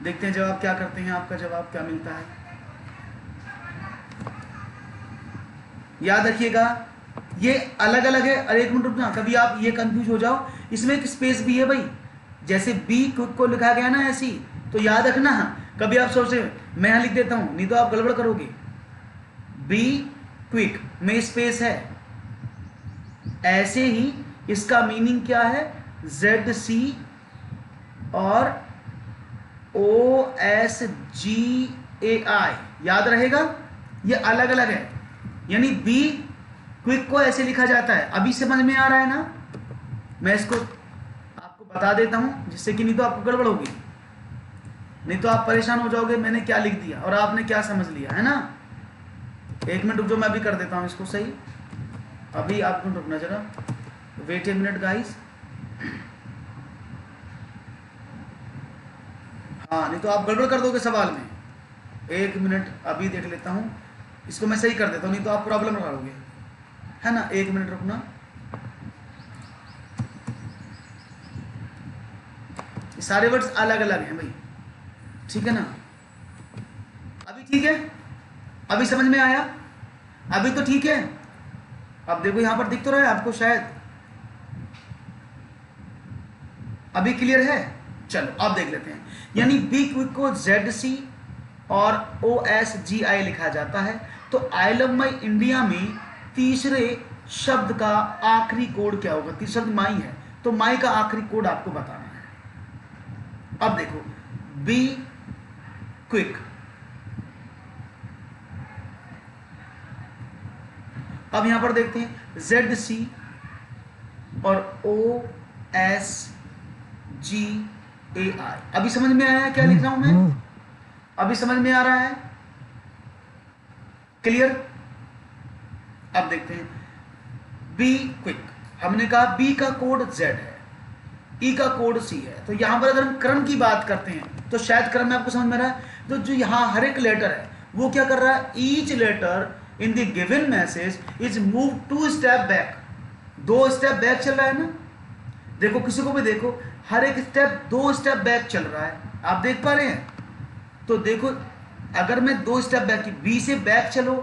देखते हैं जवाब क्या करते हैं, आपका जवाब क्या मिलता है। याद रखिएगा ये अलग अलग है। अरे एक मिनट रुकना, कभी आप ये कंफ्यूज हो जाओ, इसमें एक स्पेस भी है भाई, जैसे बी क्विक को लिखा गया ना ऐसी, तो याद रखना। कभी आप सोचते मैं यहां लिख देता हूं, नहीं तो आप गड़बड़ करोगे। बी क्विक में स्पेस है, ऐसे ही इसका मीनिंग क्या है, जेड सी और ओ एस जी ए आई, याद रहेगा ये अलग अलग है। यानी बी क्विक को ऐसे लिखा जाता है। अभी समझ में आ रहा है ना? मैं इसको आपको बता देता हूं जिससे कि नहीं तो आपको गड़बड़ होगी, नहीं तो आप परेशान हो जाओगे मैंने क्या लिख दिया और आपने क्या समझ लिया, है ना। एक मिनट रुक जाओ, मैं भी कर देता हूं इसको सही। अभी आप रुकना जरा, वेट ए मिनट गाइस। हाँ, नहीं तो आप गड़बड़ कर दोगे सवाल में। एक मिनट अभी देख लेता हूं, इसको मैं सही कर देता हूं, नहीं तो आप प्रॉब्लम करोगे, है ना। एक मिनट रुकना, सारे वर्ड्स अलग अलग हैं भाई, ठीक है ना। अभी ठीक है, अभी समझ में आया, अभी तो ठीक है। अब देखो यहां पर दिख तो रहा है आपको शायद, अभी क्लियर है। चलो अब देख लेते हैं। यानी बी क्विक को जेड सी और ओ एस जी आई लिखा जाता है। तो आई लव माई इंडिया में तीसरे शब्द का आखिरी कोड क्या होगा? तीसरा शब्द माई है, तो माई का आखिरी कोड आपको बताना है। अब देखो बी क्विक, अब यहां पर देखते हैं जेड सी और ओ एस जी ए आई। अभी समझ में आया क्या लिख रहा हूं मैं? अभी समझ में आ रहा है? क्लियर? अब देखते हैं बी क्विक, हमने कहा बी का कोड Z है, ई का कोड C है। तो यहां पर अगर हम क्रम की बात करते हैं तो शायद क्रम में आपको समझ में आ रहा है। तो जो यहां हर एक लेटर है वो क्या कर रहा है, each letter in the given message is move 2 step back, 2 step back चल रहा है ना। देखो किसी को भी देखो, हर एक स्टेप 2 स्टेप बैक चल रहा है, आप देख पा रहे हैं। तो देखो अगर मैं 2 स्टेप बैक की, बी से बैक चलो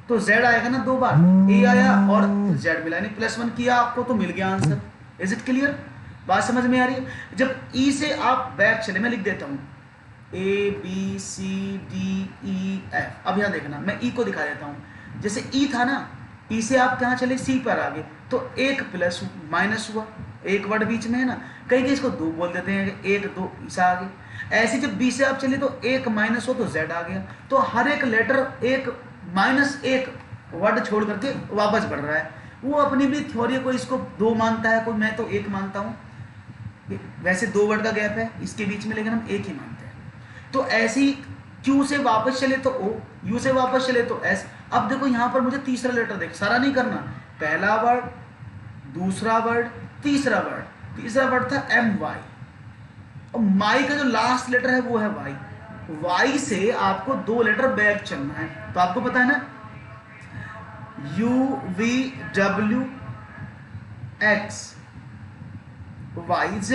तो Z आएगा ना 2 बार, ए आया और Z मिला, यानी +1 किया आपको तो मिल गया आंसर। Is it clear? बात समझ में आ रही है? जब ई से आप बैक चले, मैं लिख देता हूं A B C D E F. अब यहां देखना, मैं ई को दिखा देता हूं। जैसे ई था ना, ई से आप कहां चले, सी पर आगे, तो एक प्लस माइनस हुआ, एक वर्ड बीच में है ना, कहीं कहीं इसको 2 बोल देते हैं, 1 2 ईसा आगे। ऐसे जब बी से आप चले तो एक माइनस हो तो Z आ गया। तो हर एक लेटर एक -1 वर्ड छोड़ करके वापस बढ़ रहा है। वो अपनी भी थ्योरी, कोई इसको 2 मानता है, कोई मैं तो 1 मानता हूं। वैसे 2 वर्ड का गैप है इसके बीच में, लेकिन हम 1 ही मानते हैं। तो ऐसे ही Q से वापस चले तो O, U से वापस चले तो S। अब देखो यहां पर मुझे तीसरा लेटर देख, सारा नहीं करना, पहला वर्ड, दूसरा वर्ड, तीसरा वर्ड। तीसरा वर्ड था MY, और माई का जो लास्ट लेटर है वो है वाई। वाई से आपको 2 लेटर बैक चलना है, तो आपको पता है ना, UV WX YZ।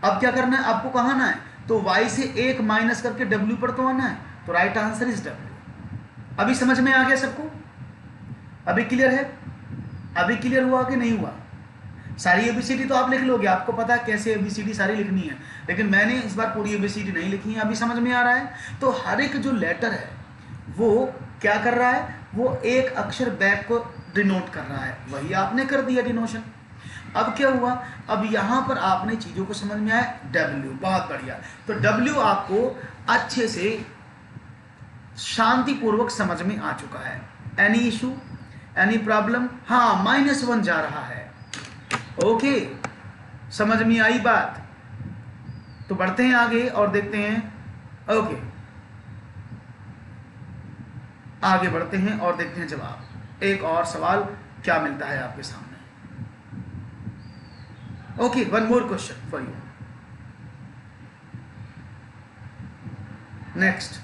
अब क्या करना है आपको, कहाँ आना है, तो Y से 1 माइनस करके W पर तो आना है, तो राइट आंसर इज W। अभी समझ में आ गया सबको? अभी क्लियर है? अभी क्लियर हुआ कि नहीं हुआ? सारी एबीसीडी तो आप लिख लोगे, आपको पता है कैसे एबीसीडी सारी लिखनी है, लेकिन मैंने इस बार पूरी एबीसीडी नहीं लिखी है। अभी समझ में आ रहा है? तो हर एक जो लेटर है वो क्या कर रहा है, वो एक अक्षर बैक को डिनोट कर रहा है, वही आपने कर दिया डिनोशन। अब क्या हुआ, अब यहां पर आपने चीजों को समझ में आया, W, बहुत बढ़िया। तो W आपको अच्छे से शांतिपूर्वक समझ में आ चुका है। Any issue, any problem? हाँ, -1 जा रहा है। ओके, समझ में आई बात? तो बढ़ते हैं आगे और देखते हैं। ओके, आगे बढ़ते हैं और देखते हैं जवाब। एक और सवाल क्या मिलता है आपके सामने। Okay, one more question for you. Next,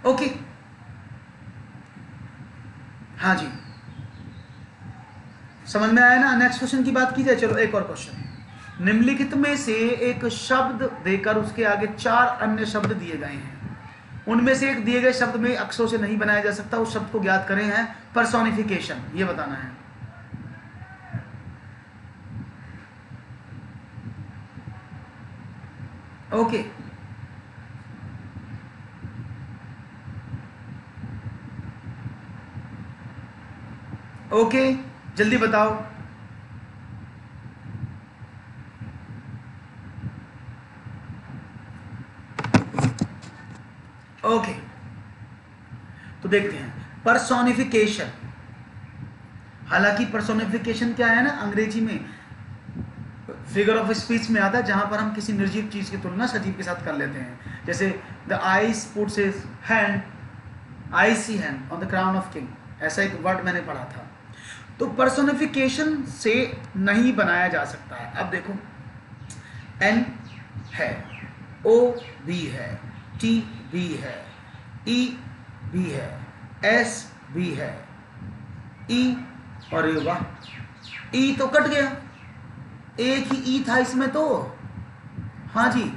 okay, हाँ जी, समझ में आया ना? नेक्स्ट क्वेश्चन की बात की जाए। चलो एक और क्वेश्चन। निम्नलिखित में से एक शब्द देकर उसके आगे 4 अन्य शब्द दिए गए हैं, उनमें से एक दिए गए शब्द में अक्षरों से नहीं बनाया जा सकता, उस शब्द को ज्ञात करें। है पर्सोनिफिकेशन, ये बताना है। ओके, ओके, जल्दी बताओ। ओके, तो देखते हैं पर्सोनिफिकेशन। हालांकि पर्सोनिफिकेशन क्या है ना, अंग्रेजी में फिगर ऑफ स्पीच में आता है, जहां पर हम किसी निर्जीव चीज की तुलना सजीव के साथ कर लेते हैं। जैसे the ice puts his hand, I see hand on the crown of king, ऐसा एक वर्ड मैंने पढ़ा था। तो पर्सोनिफिकेशन से नहीं बनाया जा सकता है। अब देखो, एन है, ओ भी है, टी भी है, ई भी है, एस भी है, ई, और ये वाह, ई तो कट गया, एक ही ई था इसमें तो। हाँ जी,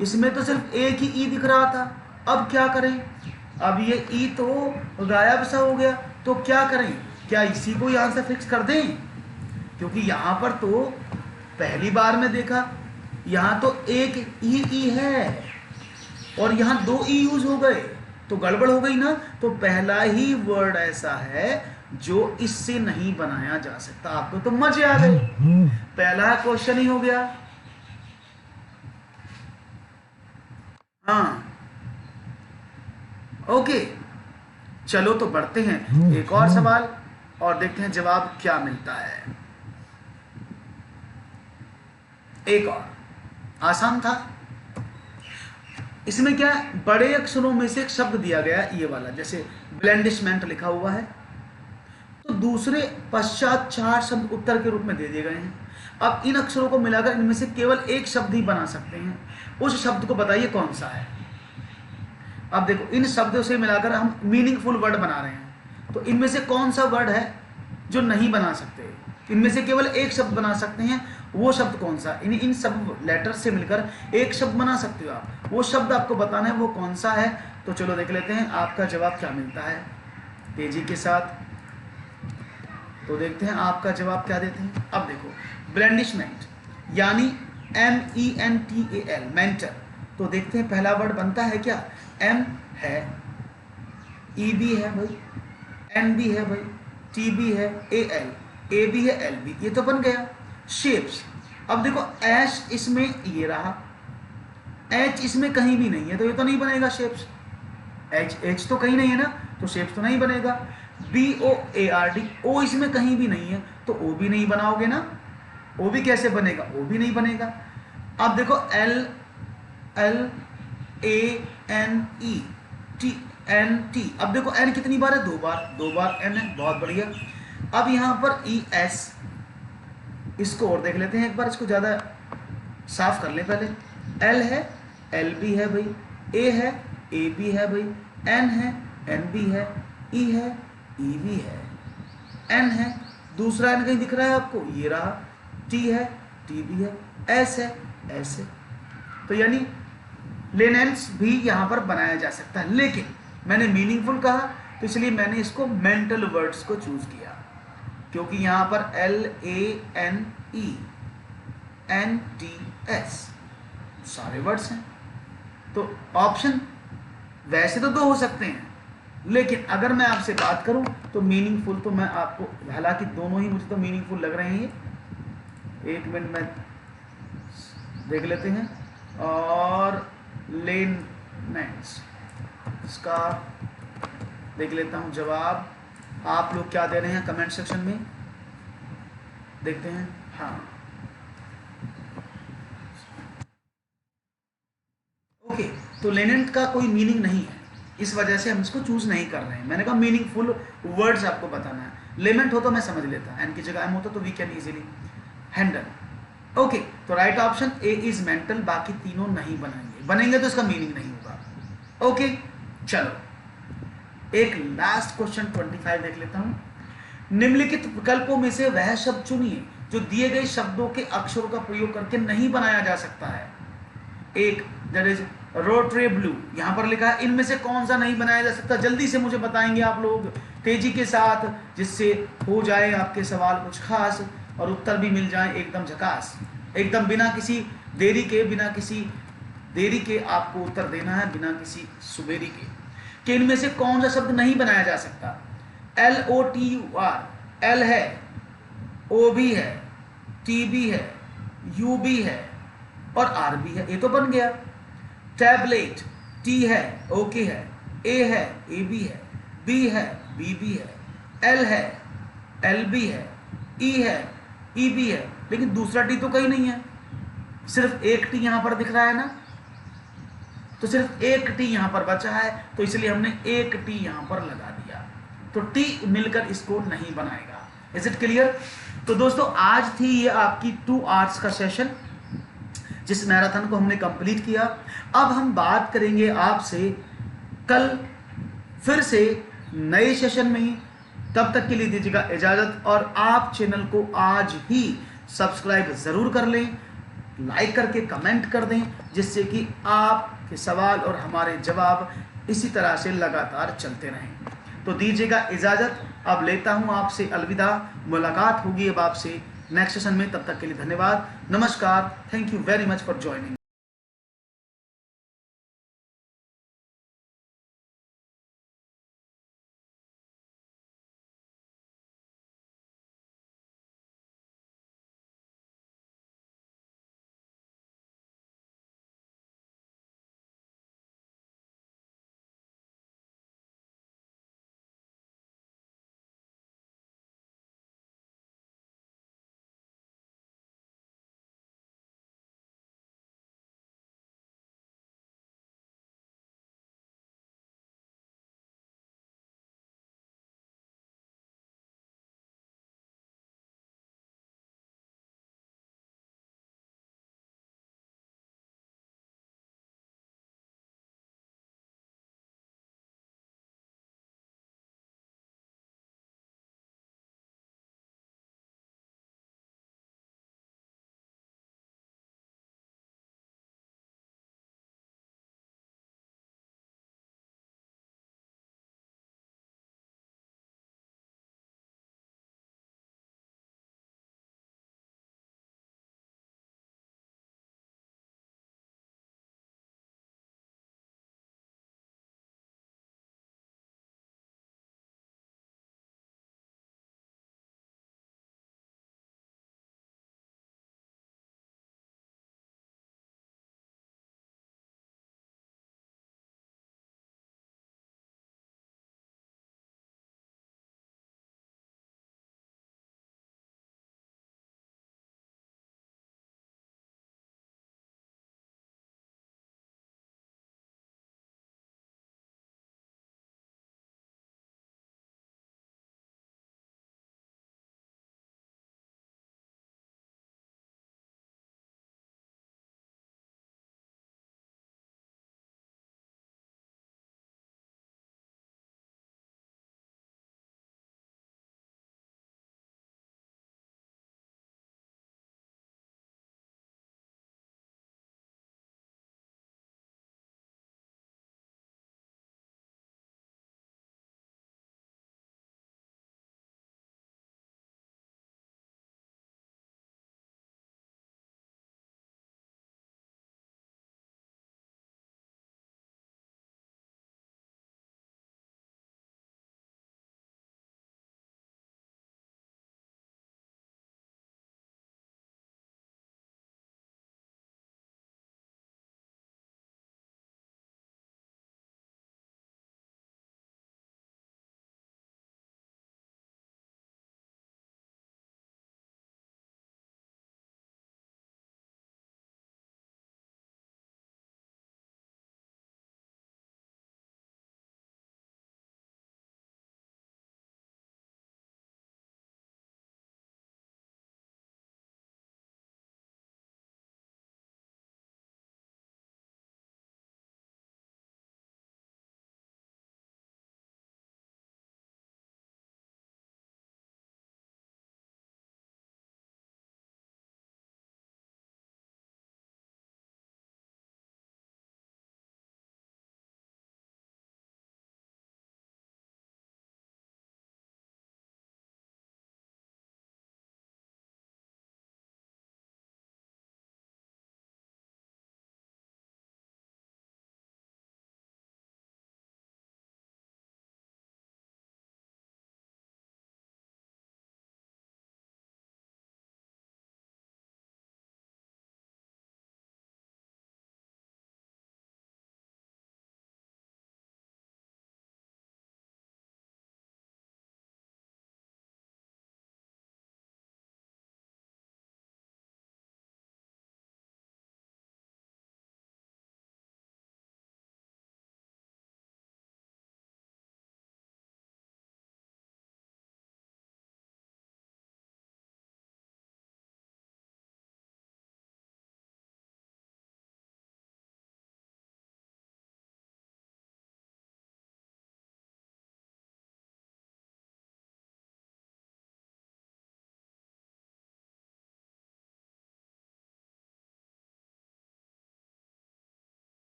इसमें तो सिर्फ एक ही ई दिख रहा था। अब क्या करें? अब ये ई तो गायब सा हो गया, तो क्या करें? क्या इसी को यहां से फिक्स कर दें? क्योंकि यहां पर तो पहली बार में देखा, यहां तो एक ई है और यहां 2 ई यूज हो गए, तो गड़बड़ हो गई ना। तो पहला ही वर्ड ऐसा है जो इससे नहीं बनाया जा सकता। आपको तो मजे आ गए, पहला क्वेश्चन ही हो गया। हाँ, ओके, चलो तो बढ़ते हैं एक और सवाल और देखते हैं जवाब क्या मिलता है। एक और आसान था। इसमें क्या बड़े अक्षरों में से एक शब्द दिया गया, ये वाला, जैसे ब्लेंडिशमेंट लिखा हुआ है, तो दूसरे पश्चात 4 शब्द उत्तर के रूप में दे दिए गए हैं। अब इन अक्षरों को मिलाकर इनमें से केवल एक शब्द ही बना सकते हैं, उस शब्द को बताइए कौन सा है। अब देखो, इन शब्दों से मिलाकर हम मीनिंगफुल वर्ड बना रहे हैं, तो इनमें से कौन सा वर्ड है जो नहीं बना सकते? इनमें से केवल एक शब्द बना सकते हैं, वो शब्द कौन सा? इन सब लेटर्स से मिलकर एक शब्द बना सकते हो आप, वो शब्द आपको बताना है वो कौन सा है। तो चलो देख लेते हैं आपका जवाब क्या मिलता है तेजी के साथ। तो देखते हैं आपका जवाब क्या देते हैं। अब देखो, ब्लेंडिशमेंट यानी MENTAL, मेंटल। तो देखते हैं पहला वर्ड बनता है क्या? M है, E भी है भाई, N भी है भाई, T भी है, AL, A भी है, L भी, ये तो बन गया। शेप्स, अब देखो H इसमें ये रहा, H इसमें कहीं भी नहीं है, तो ये तो नहीं बनेगा शेप्स। H तो कहीं नहीं है ना, तो शेप्स तो नहीं बनेगा। BOARD, O इसमें कहीं भी नहीं है, तो O भी नहीं बनाओगे ना। O भी कैसे बनेगा? O भी नहीं बनेगा। अब देखो LANETNT, अब देखो N कितनी बार है? 2 बार, 2 बार N है, बहुत बढ़िया। अब यहाँ पर ES, इसको और देख लेते हैं एक बार, इसको ज़्यादा साफ कर ले पहले। L है, L भी है भाई, A है, A भी है भाई, N है, N भी है, E है, E भी है, N है, दूसरा N कहीं दिख रहा है आपको? ये रहा। T है, T भी है, S है, S है। तो यानी लेनेल्स भी यहां पर बनाया जा सकता है, लेकिन मैंने मीनिंगफुल कहा तो इसलिए मैंने इसको मेंटल वर्ड्स को चूज किया, क्योंकि यहां पर LANENTS सारे वर्ड्स हैं। तो ऑप्शन वैसे तो दो हो सकते हैं, लेकिन अगर मैं आपसे बात करूं तो मीनिंगफुल तो मैं आपको, हालांकि दोनों ही मुझे तो मीनिंगफुल लग रहे हैं ये। एक मिनट में देख लेते हैं। और लेनमेंट्स, इसका देख लेता हूं जवाब। आप लोग क्या दे रहे हैं कमेंट सेक्शन में, देखते हैं। हाँ, ओके, तो लेनेंट का कोई मीनिंग नहीं है, इस वजह से हम इसको चूज नहीं कर रहे हैं। मैंने कहा मीनिंगफुल वर्ड्स आपको बताना है। लेमेंट हो तो मैं समझ लेता, एन की जगह एम होता तो we can easily handle. Okay, तो right option A is mental, बाकी तीनों नहीं बनाएंगे, बनेंगे तो इसका मीनिंग नहीं होगा। ओके, चलो एक लास्ट क्वेश्चन 25 देख लेता हूं। निम्नलिखित विकल्पों में से वह शब्द चुनिए जो दिए गए शब्दों के अक्षरों का प्रयोग करके नहीं बनाया जा सकता है। एक, दैट इज रोटरी ब्लू, यहां पर लिखा है, इनमें से कौन सा नहीं बनाया जा सकता? जल्दी से मुझे बताएंगे आप लोग तेजी के साथ, जिससे हो जाए आपके सवाल कुछ खास और उत्तर भी मिल जाए एकदम झकास, एकदम बिना किसी देरी के आपको उत्तर देना है, बिना किसी सुबेरी के। कि इनमें से कौन सा शब्द नहीं बनाया जा सकता? LOTUR, एल है, ओ भी है, टी भी है, यू भी है और आर भी है, ये तो बन गया। टैबलेट, टी है, ओके है, ए है, ए भी है, बी है, बी भी है, एल है, एल भी है, ई है, ई भी है, लेकिन दूसरा टी तो कहीं नहीं है, सिर्फ एक टी यहां पर दिख रहा है ना, तो सिर्फ एक टी यहां पर बचा है, तो इसलिए हमने एक टी यहां पर लगा दिया, तो टी मिलकर इसको नहीं बनाएगा। Is it clear? तो दोस्तों आज थी ये आपकी 2 आवर्स का सेशन, जिस मैराथन को हमने कंप्लीट किया। अब हम बात करेंगे आपसे कल फिर से नए सेशन में ही। तब तक के लिए दीजिएगा इजाजत, और आप चैनल को आज ही सब्सक्राइब जरूर कर लें, लाइक करके कमेंट कर दें, जिससे कि आपके सवाल और हमारे जवाब इसी तरह से लगातार चलते रहें। तो दीजिएगा इजाजत, अब लेता हूं आपसे अलविदा। मुलाकात होगी अब आपसे नेक्स्ट सेशन में, तब तक के लिए धन्यवाद, नमस्कार, thank you very much for joining.